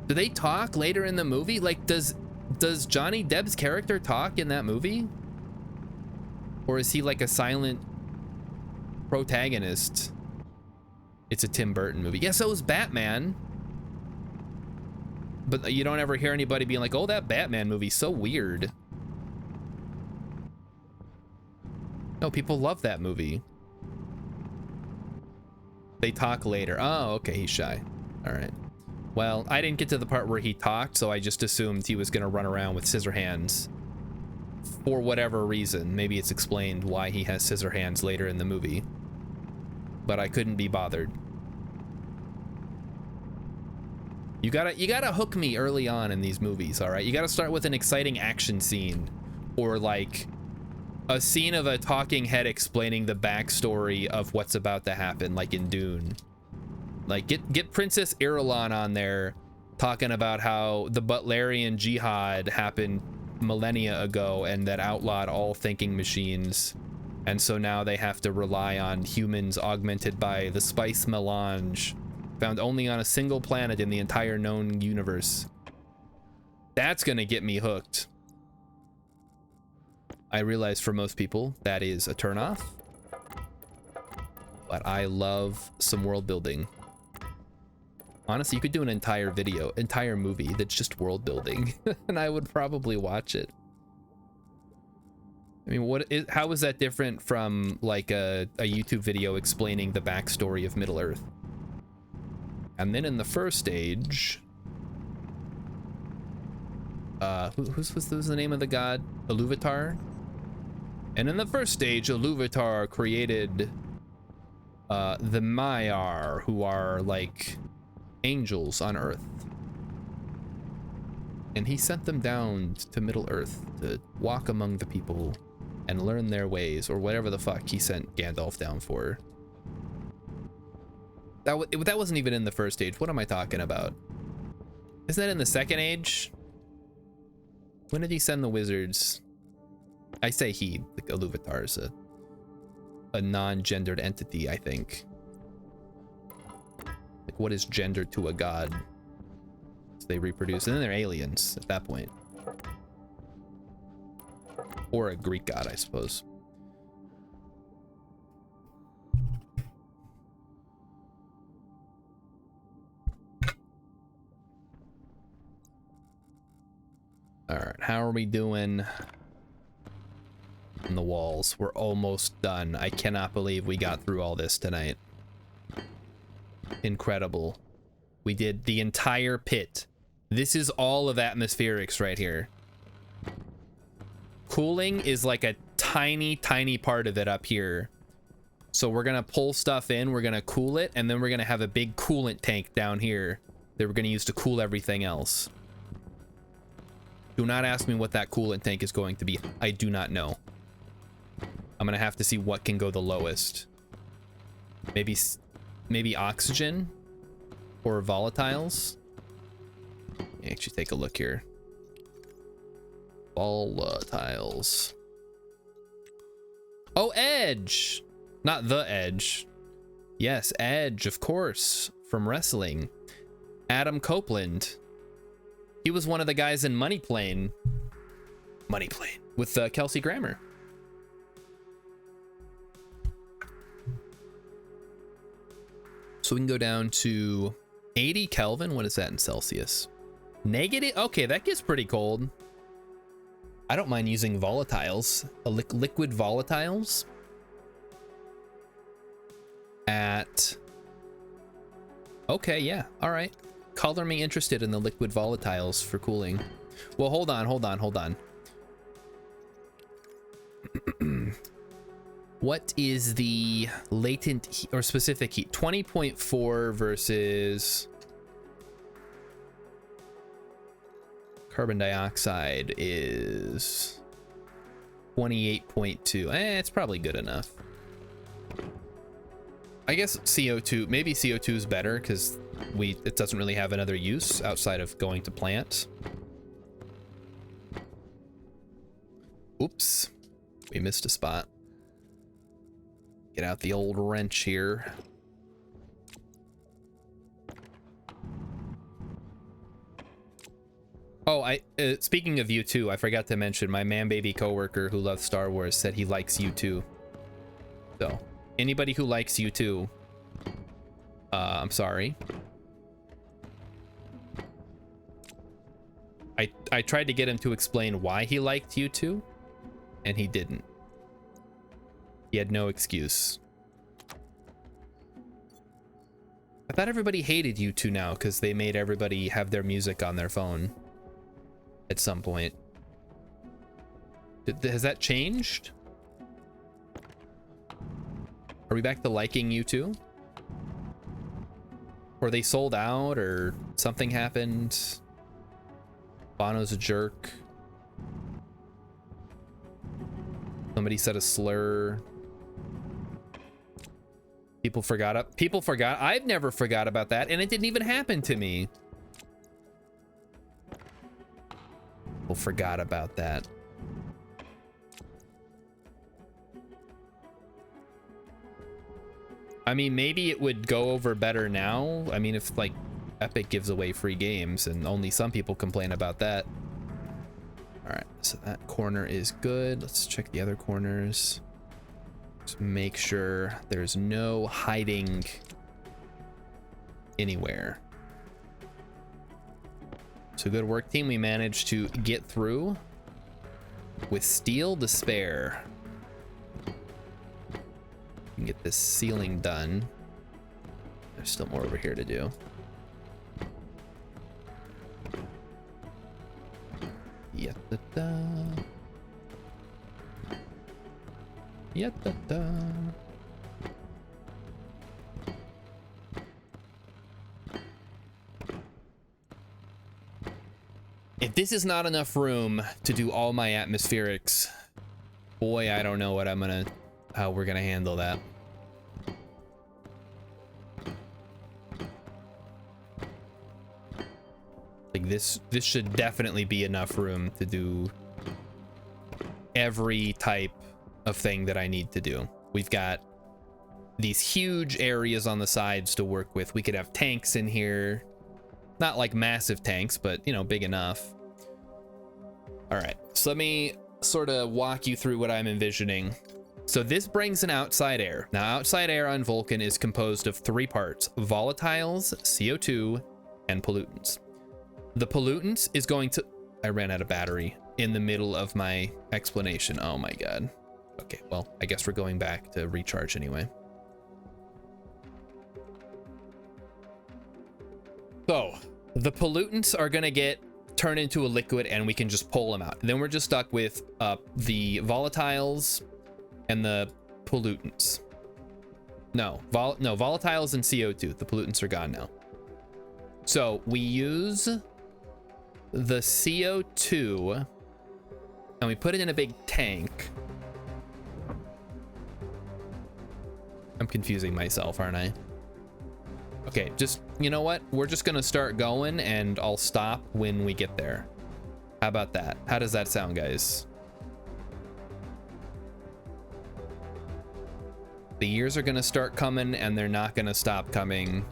S1: Do they talk later in the movie? Like, does Johnny Depp's character talk in that movie? Or is he like a silent protagonist? It's a Tim Burton movie. Yeah, so is Batman. But you don't ever hear anybody being like, oh, that Batman movie's so weird. No, people love that movie. They talk later. Oh, okay, he's shy. All right. Well, I didn't get to the part where he talked, so I just assumed he was going to run around with scissor hands for whatever reason. Maybe it's explained why he has scissor hands later in the movie, but I couldn't be bothered. You gotta hook me early on in these movies, all right? You gotta start with an exciting action scene, or like a scene of a talking head explaining the backstory of what's about to happen, like in Dune. Like get Princess Irulan on there talking about how the Butlerian Jihad happened millennia ago and that outlawed all thinking machines, and so now they have to rely on humans augmented by the spice melange found only on a single planet in the entire known universe. That's gonna get me hooked. I realize for most people that is a turnoff, but I love some world building. Honestly, you could do an entire movie that's just world building, and I would probably watch it. I mean, how is that different from like a YouTube video explaining the backstory of Middle-earth? And then in the first stage, who's the name of the god? Iluvatar? And in the first stage, Iluvatar created the Maiar, who are like angels on Earth. And he sent them down to Middle Earth to walk among the people and learn their ways, or whatever the fuck he sent Gandalf down for. That wasn't even in the first age. What am I talking about? Isn't that in the second age? When did he send the wizards? I say he, like Iluvatar is a non-gendered entity, I think. Like, what is gender to a god? So they reproduce, and then they're aliens at that point. Or a Greek god, I suppose. All right, how are we doing on the walls? We're almost done. I cannot believe we got through all this tonight. Incredible. We did the entire pit. This is all of atmospherics right here. Cooling is like a tiny, tiny part of it up here. So we're gonna pull stuff in, we're gonna cool it, and then we're gonna have a big coolant tank down here that we're gonna use to cool everything else. Do not ask me what that coolant tank is going to be. I do not know. I'm gonna have to see what can go the lowest. Maybe oxygen or volatiles. Actually, take a look here. Volatiles. Oh, Edge! Not the Edge. Yes, Edge, of course, from wrestling. Adam Copeland. He was one of the guys in Money Plane. Money Plane. With Kelsey Grammer. So we can go down to 80 Kelvin. What is that in Celsius? Negative? Okay, that gets pretty cold. I don't mind using volatiles. Liquid volatiles. At... Okay, yeah. All right. Color me interested in the liquid volatiles for cooling. Well, hold on. What is the latent heat or specific heat? 20.4 versus carbon dioxide is 28.2. It's probably good enough. I guess CO2, maybe CO2 is better because it doesn't really have another use outside of going to plants. Oops, we missed a spot. Get out the old wrench here. Oh, speaking of U2, I forgot to mention my man-baby coworker who loves Star Wars said he likes U2. So, anybody who likes U2, I'm sorry. I tried to get him to explain why he liked U2, and he didn't. He had no excuse. I thought everybody hated U2 now because they made everybody have their music on their phone at some point. Has that changed? Are we back to liking U2? Or they sold out, or something happened? Bono's a jerk. Somebody said a slur. People forgot. I've never forgot about that, and it didn't even happen to me. People forgot about that. I mean, maybe it would go over better now. I mean, if like Epic gives away free games and only some people complain about that. All right, so that corner is good. Let's check the other corners. Just make sure there's no hiding anywhere. So good work, team. We managed to get through with steel to spare. We can get this ceiling done. There's still more over here to do. Ya-da-da. If this is not enough room to do all my atmospherics, boy, I don't know what how we're gonna handle that. Like this should definitely be enough room to do every type of thing that I need to do. We've got these huge areas on the sides to work with. We could have tanks in here. Not like massive tanks, but you know, big enough. All right, so let me sort of walk you through what I'm envisioning. So this brings in outside air. Now, outside air on Vulcan is composed of 3 parts: volatiles, CO2, and pollutants. The pollutants is going to... I ran out of battery in the middle of my explanation. Oh my God. Okay, well, I guess we're going back to recharge anyway. So the pollutants are gonna get turned into a liquid and we can just pull them out. Then we're just stuck with the volatiles and the pollutants. No, volatiles and CO2. The pollutants are gone now. So we use the CO2 and we put it in a big tank. I'm confusing myself, aren't I? Okay, just, you know what? We're just gonna start going and I'll stop when we get there. How about that? How does that sound, guys? The years are gonna start coming and they're not gonna stop coming.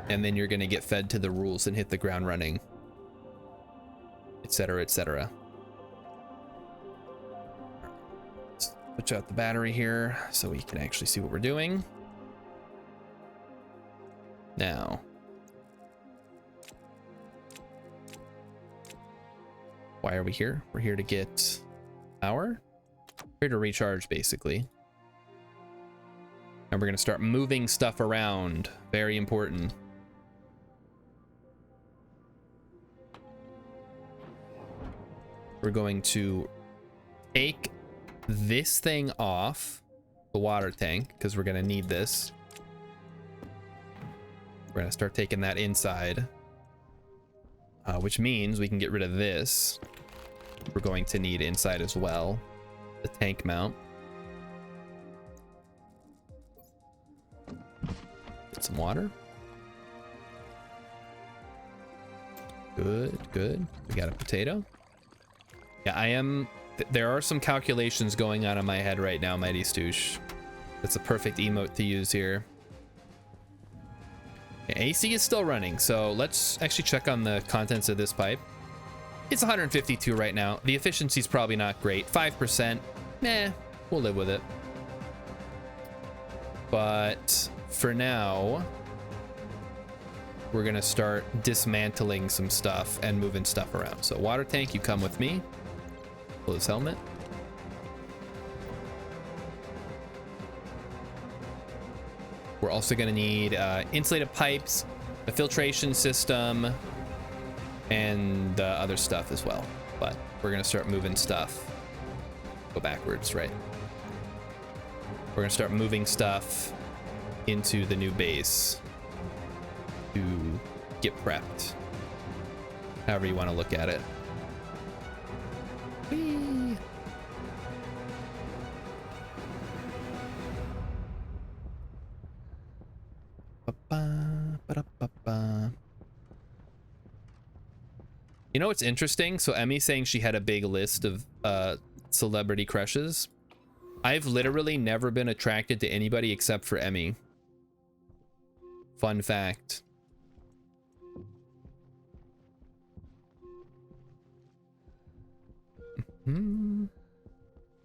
S1: And then you're gonna get fed to the rules and hit the ground running. Etc., etc. Let's switch out the battery here so we can actually see what we're doing. Now, why are we here? We're here to get power. We're here to recharge, basically. And we're going to start moving stuff around. Very important. We're going to take this thing off the water tank because we're going to need this. We're gonna start taking that inside, which means we can get rid of this. We're going to need inside as well, the tank mount. Get some water. Good, good. We got a potato. Yeah, there are some calculations going on in my head right now, Mighty Stoosh. That's a perfect emote to use here. Yeah, AC is still running, so let's actually check on the contents of this pipe. It's 152 right now. The efficiency is probably not great. 5%, meh, we'll live with it. But for now, we're gonna start dismantling some stuff and moving stuff around. So water tank, you come with me. Pull his helmet. We're also going to need insulated pipes, a filtration system, and other stuff as well. But we're going to start moving stuff. Go backwards, right? We're going to start moving stuff into the new base to get prepped. However you want to look at it. Whee! You know what's interesting? So Emmy's saying she had a big list of celebrity crushes. I've literally never been attracted to anybody except for Emmy. Fun fact.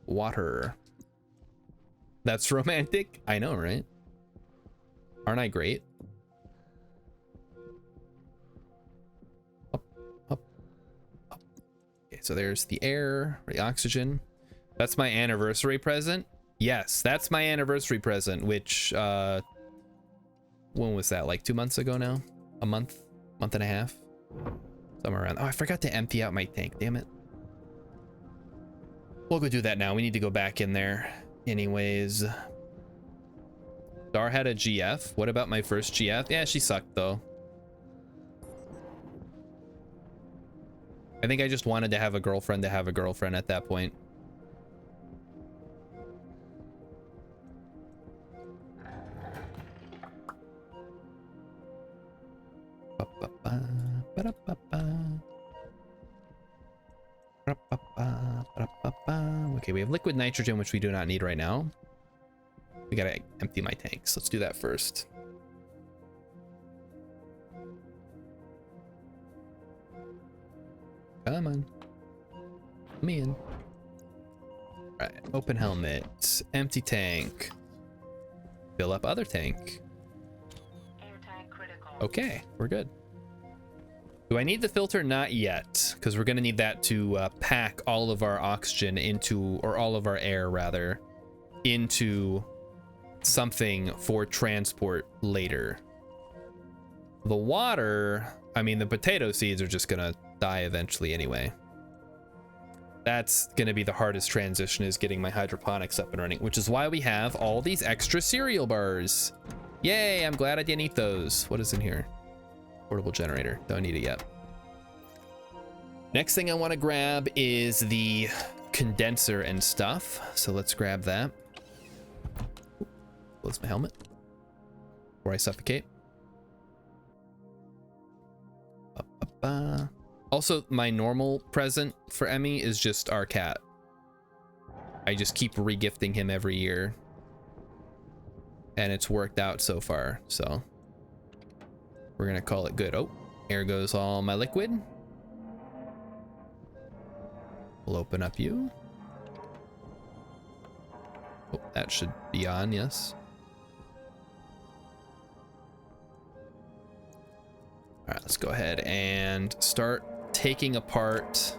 S1: Water. That's romantic. I know, right? Aren't I great? Up, up, up. Okay, so there's the air, the oxygen. That's my anniversary present. Yes, that's my anniversary present, which, when was that? Like 2 months ago now? A month? Month and a half? Somewhere around. Oh, I forgot to empty out my tank. Damn it. We'll go do that now. We need to go back in there. Anyways, Star had a GF. What about my first GF? Yeah, she sucked though. I think I just wanted to have a girlfriend at that point. Okay, we have liquid nitrogen, which we do not need right now. We gotta empty my tanks. Let's do that first. Come on. Come in. Alright, open helmet. Empty tank. Fill up other tank. Okay, we're good. Do I need the filter? Not yet, because we're gonna need that to pack all of our oxygen into, or all of our air rather, into something for transport later. The water, I mean, the potato seeds are just gonna die eventually anyway. That's gonna be the hardest transition, is getting my hydroponics up and running, which is why we have all these extra cereal bars. Yay, I'm glad I didn't eat those. What is in here? Portable generator. Don't need it yet. Next thing I want to grab is the condenser and stuff. So let's grab that. Close my helmet before I suffocate. Also, my normal present for Emmy is just our cat. I just keep regifting him every year. And it's worked out so far, so we're gonna call it good. Oh, here goes all my liquid. We'll open up you. Oh, that should be on, yes. All right, let's go ahead and start taking apart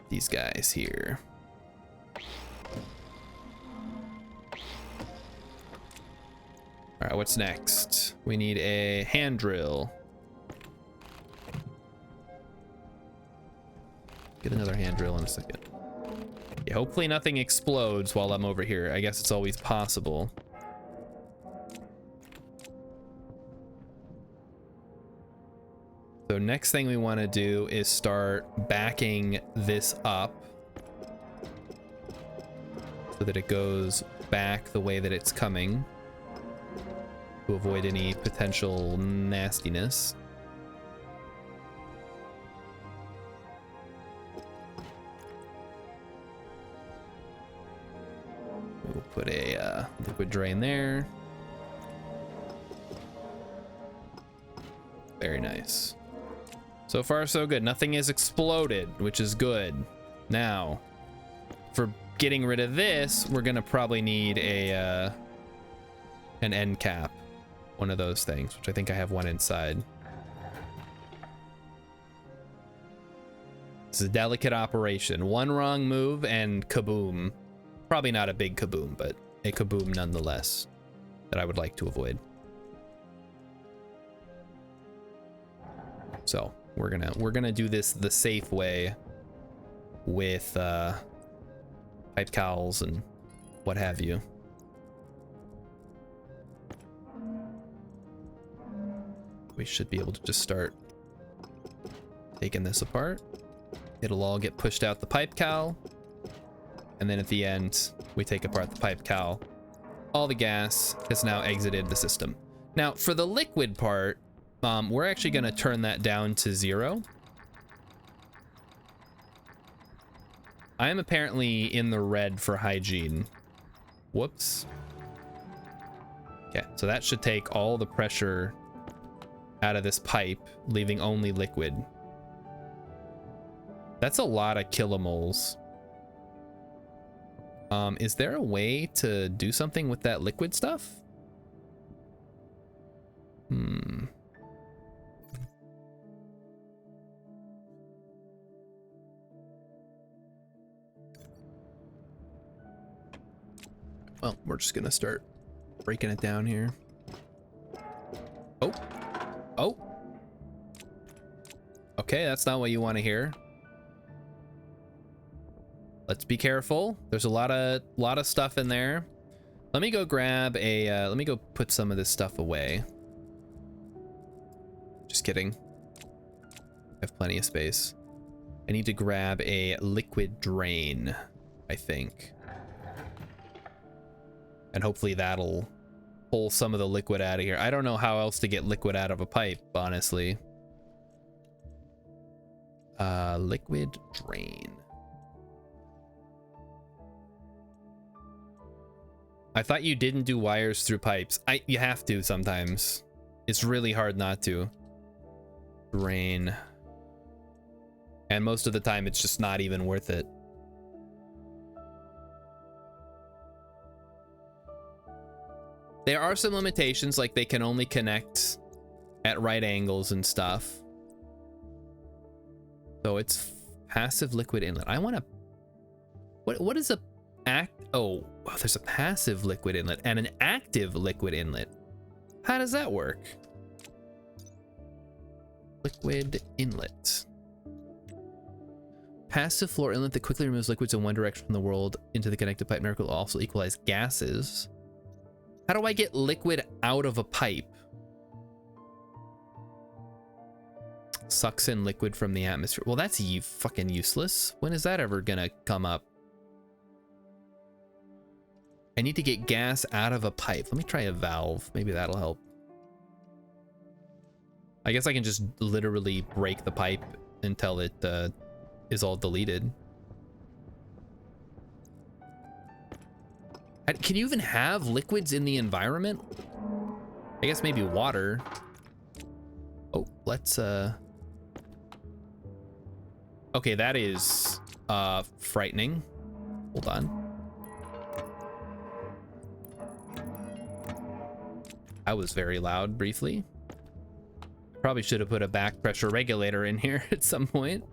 S1: these guys here. All right, what's next? We need a hand drill. Get another hand drill in a second. Yeah, hopefully nothing explodes while I'm over here. I guess it's always possible. So next thing we want to do is start backing this up so that it goes back the way that it's coming, to avoid any potential nastiness. We'll put a liquid drain there. Very nice. So far so good. Nothing has exploded, which is good. Now, for getting rid of this, we're gonna probably need a an end cap. One of those things, which I think I have one inside. This is a delicate operation. One wrong move and kaboom. Probably not a big kaboom, but a kaboom nonetheless that I would like to avoid. So we're gonna do this the safe way with pipe cowls and what have you. We should be able to just start taking this apart. It'll all get pushed out the pipe cowl, and then at the end we take apart the pipe cowl. All the gas has now exited the system. Now for the liquid part, we're actually going to turn that down to 0. I am apparently in the red for hygiene. Whoops. Okay, so that should take all the pressure out of this pipe, leaving only liquid. That's a lot of kilomoles. Is there a way to do something with that liquid stuff? Well, we're just gonna start breaking it down here. Oh. Oh. Okay, that's not what you want to hear. let's be careful. There's a lot of stuff in there. Let me go grab a, let me go put some of this stuff away. Just kidding. I have plenty of space. I need to grab a liquid drain, I think. And hopefully that'll pull some of the liquid out of here. I don't know how else to get liquid out of a pipe, honestly. Liquid drain. I thought you didn't do wires through pipes. You have to sometimes. It's really hard not to. Drain. And most of the time it's just not even worth it. There are some limitations, like they can only connect at right angles and stuff. So it's passive liquid inlet. I want to... What is a Oh, there's a passive liquid inlet and an active liquid inlet. How does that work? Liquid inlet. Passive floor inlet that quickly removes liquids in one direction from the world into the connected pipe network will also equalize gases. How do I get liquid out of a pipe? Sucks in liquid from the atmosphere. Well, that's fucking useless. When is that ever gonna come up? I need to get gas out of a pipe. Let me try a valve. Maybe that'll help. I guess I can just literally break the pipe until it is all deleted. Can you even have liquids in the environment? I guess maybe water. Oh, let's okay, that is frightening. Hold on. That was very loud briefly. Probably should have put a back pressure regulator in here at some point.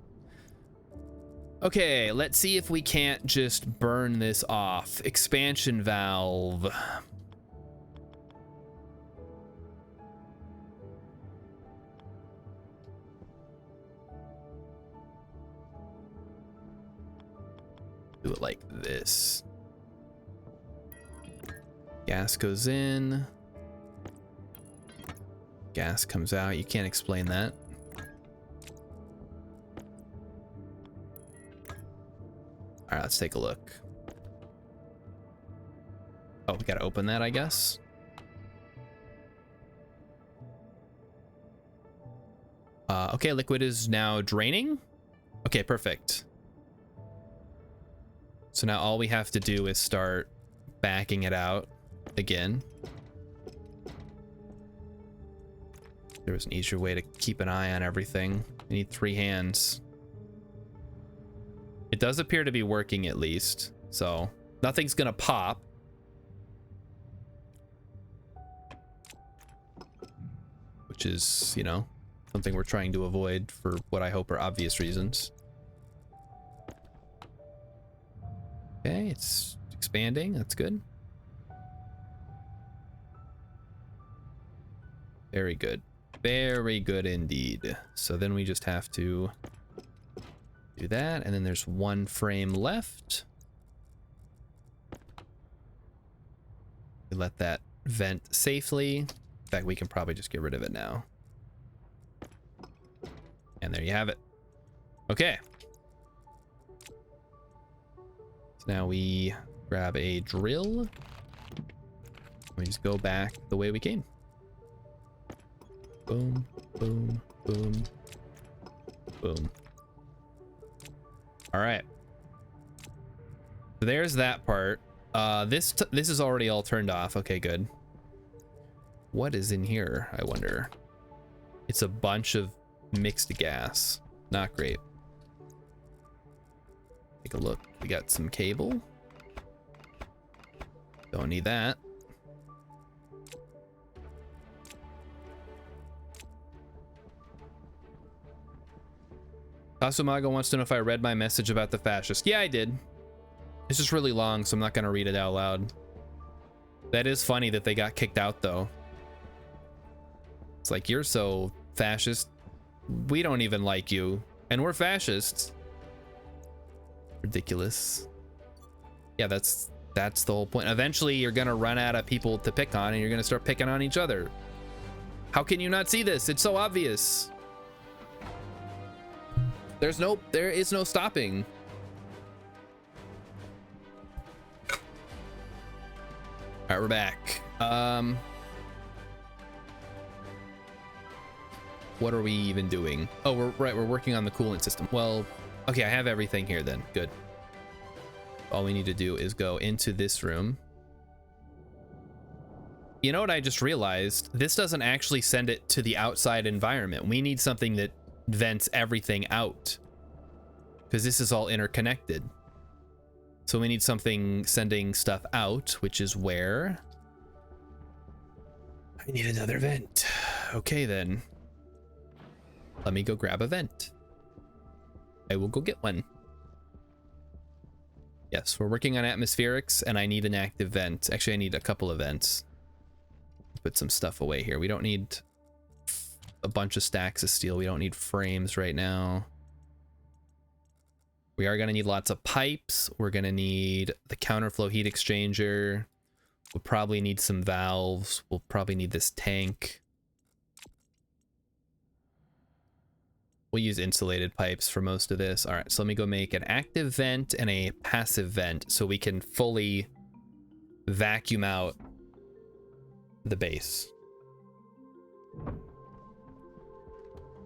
S1: Okay, let's see if we can't just burn this off. Expansion valve. Do it like this. Gas goes in. Gas comes out. You can't explain that. All right, let's take a look. Oh, we gotta open that, I guess. Okay, liquid is now draining. Okay, perfect. So now all we have to do is start backing it out again. There was an easier way to keep an eye on everything. You need 3 hands. It does appear to be working at least, so nothing's gonna pop. Which is, you know, something we're trying to avoid for what I hope are obvious reasons. Okay, it's expanding. That's good. Very good. Very good indeed. So then we just have to do that, and then there's 1 frame left. We let that vent safely. In fact, we can probably just get rid of it now. And there you have it. Okay. So now we grab a drill. We just go back the way we came. Boom, boom, boom, boom. All right. So there's that part. This is already all turned off. Okay, good. What is in here, I wonder? It's a bunch of mixed gas. Not great. Take a look. We got some cable. Don't need that. Kasumaga wants to know if I read my message about the fascist. Yeah, I did. It's just really long, so I'm not gonna read it out loud. That is funny that they got kicked out, though. It's like, you're so fascist. We don't even like you, and we're fascists. Ridiculous. Yeah, that's the whole point. Eventually you're gonna run out of people to pick on and you're gonna start picking on each other. How can you not see this? It's so obvious. There is no stopping. All right, we're back. What are we even doing? Oh, we're working on the coolant system. Well, okay, I have everything here then. Good. All we need to do is go into this room. You know what I just realized? This doesn't actually send it to the outside environment. We need something that vents everything out, because this is all interconnected. So we need something sending stuff out, which is where I need another vent. Okay, then. Let me go grab a vent. I will go get one. Yes, we're working on atmospherics, and I need an active vent. Actually, I need a couple of vents. Put some stuff away here. We don't need a bunch of stacks of steel. We don't need frames right now. We are going to need lots of pipes. We're going to need the counterflow heat exchanger. We'll probably need some valves. We'll probably need this tank. We'll use insulated pipes for most of this. All right, so let me go make an active vent and a passive vent so we can fully vacuum out the base.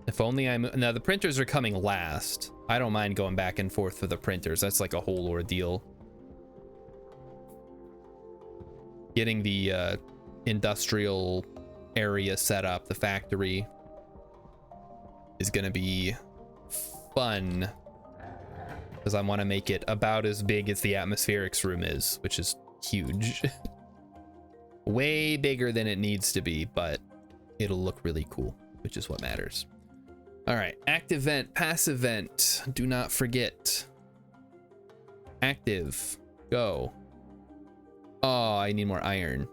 S1: If only now the printers are coming last. I don't mind going back and forth for the printers. That's like a whole ordeal. Getting the industrial area set up, the factory, is gonna be fun, because I want to make it about as big as the atmospherics room is, which is huge. Way bigger than it needs to be, but it'll look really cool, which is what matters. All right, active vent, passive vent, do not forget. Active, go. Oh, I need more iron.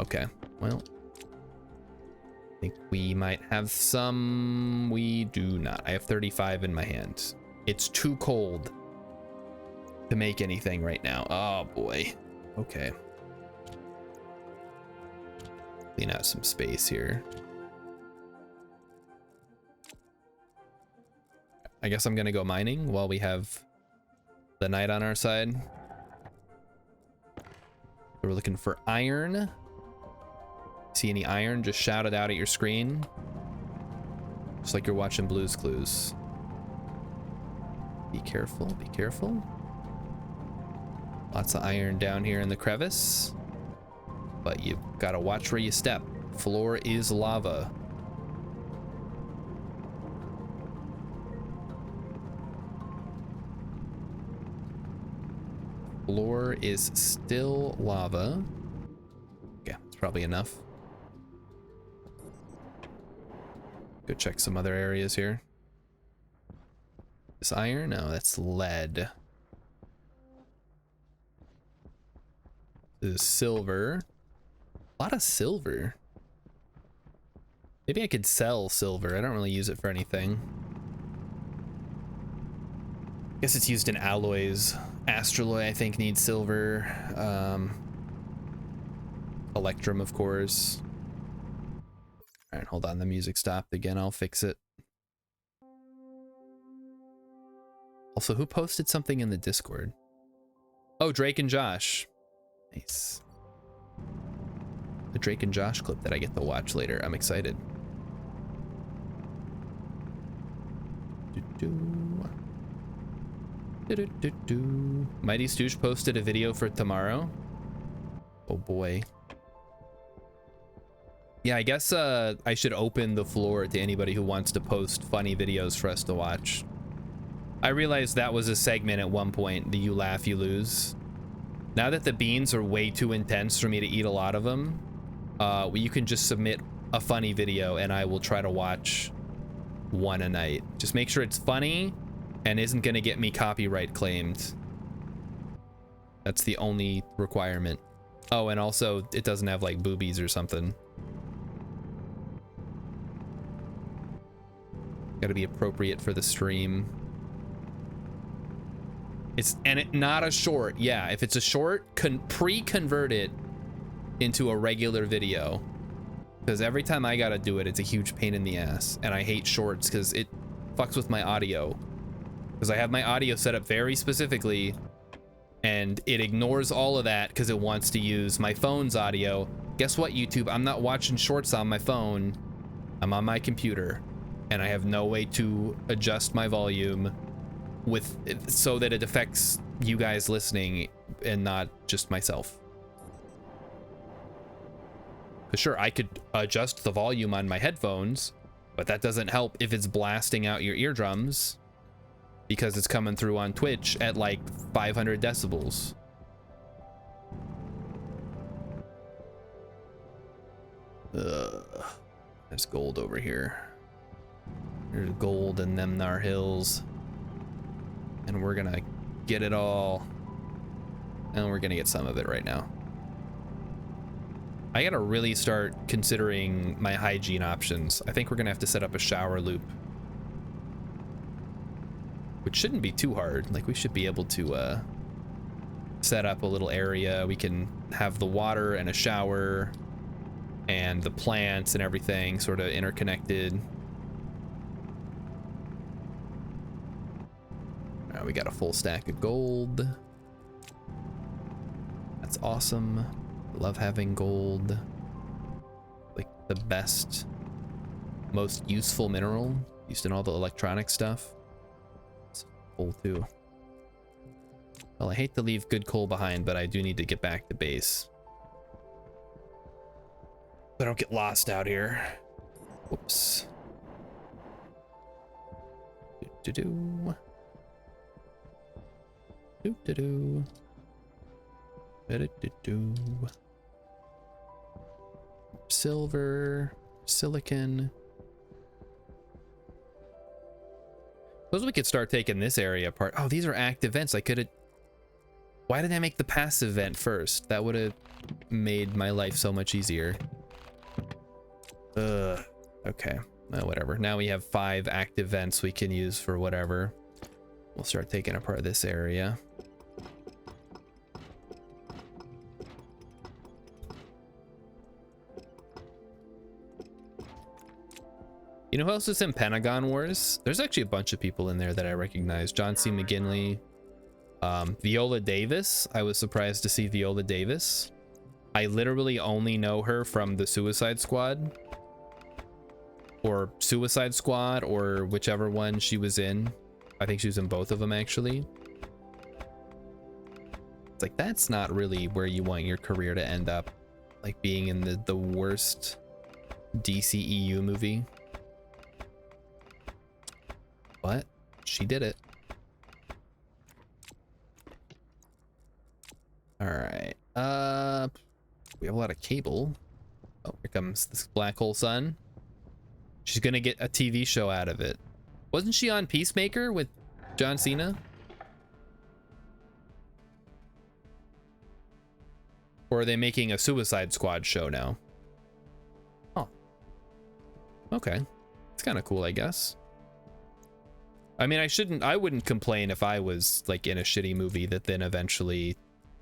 S1: Okay, well, I think we might have some. We do not. I have 35 in my hand. It's too cold to make anything right now. Oh boy. Okay. Clean out some space here. I guess I'm gonna go mining while we have the night on our side. We're looking for iron. See any iron? Just shout it out at your screen. Just like you're watching Blue's Clues. Be careful, be careful. Lots of iron down here in the crevice. But you've got to watch where you step. Floor is lava. Floor is still lava. Yeah, it's probably enough. Go check some other areas here. This iron? No, that's lead. This is silver. A lot of silver. Maybe I could sell silver. I don't really use it for anything. Guess it's used in alloys. Astraloy, I think, needs silver. Electrum, of course. All right, hold on. The music stopped again. I'll fix it. Also, who posted something in the Discord? Oh, Drake and Josh. Nice. The Drake and Josh clip that I get to watch later. I'm excited. Mighty Stooge posted a video for tomorrow. Oh boy. Yeah, I guess I should open the floor to anybody who wants to post funny videos for us to watch. I realized that was a segment at one point, the You Laugh, You Lose. Now that the beans are way too intense for me to eat a lot of them, you can just submit a funny video and I will try to watch one a night. Just make sure it's funny and isn't gonna get me copyright claimed. That's the only requirement. Oh, and also it doesn't have like boobies or something. Gotta be appropriate for the stream. Not a short. Yeah, if it's a short, pre-convert it into a regular video. Because every time I gotta do it, it's a huge pain in the ass. And I hate shorts because it fucks with my audio. Because I have my audio set up very specifically, and it ignores all of that because it wants to use my phone's audio. Guess what, YouTube? I'm not watching shorts on my phone. I'm on my computer, and I have no way to adjust my volume so that it affects you guys listening and not just myself. Sure, I could adjust the volume on my headphones, but that doesn't help if it's blasting out your eardrums because it's coming through on Twitch at like 500 decibels. There's gold over here. There's gold in them thar hills. And we're gonna get it all. And we're gonna get some of it right now. I gotta really start considering my hygiene options. I think we're gonna have to set up a shower loop, which shouldn't be too hard. Like, we should be able to set up a little area. We can have the water and a shower and the plants and everything sort of interconnected. We got a full stack of gold. That's awesome. Love having gold. Like the best, most useful mineral used in all the electronic stuff. It's coal too. Well, I hate to leave good coal behind, but I do need to get back to base. So I don't get lost out here. Whoops. Do-do-do. Do-do-do. Do-do-do. Silver, silicon. Suppose we could start taking this area apart. Oh, these are active vents. I could have... Why didn't I make the passive vent first? That would have made my life so much easier. Okay. Well, whatever. Now we have 5 active vents we can use for whatever. We'll start taking apart this area. You know who else is in Pentagon Wars? There's actually a bunch of people in there that I recognize. John C. McGinley. Viola Davis. I was surprised to see Viola Davis. I literally only know her from the Suicide Squad. Or Suicide Squad, or whichever one she was in. I think she was in both of them, actually. It's like, that's not really where you want your career to end up. Like being in the worst DCEU movie. But she did it. All right. We have a lot of cable. Oh, here comes this black hole sun. She's gonna get a TV show out of it. Wasn't she on Peacemaker with John Cena? Or are they making a Suicide Squad show now? Oh. Okay. It's kind of cool, I guess. I mean, I wouldn't complain if I was like in a shitty movie that then eventually,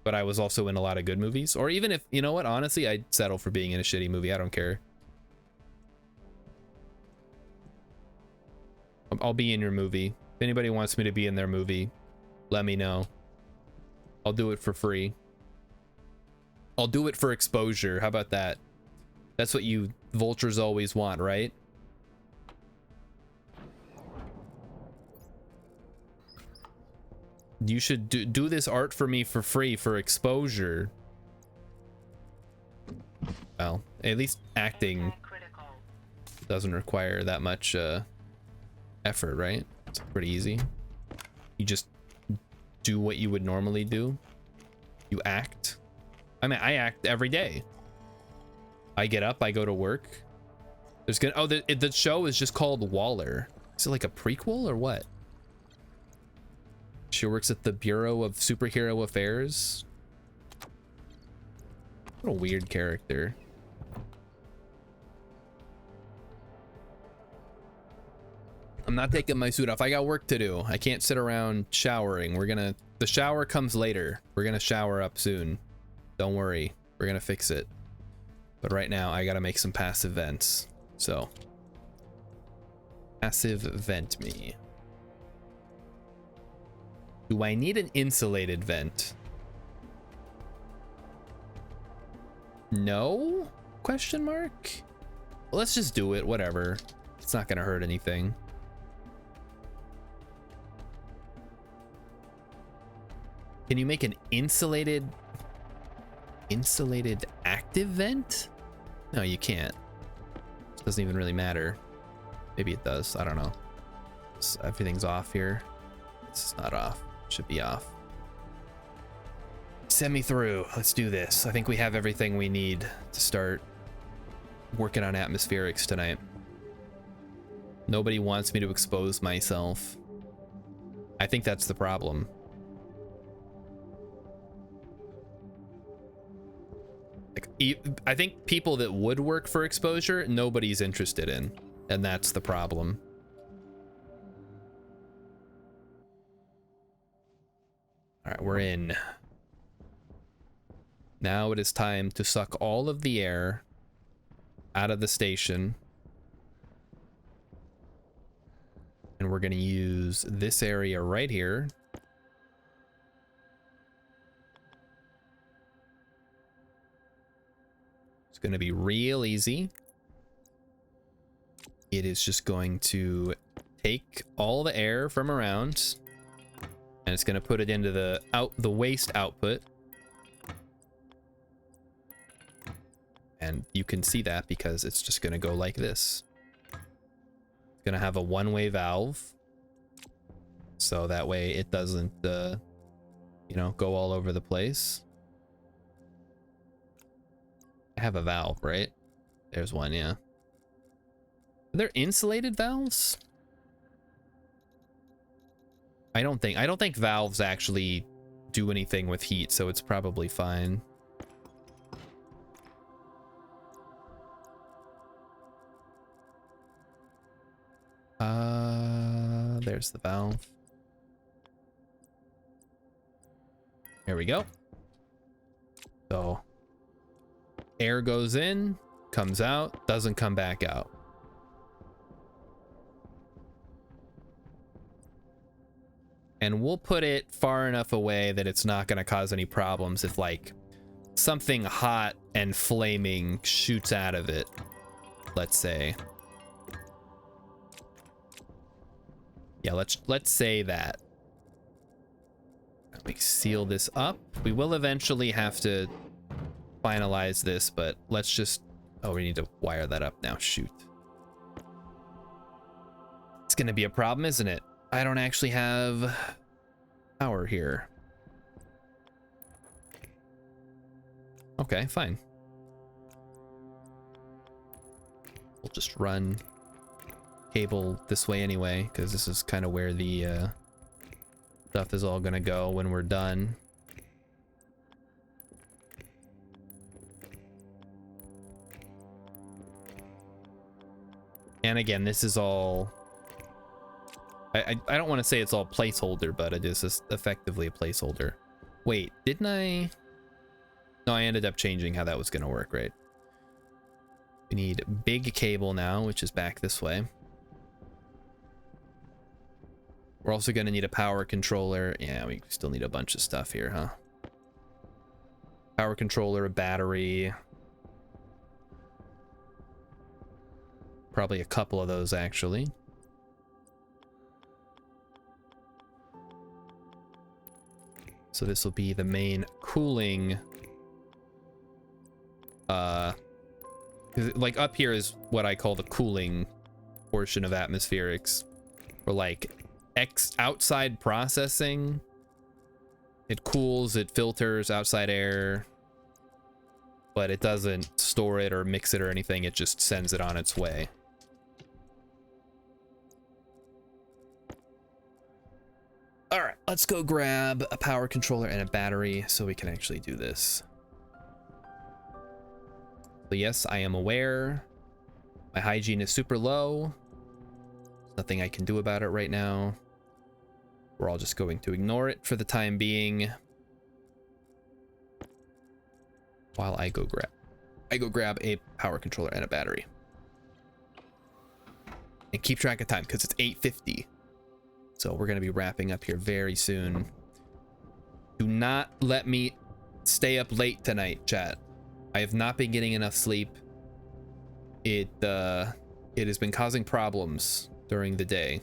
S1: but I was also in a lot of good movies. Or even if, you know what, honestly, I'd settle for being in a shitty movie. I don't care. I'll be in your movie. If anybody wants me to be in their movie, let me know. I'll do it for free. I'll do it for exposure. How about that? That's what you vultures always want, right? You should do this art for me for free for exposure. Well, at least acting doesn't require that much effort, right? It's pretty easy. You just do what you would normally do. You act. I mean, I act every day. I get up, I go to work. There's gonna, oh, the show is just called Waller. Is it like a prequel or what? She works at the Bureau of Superhero Affairs. What a weird character. I'm not taking my suit off. I got work to do. I can't sit around showering. We're gonna The shower comes later. We're gonna shower up soon. Don't worry, we're gonna fix it. But right now I gotta make some passive vents. So passive vent me. Do I need an insulated vent? No? Question mark? Well, let's just do it, whatever. It's not gonna hurt anything. Can you make an insulated active vent? No, you can't. It doesn't even really matter. Maybe it does, I don't know. Everything's off here. It's not off, should be off. Send me through, let's do this. I think we have everything we need to start working on atmospherics tonight. Nobody wants me to expose myself. I think that's the problem. Like, I think people that would work for exposure, nobody's interested in, and that's the problem. All right, we're in. Now it is time to suck all of the air out of the station. And we're going to use this area right here. It's going to be real easy. It is just going to take all the air from around and it's going to put it into the waste output. And you can see that because it's just going to go like this. It's going to have a one-way valve. So that way it doesn't, you know, go all over the place. I have a valve, right? There's one, yeah. Are there insulated valves? I don't think valves actually do anything with heat, so it's probably fine. There's the valve. There we go. So air goes in, comes out, doesn't come back out. And we'll put it far enough away that it's not going to cause any problems if like something hot and flaming shoots out of it, let's say. Yeah, let's say that. We seal this up. We will eventually have to finalize this, but let's just... Oh, we need to wire that up now. Shoot. It's gonna be a problem, isn't it? I don't actually have power here. Okay, fine. We'll just run cable this way anyway, because this is kind of where the stuff is all gonna go when we're done. And again, this is all... I don't want to say it's all placeholder, but it is just effectively a placeholder. Wait, didn't I... No, I ended up changing how that was gonna work, right? We need big cable now, which is back this way. We're also going to need a power controller. Yeah, we still need a bunch of stuff here, huh? Power controller, a battery. Probably a couple of those, actually. So this will be the main cooling. Like up here is what I call the cooling portion of atmospherics. Or like... outside processing. It cools, it filters outside air, but it doesn't store it or mix it or anything. It just sends it on its way. All right, let's go grab a power controller and a battery so we can actually do this. So yes, I am aware my hygiene is super low. There's nothing I can do about it right now. We're all just going to ignore it for the time being. While I go grab a power controller and a battery. And keep track of time because it's 8:50. So we're going to be wrapping up here very soon. Do not let me stay up late tonight, chat. I have not been getting enough sleep. It has been causing problems during the day.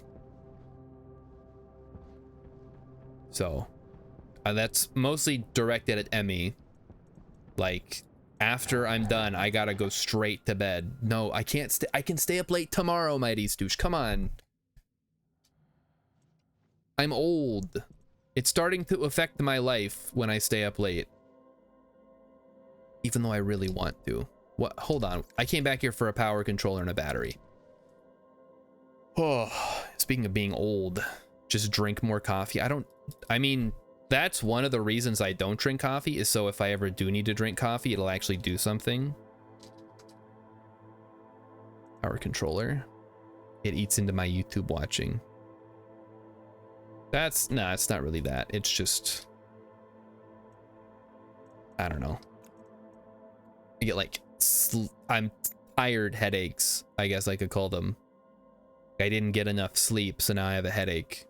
S1: So that's mostly directed at Emmy. Like, after I'm done, I gotta go straight to bed. No, I can't stay. I can stay up late tomorrow, Mighty Stoosh. Come on. I'm old. It's starting to affect my life when I stay up late. Even though I really want to. What? Hold on. I came back here for a power controller and a battery. Oh, speaking of being old, just drink more coffee. I mean, that's one of the reasons I don't drink coffee, is so if I ever do need to drink coffee, it'll actually do something. Power controller. It eats into my YouTube watching. It's not really that. It's just, I don't know. I get like, I'm tired headaches, I guess I could call them. I didn't get enough sleep, so now I have a headache.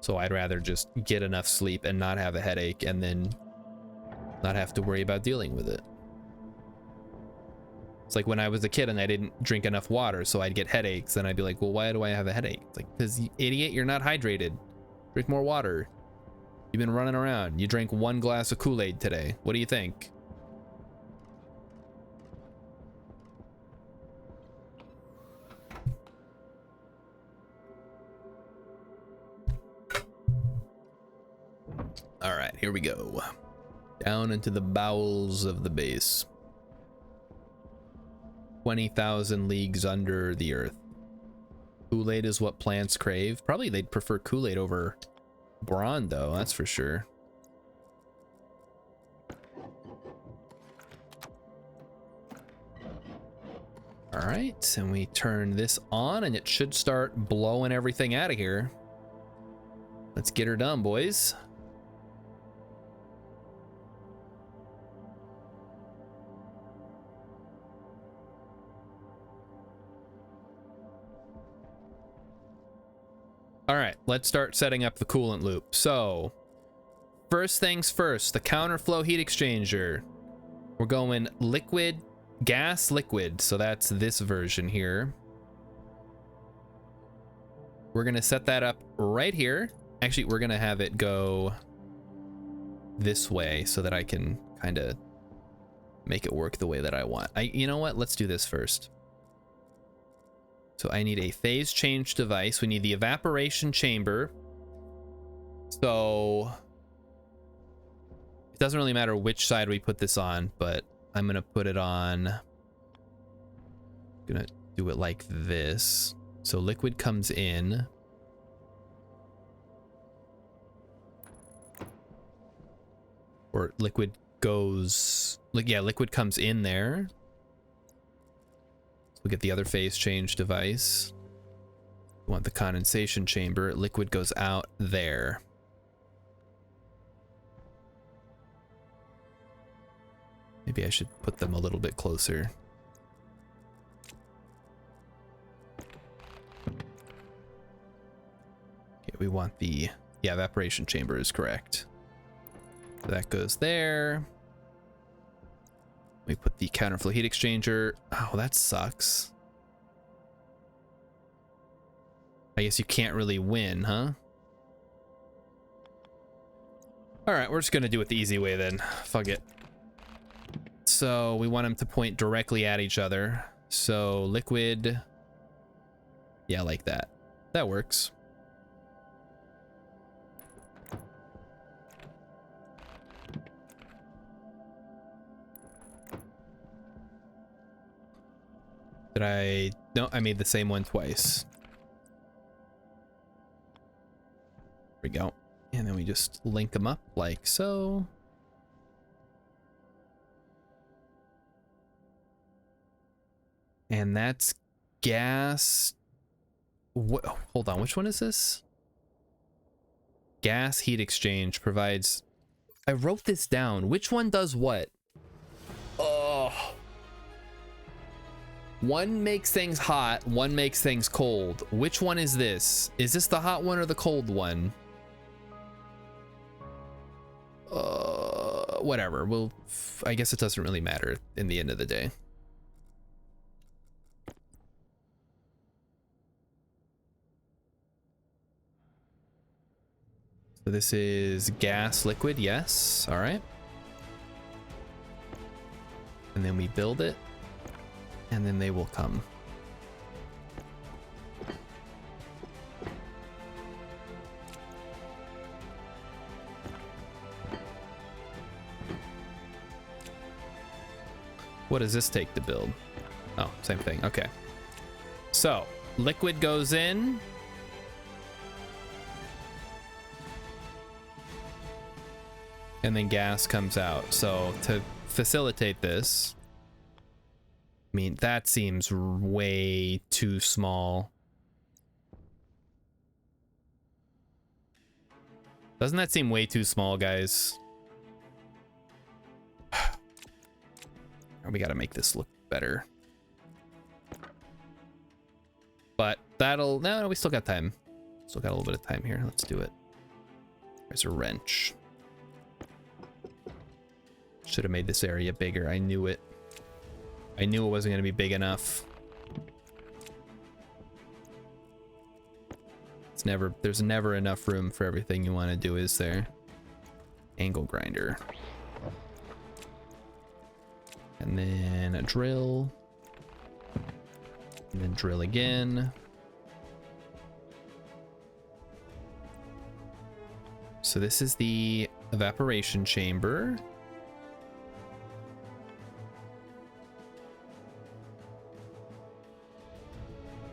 S1: So I'd rather just get enough sleep and not have a headache and then not have to worry about dealing with it. It's like when I was a kid and I didn't drink enough water, so I'd get headaches, and I'd be like, well, why do I have a headache? It's like, because, you idiot, you're not hydrated. Drink more water. You've been running around. You drank 1 glass of Kool-Aid today. What do you think? All right, here we go. Down into the bowels of the base. 20,000 leagues under the earth. Kool-Aid is what plants crave. Probably they'd prefer Kool-Aid over Brawn, though, that's for sure. All right, and we turn this on, and it should start blowing everything out of here. Let's get her done, boys. All right, let's start setting up the coolant loop. So, first things first, the counterflow heat exchanger. We're going liquid, gas, liquid. So that's this version here. We're gonna set that up right here. Actually, we're gonna have it go this way so that I can kind of make it work the way that I want. You know what? Let's do this first. So I need a phase change device. We need the evaporation chamber. So it doesn't really matter which side we put this on, but I'm gonna put it on. Gonna do it like this. So liquid comes in. Or liquid goes, like, yeah, liquid comes in there. We'll get the other phase change device. We want the condensation chamber. Liquid goes out there. Maybe I should put them a little bit closer. Okay, we want the, yeah, evaporation chamber is correct. So that goes there. We put the counterflow heat exchanger. Oh, that sucks. I guess you can't really win, huh? All right, we're just gonna do it the easy way then. Fuck it. So we want them to point directly at each other. So liquid, yeah, like that. That works. No, I made the same one twice. There we go. And then we just link them up like so. And that's gas what, hold on, which one is this? Gas heat exchange provides, I wrote this down. Which one does what? Oh. One makes things hot, one makes things cold. Which one is this? Is this the hot one or the cold one? Whatever. Well, I guess it doesn't really matter in the end of the day. So this is gas, liquid, yes. All right. And then we build it, and then they will come. What does this take to build? Oh, same thing. Okay. So, liquid goes in. And then gas comes out. So, to facilitate this, I mean, that seems way too small. Doesn't that seem way too small, guys? We gotta make this look better. But that'll... No, we still got time. Still got a little bit of time here. Let's do it. There's a wrench. Should have made this area bigger. I knew it. I knew it wasn't going to be big enough. It's never... There's never enough room for everything you want to do, is there? Angle grinder. And then a drill. And then drill again. So this is the evaporation chamber.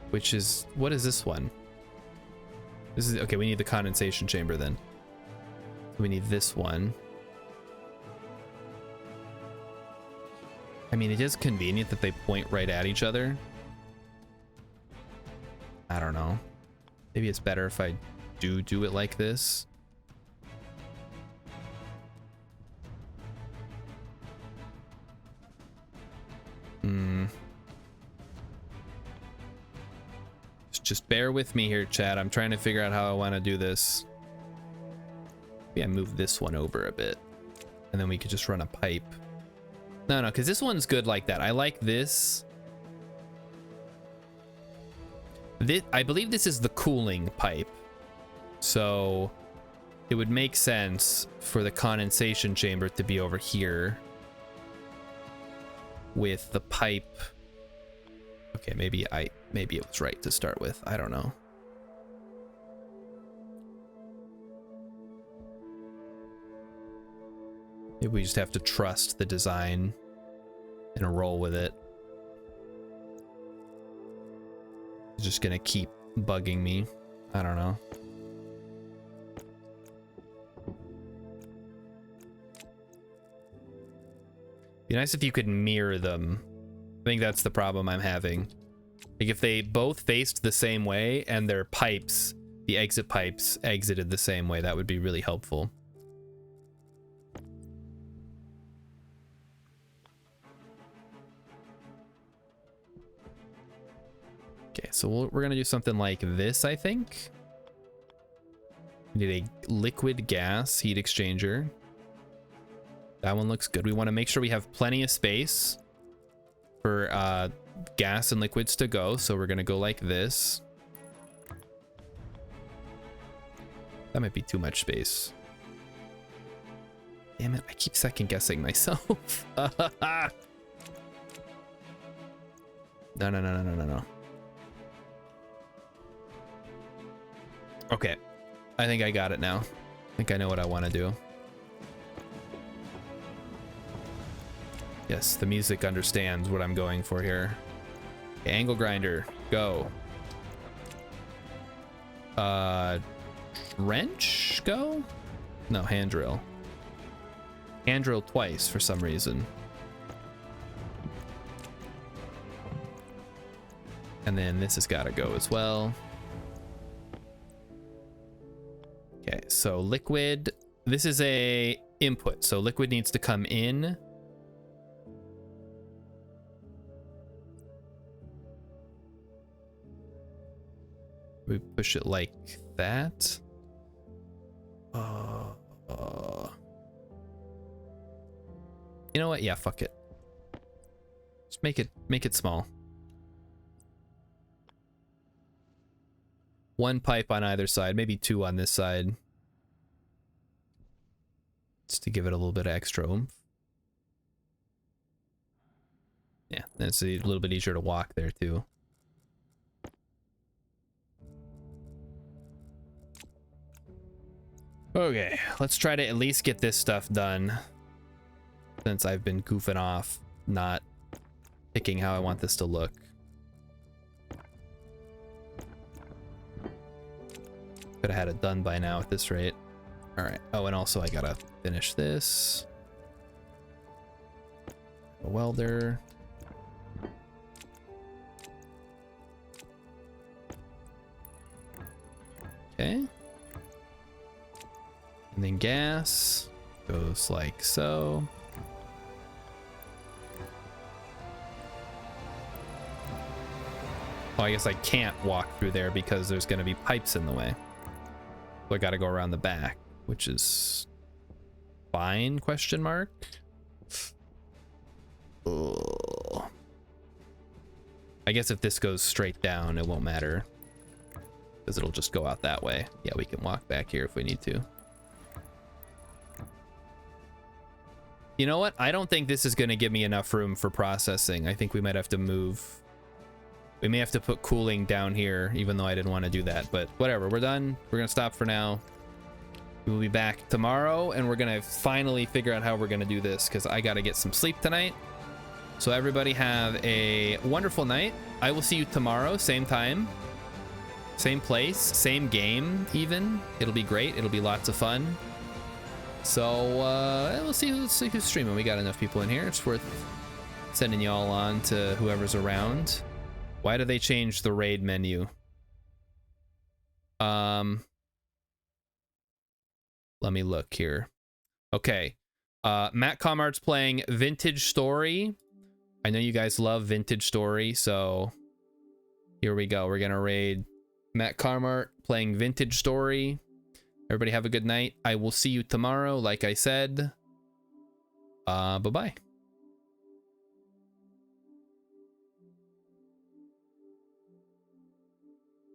S1: Which is, what is this one? This is, okay, we need the condensation chamber then. We need this one. I mean, it is convenient that they point right at each other. I don't know. Maybe it's better if I do it like this. Just bear with me here, chat. I'm trying to figure out how I want to do this. Yeah, move this one over a bit. And then we could just run a pipe. No, because this one's good like that. I like this. I believe this is the cooling pipe. So it would make sense for the condensation chamber to be over here with the pipe. Okay, maybe it was right to start with. I don't know. Maybe we just have to trust the design and roll with it. It's just gonna keep bugging me. I don't know. Be nice if you could mirror them. I think that's the problem I'm having. Like if they both faced the same way and their pipes, the exit pipes, exited the same way, that would be really helpful. Okay, so we're gonna do something like this, I think. We need a liquid gas heat exchanger. That one looks good. We want to make sure we have plenty of space for gas and liquids to go, so we're gonna go like this. That might be too much space. Damn it, I keep second guessing myself. No. Okay, I think I got it now. I think I know what I want to do. Yes, the music understands what I'm going for here. Okay, angle grinder, go. Wrench, go? No, hand drill. Hand drill twice for some reason. And then this has got to go as well. so liquid, this is a input, so liquid needs to come in. We push it like that. You know what? Yeah, fuck it. Just make it small. One pipe on either side, maybe two on this side. Just to give it a little bit of extra oomph. Yeah, then it's a little bit easier to walk there too. Okay, let's try to at least get this stuff done. Since I've been goofing off, not picking how I want this to look. Could have had it done by now at this rate. All right. Oh, and also I gotta finish this. A welder. Okay. And then gas goes like so. Oh, I guess I can't walk through there because there's going to be pipes in the way. So I got to go around the back, which is fine, question mark. Ugh. I guess if this goes straight down, it won't matter. Because it'll just go out that way. Yeah, we can walk back here if we need to. You know what? I don't think this is going to give me enough room for processing. I think we might have to move. We may have to put cooling down here, even though I didn't want to do that. But whatever, we're done. We're going to stop for now. We will be back tomorrow, and we're going to finally figure out how we're going to do this, because I got to get some sleep tonight. So everybody have a wonderful night. I will see you tomorrow, same time, same place, same game even. It'll be great. It'll be lots of fun. So we'll see who's streaming. We got enough people in here. It's worth sending y'all on to whoever's around. Why do they change the raid menu? Let me look here. Okay. Matt Comart's playing Vintage Story. I know you guys love Vintage Story, so here we go. We're gonna raid Matt Carmart playing Vintage Story. Everybody have a good night. I will see you tomorrow, like I said. Bye-bye.